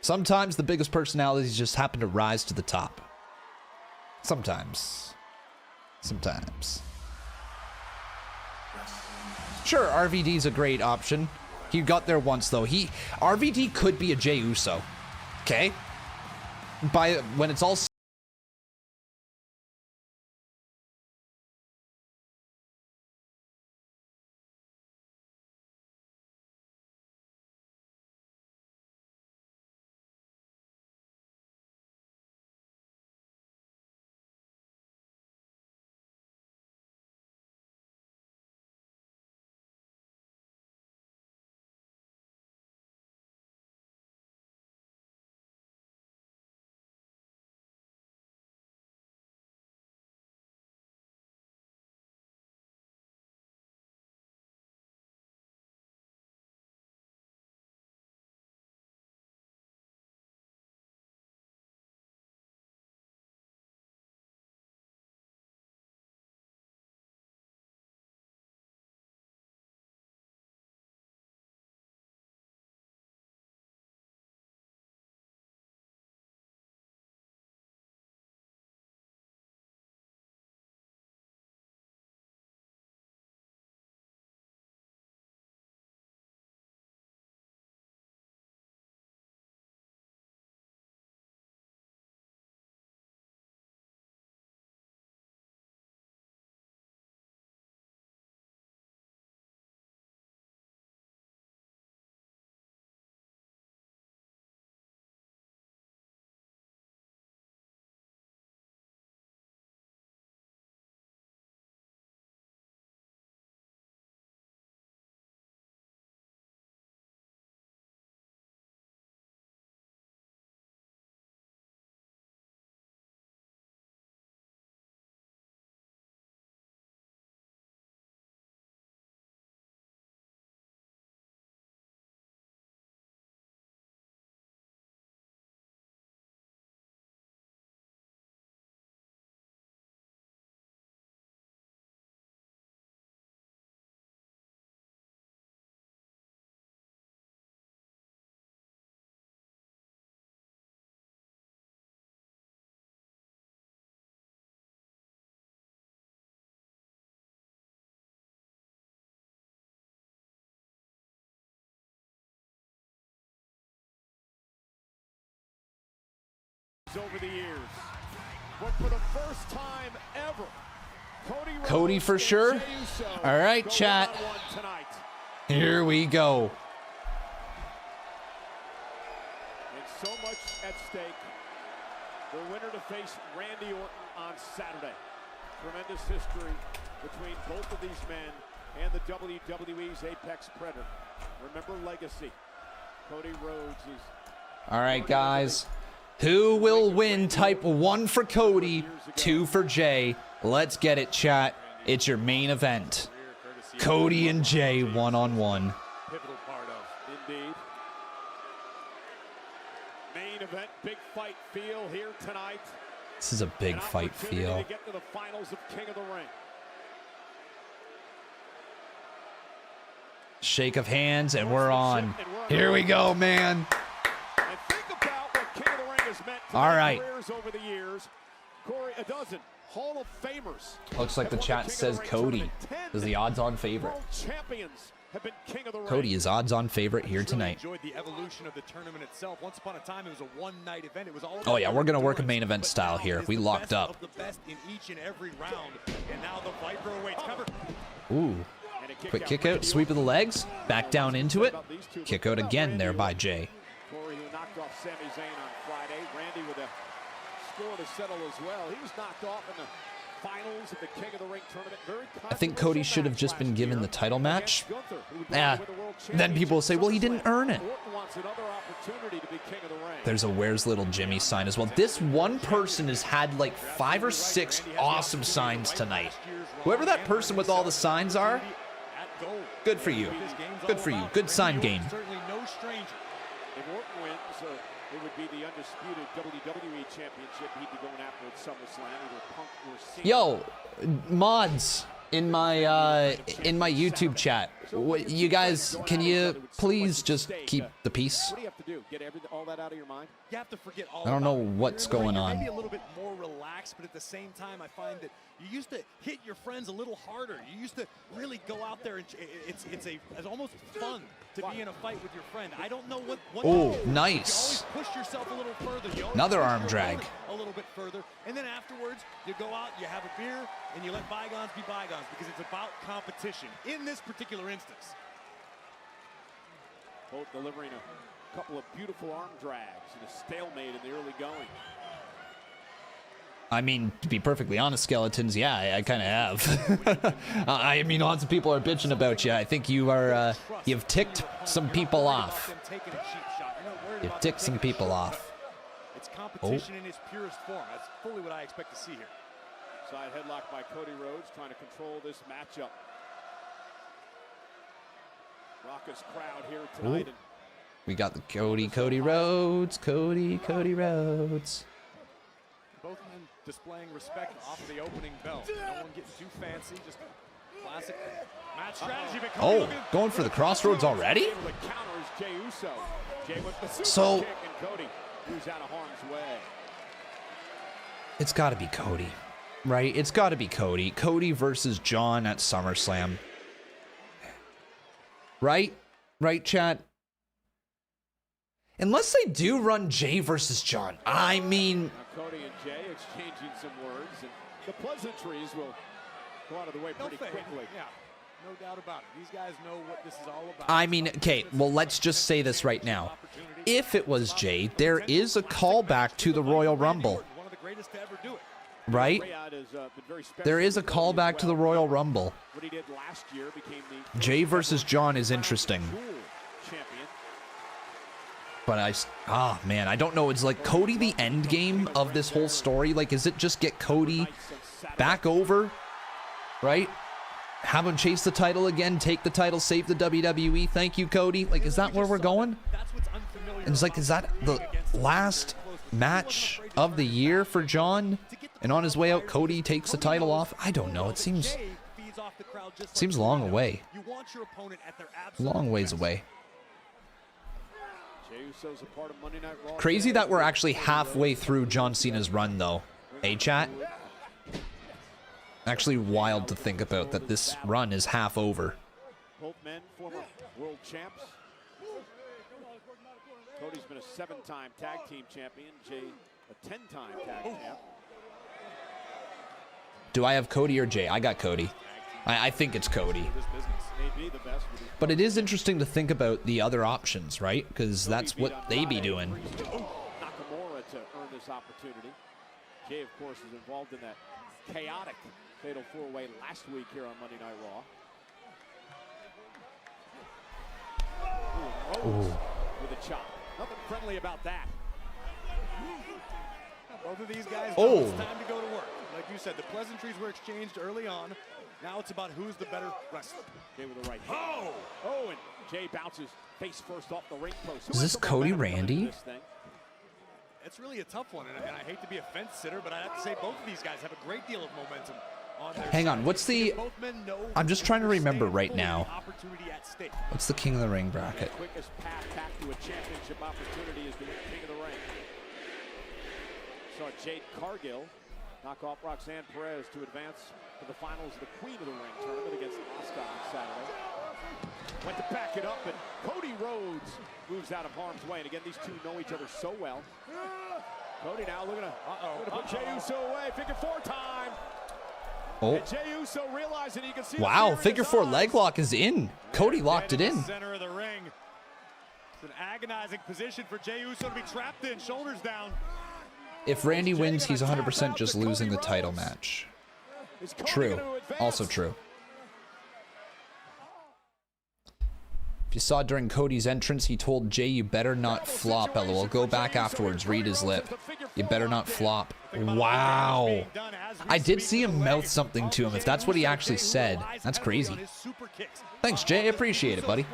Sometimes the biggest personalities just happen to rise to the top. Sometimes. Sure, RVD's a great option. He got there once, though. RVD could be a Jey Uso. Okay? When it's all Over the years, but for the first time ever, Cody for sure. All right, chat. Here we go. And so much at stake. The winner to face Randy Orton on Saturday. Tremendous history between both of these men and the WWE's Apex Predator. Remember legacy. Cody Rhodes is... All right, guys. Who will win type 1 for Cody, 2 for Jay? Let's get it, chat. It's your main event. Cody and Jay one-on-one. Pivotal part of. Indeed. Main event, big fight feel here tonight. This is a big fight feel. To get to the finals of King of the Ring. Shake of hands, and we're on. Here we go, man. And think about what King of the Ring has meant to all right. careers over the years. Corey, a dozen Hall of Famers. Looks like the chat says Cody is the odds-on favorite. Champions have been King of the Ring. Cody is odds-on favorite here tonight. Enjoyed the evolution of the tournament itself. Once upon a time, it was a one-night event. It was all Oh yeah, we're gonna work a main event style here. We locked up. the best in each and every round, and now the Viper awaits. Cover. Ooh. Quick kick out, sweep of the legs, back down into it. Kick out again there by Jay. Corey, who knocked off Sami Zayn on Friday. Randy with a score to settle as well. He was knocked off in the finals of the King of the Ring tournament. I think Cody should have just been given the title match. Yeah. Then people will say, well, he didn't earn it. There's a Where's Little Jimmy sign as well. This one person has had like 5 or 6 awesome signs tonight. Whoever that person with all the signs are, good for you. Good for you. Good sign game. Certainly no stranger. If Orton wins, it would be the undisputed WWE Championship he'd be going after at SummerSlam. Either Punk or Cena. Yo, mods in my YouTube chat. You guys, can you please just keep the peace? What do you have to do? Get all that out of your mind? You have to forget all I don't know what's going on. Maybe a little bit more relaxed, but at the same time, I find that you used to hit your friends a little harder. You used to really go out there, and it's almost fun to be in a fight with your friend. I don't know what. Oh, nice. You always push yourself a little further. Another arm drag. A little bit further, and then afterwards, you go out, you have a beer, and you let bygones be bygones because it's about competition. In this particular instance. Both delivering a couple of beautiful arm drags and a stalemate in the early going. I mean, to be perfectly honest, Skeletons, yeah, I kind of have. I mean, lots of people are bitching about you. I think you are, you've ticked some people off. You've ticked some people off. It's competition in its purest form. That's fully what I expect to see here. Side headlock by Cody Rhodes, trying to control this matchup. Raucous crowd here tonight. We got the Cody Rhodes, Cody Rhodes. Both men displaying respect off of the opening bell. No one getting too fancy, just classic match strategy. Oh, going for the crossroads already? Jey Uso. Jey with the So, kick, and Cody, who's out of harm's way. It's got to be Cody, right? It's got to be Cody. Cody versus John at SummerSlam. Right? Right, chat? Unless they do run Jay versus John. I mean... Now Cody and Jay exchanging some words, and the pleasantries will go out of the way pretty quickly. Yeah, no doubt about it. These guys know what this is all about. I mean, okay, well, let's just say this right now. If it was Jay, there is a callback to the Royal Rumble. One of the greatest to ever do it. Right? There is a callback to the Royal Rumble. What he did last year became the Jay versus John is interesting. But man, I don't know. It's like Cody the end game of this whole story. Like, is it just get Cody back over, right? Have him chase the title again, take the title, save the WWE. Thank you, Cody. Like, is that where we're going? And it's like, is that the last match of the year for John? And on his way out, Cody takes the title off? I don't know. It seems long away. Long ways away. Crazy that we're actually halfway through John Cena's run, though. Hey, chat? Actually wild to think about that this run is half over. Both men, former world champs. Cody's been a 7-time tag team champion. Jey a 10-time tag champ. Do I have Cody or Jay? I got Cody. I think it's Cody. But it is interesting to think about the other options, right? Because that's what they be doing. Nakamura to earn this opportunity. Jay, of course, is involved in that chaotic fatal four-way last week here on Monday Night Raw. Ooh, with a chop. Nothing friendly about that. Both of these guys know it's time to go to work. Like you said, the pleasantries were exchanged early on. Now it's about who's the better wrestler. Jay with the right hand. Oh, and Jay bounces face first off the ring post. Is this Cody Randy? It's really a tough one, and I hate to be a fence sitter, but I have to say both of these guys have a great deal of momentum on their Hang side. on, what's the... I'm just trying to remember right now. What's the King of the Ring bracket? The quickest path back to a championship opportunity is the King of the Ring. Saw Jade Cargill knock off Roxanne Perez to advance to the finals of the Queen of the Ring tournament against Asuka on Saturday. Went to back it up, and Cody Rhodes moves out of harm's way. And again, these two know each other so well. Cody now looking to put Jey Uso away. Figure four time. Oh. And Jey Uso realizing he can see. Wow, figure four leg lock is in. Cody locked it in. Center of the ring. It's an agonizing position for Jey Uso to be trapped in, shoulders down. If Randy wins, he's 100% just losing the title match. True. Also true. If you saw during Cody's entrance, he told Jay, you better not flop, LOL. Go back afterwards, read his lip. You better not flop. Wow. I did see him mouth something to him. If that's what he actually said, that's crazy. Thanks, Jay. I appreciate it, buddy.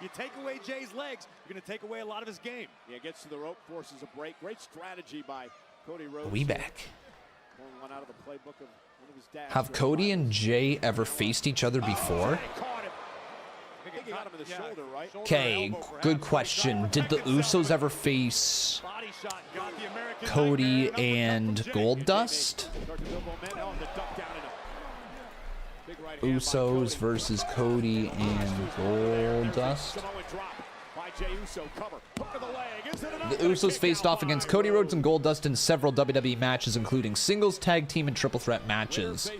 You take away Jay's legs, you're going to take away a lot of his game. Yeah, gets to the rope, forces a break. Great strategy by Cody Rhodes. We back. One out of the playbook of one of his dad's. Have Cody and Jay ever faced each other before? Okay, good question. Did the Usos ever face Cody and Goldust? Usos versus Cody and Goldust. The Usos faced off against Cody Rhodes and Goldust in several WWE matches, including singles, tag team, and triple threat matches.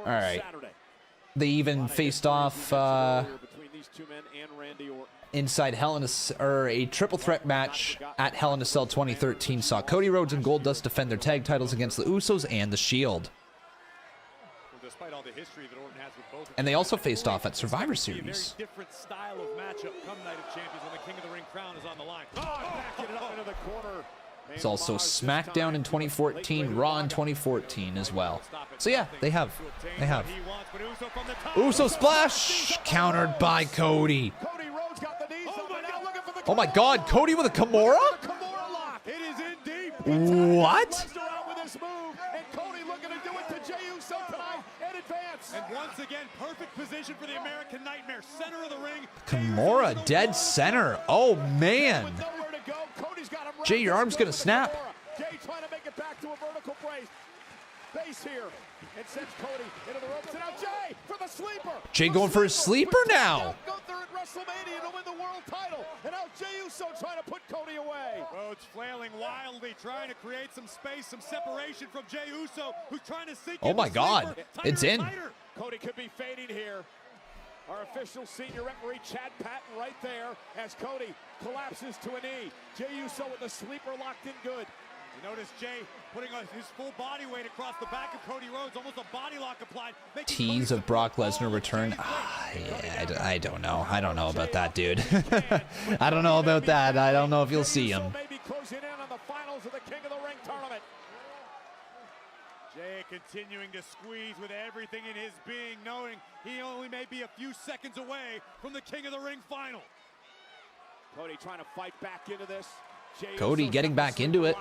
All right. They even faced off inside Hell in a triple threat match at Hell in a Cell 2013 saw Cody Rhodes and Goldust defend their tag titles against the Usos and the Shield. And they also faced off at Survivor Series. Different style of matchup come Night of Champions when the King of the Ring crown is on the line. It's also SmackDown in 2014, Raw in 2014 as well. So yeah, they have. Uso splash countered by Cody. Oh my God, Cody with a Kimura? What? And once again, perfect position for the American Nightmare, center of the ring. Kimura dead center. Oh man. Jay, your arm's gonna snap. Jay trying to make it back to a vertical brace. Base here. And sends Cody into the ropes. And now Jay for the sleeper. Jay going for his sleeper now. Gunther at WrestleMania to win the world title. And now Jey Uso trying to put Cody away. Rhodes flailing wildly, trying to create some space, some separation from Jey Uso, who's trying to sink. Oh my God, it's in. Cody could be fading here. Our official senior referee, Chad Patton, right there as Cody collapses to a knee. Jey Uso with the sleeper locked in good. You notice Jay putting his full body weight across the back of Cody Rhodes, almost a body lock applied. Tease of Brock Lesnar return. Yeah, I don't know. I don't know about that, dude. I don't know about that. I don't know if you'll see him. Maybe closing in on the finals of the King of the Ring tournament. Jay continuing to squeeze with everything in his being, knowing he only may be a few seconds away from the King of the Ring final. Cody trying to fight back into this. Cody getting back into it.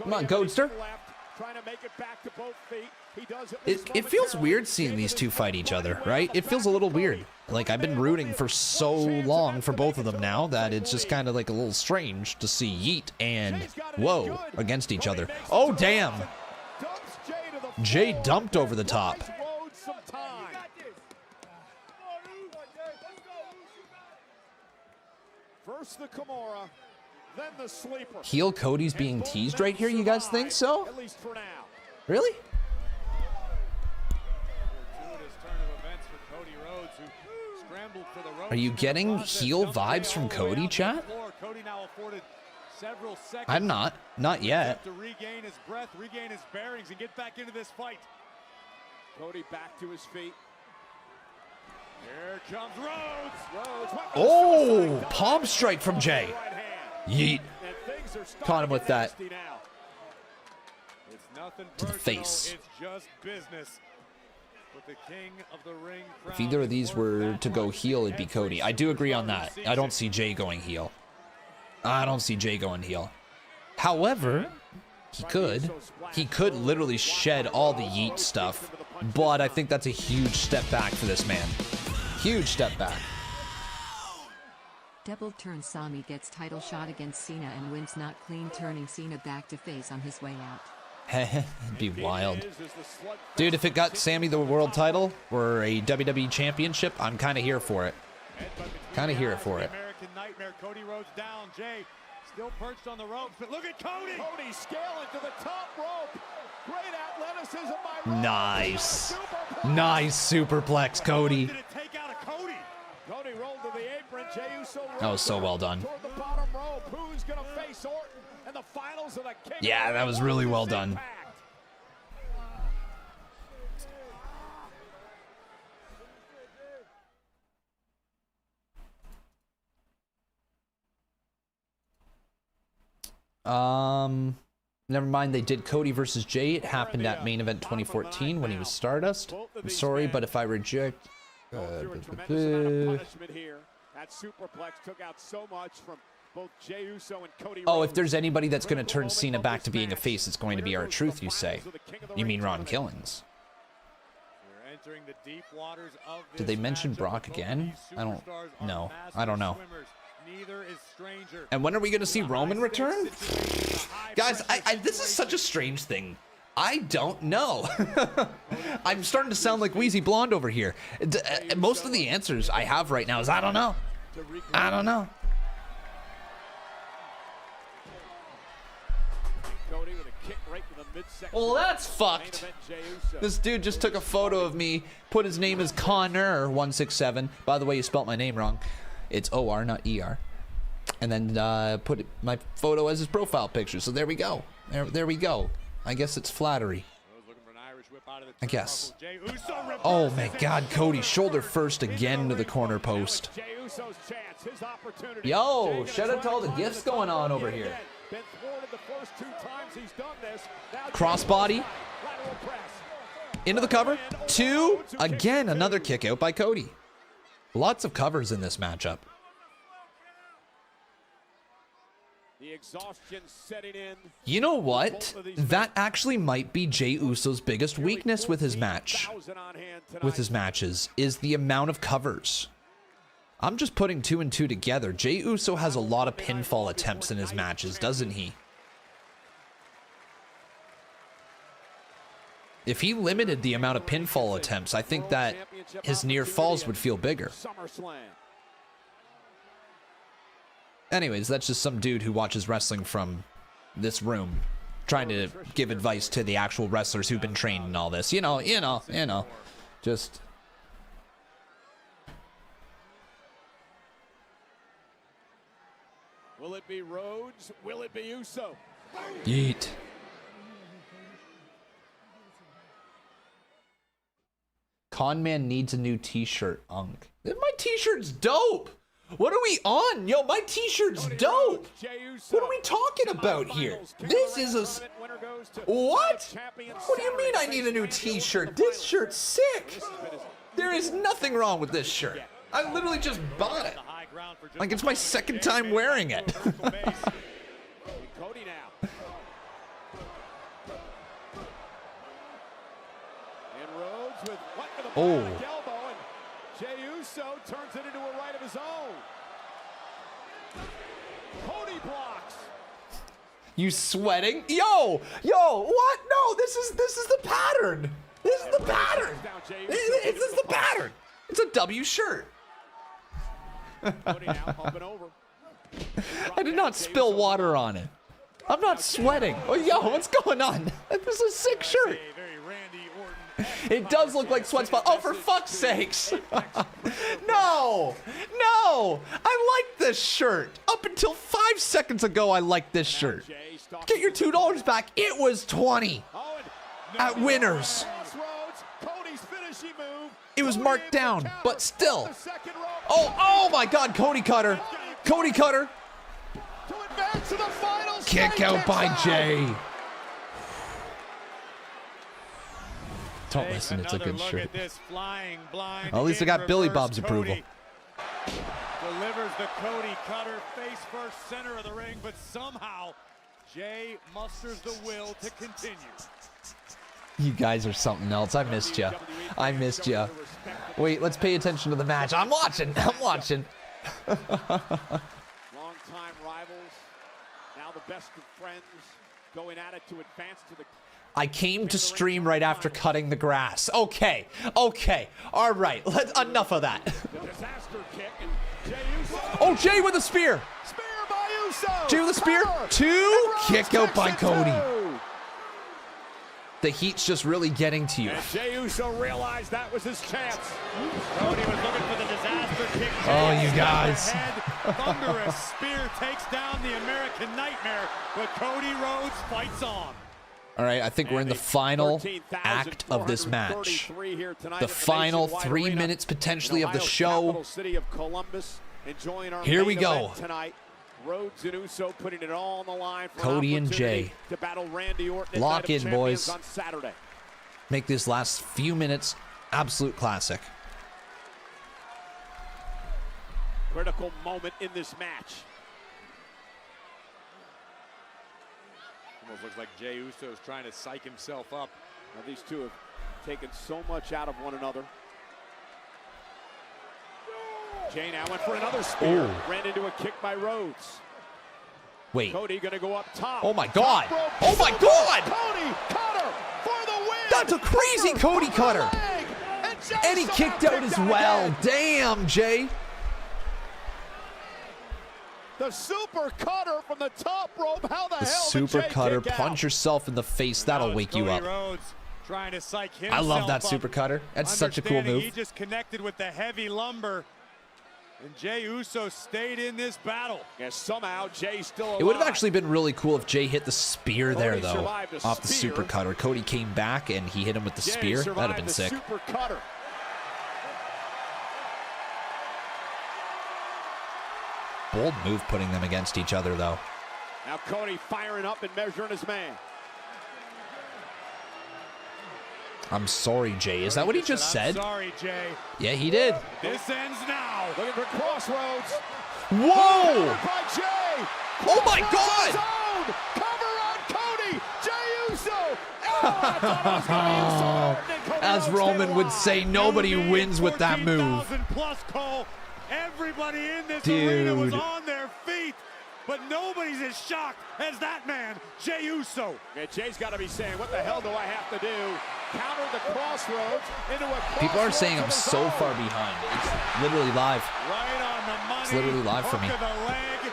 Come on, Codester. Trying to make it back to both feet. It feels weird seeing these two fight each other, right? It feels a little weird. Like, I've been rooting for so long for both of them now that it's just kind of like a little strange to see Yeet and Whoa against each other. Oh, damn. Jay dumped over the top. First the Kimura, then the sleeper. Heel Cody's being teased right here. You guys think so? At least for now. Really? Are you getting heel vibes from Cody, chat? I'm not. Not yet. To regain his breath, regain his bearings, and get back into this fight. Cody back to his feet. Here comes Rhodes. Oh, palm strike from Jay. Yeet. Caught him with that. To the face. It's just business. With the king of the ring. If either of these were to go heel, it'd be Cody. I do agree on that. I don't see Jay going heel. I don't see Jay going heel. However, he could. He could literally shed all the yeet stuff. But I think that's a huge step back for this man. Huge step back. Double turn Sami gets title shot against Cena and wins not clean, turning Cena back to face on his way out. It'd be wild. Dude, if it got Sammy the world title or a WWE championship, I'm kind of here for it. Kind of here for it. American Nightmare, Cody Rhodes down. Jay still perched on the ropes, but look at Cody. Cody scaling to the top rope. Great athleticism by Rhodes. Nice. Nice superplex, Cody. Cody rolled to the apron. Jey Uso That was so well done. toward the bottom rope. Who's gonna face Orton in the finals of the King? Yeah, that was really well done. Never mind, they did Cody versus Jay. It happened at Main Event 2014 when he was Stardust. I'm sorry, but if I reject... punishment here. That superplex took out so much from both Jey Uso and Cody Oh, Rhodes. if there's anybody that's going to turn Cena back to being a face, it's going to be R-Truth, you say. You mean Ron Killings. We're entering the deep waters of Did they mention Brock again? I don't know. I don't know. Neither is stranger. And when are we going to see Roman return? Guys, this is such a strange thing. I don't know. I'm starting to sound like Wheezy Blonde over here. Most of the answers I have right now is I don't know. I don't know. Cody with a kick right to the midsection. Well, that's fucked. This dude just took a photo of me, put his name as Connor167. By the way, you spelt my name wrong. It's O-R, not E-R. And then put my photo as his profile picture. So there we go. There we go. I guess it's flattery. I guess. Oh my God, Cody, shoulder first again to the corner post. Yo, shout out to all the gifts going on over here. Crossbody. Into the cover. 2. Again, another kick out by Cody. Lots of covers in this matchup. The exhaustion setting in. You know what? That actually might be Jey Uso's biggest weakness with his match. With his matches, is the amount of covers. I'm just putting 2 and 2 together. Jey Uso has a lot of pinfall attempts in his matches, doesn't he? If he limited the amount of pinfall attempts, I think that his near falls would feel bigger. Anyways, that's just some dude who watches wrestling from this room, trying to give advice to the actual wrestlers who've been trained in all this. You know. Just... Will it be Rhodes? Will it be Uso? Yeet. Conman needs a new t-shirt, Unk. My t-shirt's dope! What are we on? Yo, my t-shirt's dope! What are we talking about here? This is a... What? What do you mean I need a new t-shirt? This shirt's sick! There is nothing wrong with this shirt. I literally just bought it. Like, it's my second time wearing it. Cody now. And Rhodes with what with a bionic elbow, and Jey Uso turns it into a right of his own. Cody blocks. You sweating? Yo, what? No, this is the pattern. This is the pattern. This is the pattern. It's a W shirt. Cody now up and over. I did not spill water on it. I'm not sweating. Oh, yo, what's going on? This is a sick shirt. It does look like sweat spot. Oh, for fuck's sakes. No. No. I like this shirt. Up until 5 seconds ago, I liked this shirt. Get your $2 back. It was 20 at Winners. It was marked down, but still. Oh my God, Cody Cutter. Cody Cutter. Kick out by Jay. Don't listen, it's a good shirt. Well, at least I got Billy Bob's approval. Delivers the Cody Cutter face first, center of the ring, but somehow Jay musters the will to continue. You guys are something else. I missed you. I missed you. Wait, let's pay attention to the match. I'm watching. I'm watching. Long-time rivals, now the best of friends, going at it to advance to the... I came to stream right after cutting the grass. Okay. Okay. All right. Enough of that. Oh, Jay with a spear. Jay with a spear. 2. Kick out by Cody. The heat's just really getting to you. And Jey Uso realized that was his chance. Cody was looking for the disaster kick. Oh, you guys. Thunderous spear takes down the American Nightmare, but Cody Rhodes fights on. All right, I think we're in the final act of this match. The final 3 minutes potentially of the show. Here we go. Rhodes and Uso putting it all on the line for Cody and Jay. to battle Randy Orton. Lock in, boys. On Saturday. Make this last few minutes absolute classic. Critical moment in this match. Almost looks like Jey Uso is trying to psych himself up. Now, these two have taken so much out of one another. Jay now went for another spear. Ran into a kick by Rhodes. Wait. Cody gonna go up top. Oh my God. Oh my God. Cody Cutter for the win. That's a crazy Cody Cutter. And he kicked out as well. Damn, Jay. The super cutter from the top rope. How the hell? The super cutter. Punch yourself in the face. That'll wake you up. Trying to psych I love that up. super cutter. That's such a cool move. He just connected with the heavy lumber. And Jey Uso stayed in this battle. And somehow Jay's still alive. It would have actually been really cool if Jay hit the spear there, though, off the super cutter. Cody came back and he hit him with the spear. That'd have been sick. Super cutter. Bold move putting them against each other, though. Now Cody firing up and measuring his man. I'm sorry, Jay. Is that what he just said? Sorry, Jay. Yeah, he did. This ends now. Looking for crossroads. Whoa! By Jay. Oh my God! Cover on Cody. Jey Uso. Oh, as Roman would say, nobody wins with that move. Plus, Cole. Everybody in this arena was on their feet. But nobody's as shocked as that man, Jey Uso. Yeah, Jay's got to be saying, what the hell do I have to do? Counter the crossroads into a People are saying I'm so far behind. It's literally live. Right on the money. It's literally live for me. Hook of the leg.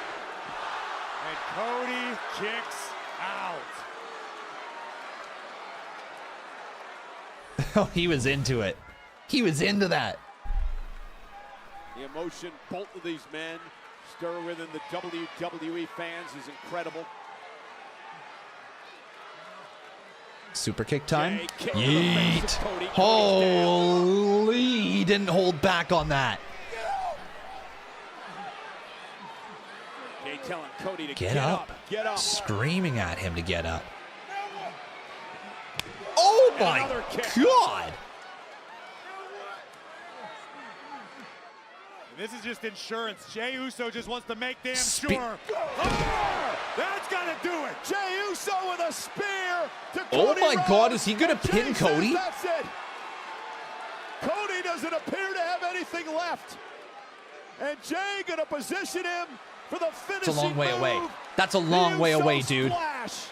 And Cody kicks out. Oh, he was into it. He was into that. The emotion both of these men stir within the WWE fans is incredible. Super kick time. Yeet. Holy, he didn't hold back on that. Jay telling Cody to Get up. Get up. Screaming at him to get up. Oh my God. This is just insurance. Jey Uso just wants to make damn sure. That's gotta do it. Jey Uso with a spear to Cody Oh my Rhodes. God, is he gonna pin Cody? That's it. Cody doesn't appear to have anything left. And Jay gonna position him for the finishing It's a long way move. away. That's a long way away, dude. Splash.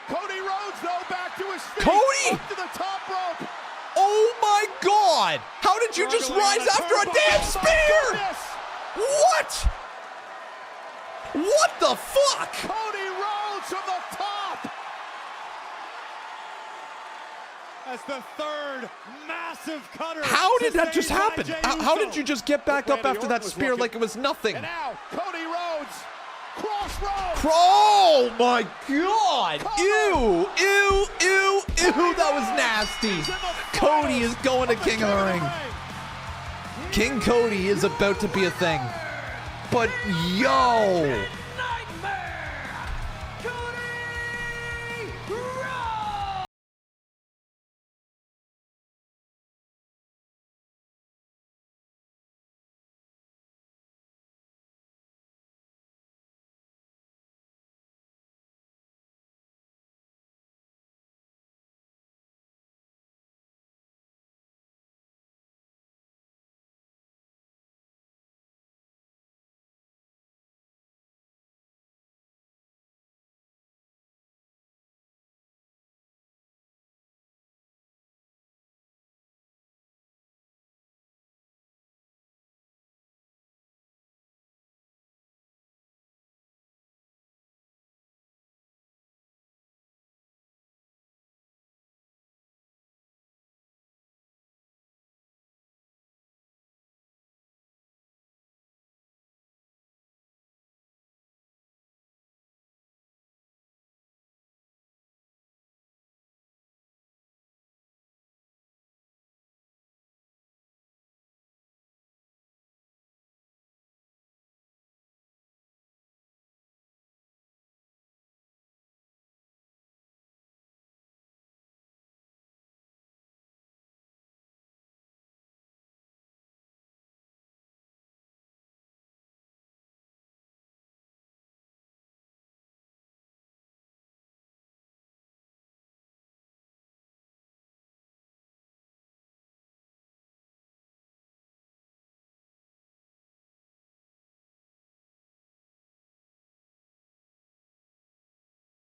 Cody Rhodes, though, back to his feet. Cody! Up to the top rope. Oh my God! How did you just rise after a damn spear? What? What the fuck? Cody Rhodes from the top. As the third massive cutter. How did that just happen? Jey How Uso. did you just get back up after that spear like it was nothing? And now Cody Rhodes, crossroads. Oh my God! Ew! Ew! Ew! Ew! That was nasty. Cody is going to King of the Ring. King Cody is about to be a thing. But yo!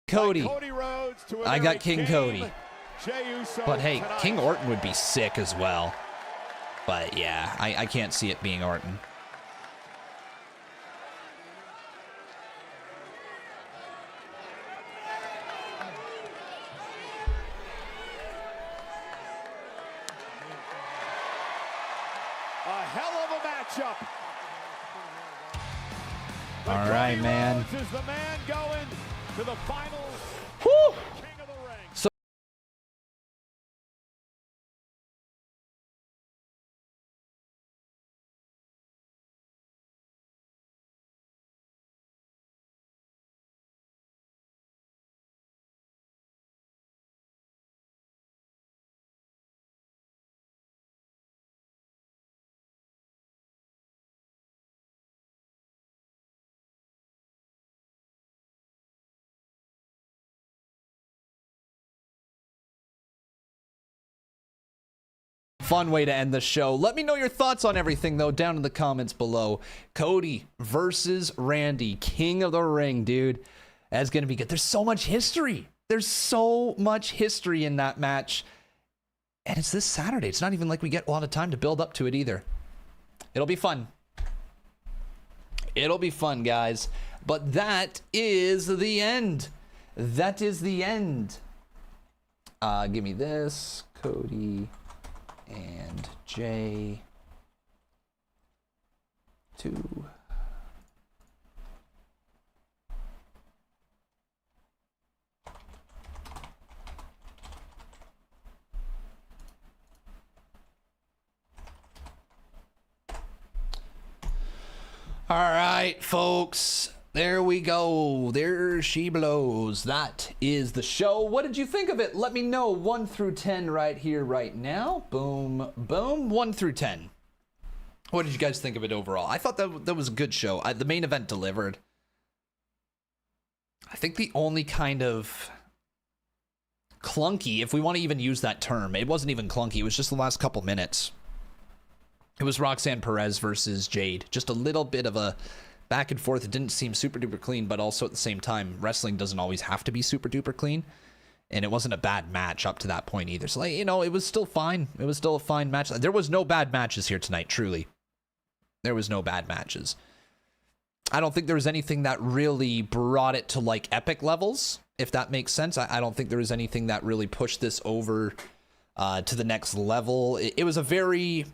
Cody. I got King Cody. But hey, King Orton would be sick as well. But yeah, I can't see it being Orton. A hell of a matchup. All right, man. Is the man going to the finals. Woo! King of the Ring. So fun way to end the show. Let me know your thoughts on everything, though, down in the comments below. Cody versus Randy, King of the Ring, dude. That's going to be good. There's so much history. There's so much history in that match. And it's this Saturday. It's not even like we get a lot of time to build up to it either. It'll be fun. It'll be fun, guys. But that is the end. That is the end. Give me this. Cody and Jey 2. All right, folks. There we go. There she blows. That is the show. What did you think of it? Let me know. 1 through 10 right here, right now. Boom, boom. 1 through 10. What did you guys think of it overall? I thought that was a good show. The main event delivered. I think the only kind of clunky, if we want to even use that term, it wasn't even clunky. It was just the last couple minutes. It was Roxanne Perez versus Jade. Just a little bit of a back and forth. It didn't seem super duper clean, but also at the same time, wrestling doesn't always have to be super duper clean. And it wasn't a bad match up to that point either. So, like, you know, it was still fine. It was still a fine match. There was no bad matches here tonight, truly. There was no bad matches. I don't think there was anything that really brought it to like epic levels, if that makes sense. I don't think there was anything that really pushed this over to the next level. It was a very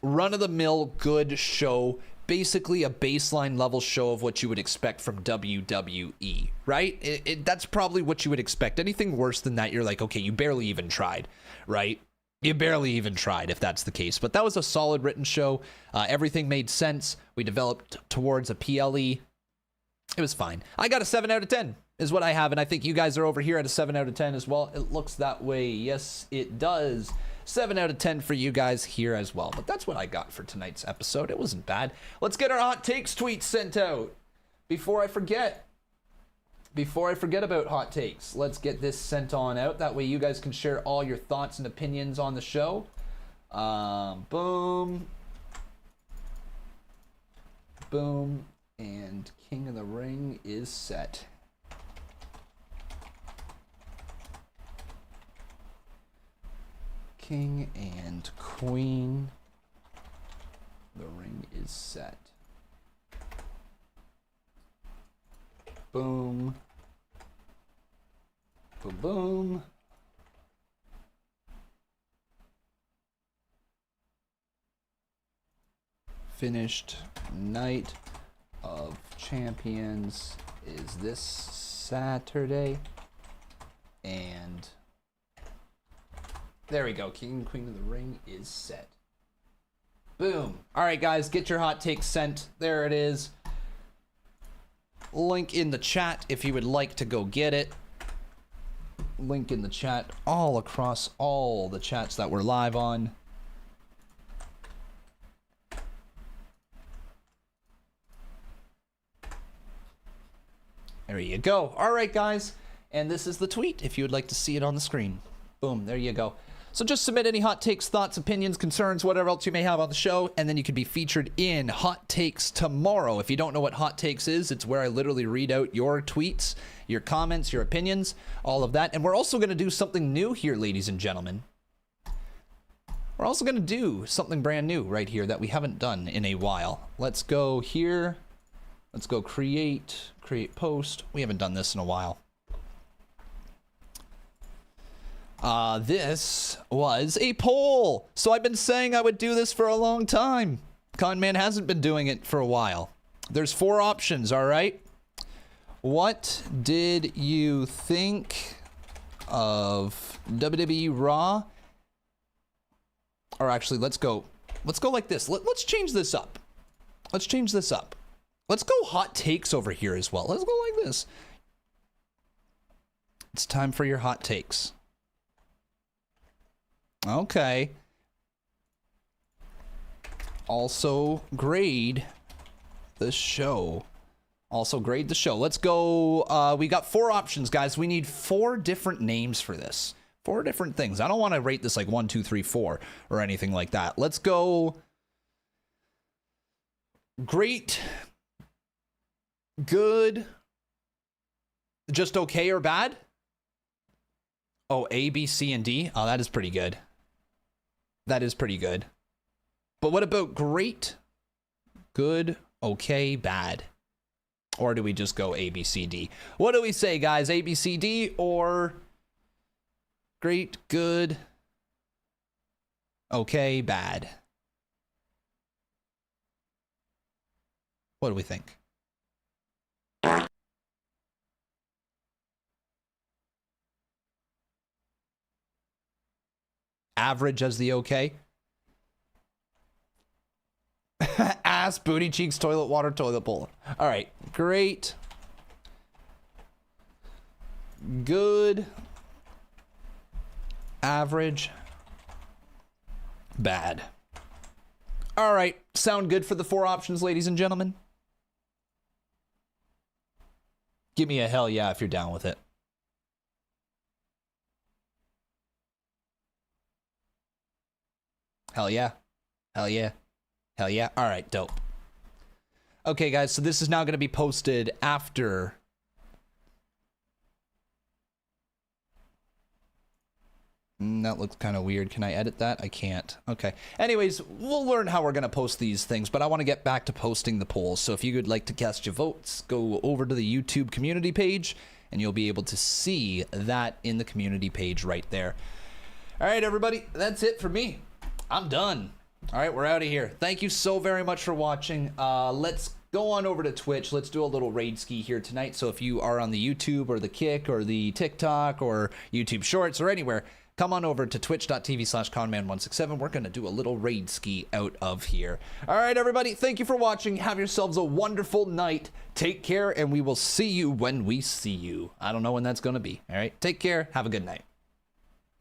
run-of-the-mill good show, basically a baseline level show of what you would expect from WWE, right? That's probably what you would expect. Anything worse than that, you're like, okay, you barely even tried, right? You barely even tried, if that's the case. But that was a solid written show. Everything made sense. We developed towards a PLE. It was fine. I got a 7 out of 10 is what I have, and I think you guys are over here at a 7 out of 10 as well. It looks that way. Yes, it does. 7 out of 10 for you guys here as well. But that's what I got for tonight's episode. It wasn't bad. Let's get our hot takes tweets sent out. Before I forget about hot takes, let's get this sent on out. That way you guys can share all your thoughts and opinions on the show. Boom. Boom. And King of the Ring is set. King and Queen. The ring is set. Boom. Boom, boom. Finished Night of Champions is this Saturday. And there we go. King and Queen of the Ring is set. Boom. All right, guys, get your hot takes sent. There it is. Link in the chat if you would like to go get it. Link in the chat all across all the chats that we're live on. There you go. All right, guys. And this is the tweet if you would like to see it on the screen. Boom. There you go. So just submit any hot takes, thoughts, opinions, concerns, whatever else you may have on the show, and then you could be featured in Hot Takes tomorrow. If you don't know what Hot Takes is, it's where I literally read out your tweets, your comments, your opinions, all of that. And we're also going to do something new here, ladies and gentlemen. We're also going to do something brand new right here that we haven't done in a while. Let's go here. Let's go create post. We haven't done this in a while. This was a poll. So I've been saying I would do this for a long time. Conman hasn't been doing it for a while. There's 4 options, all right? What did you think of WWE RAW? Or actually, let's go like this. Let's change this up. Let's change this up. Let's go hot takes over here as well. Let's go like this. It's time for your hot takes. Okay. Also grade the show. Let's go. We got 4 options, guys. We need 4 different names for this. 4 different things. I don't want to rate this like 1, 2, 3, 4 or anything like that. Let's go. Great. Good. Just okay or bad? Oh, A, B, C, and D. Oh, that is pretty good. That is pretty good. But what about great, good, okay, bad? Or do we just go A, B, C, D? What do we say, guys? A, B, C, D, or great, good, okay, bad? What do we think? Average as the okay. Ass, booty cheeks, toilet water, toilet bowl. All right, great, good, average, bad. All right, sound good for the 4 options, ladies and gentlemen? Give me a hell yeah if you're down with it. Hell yeah. Hell yeah. Hell yeah. All right, dope. Okay, guys, so this is now going to be posted after That looks kind of weird. Can I edit that? I can't. Okay. Anyways, we'll learn how we're going to post these things, but I want to get back to posting the polls. So if you would like to cast your votes, go over to the YouTube community page, and you'll be able to see that in the community page right there. All right, everybody. That's it for me. I'm done. All right, we're out of here. Thank you so very much for watching. Let's go on over to Twitch. Let's do a little raid ski here tonight. So if you are on the YouTube or the Kick or the TikTok or YouTube Shorts or anywhere, come on over to twitch.tv/conman167. We're going to do a little raid ski out of here. All right, everybody. Thank you for watching. Have yourselves a wonderful night. Take care, and we will see you when we see you. I don't know when that's going to be. All right. Take care. Have a good night.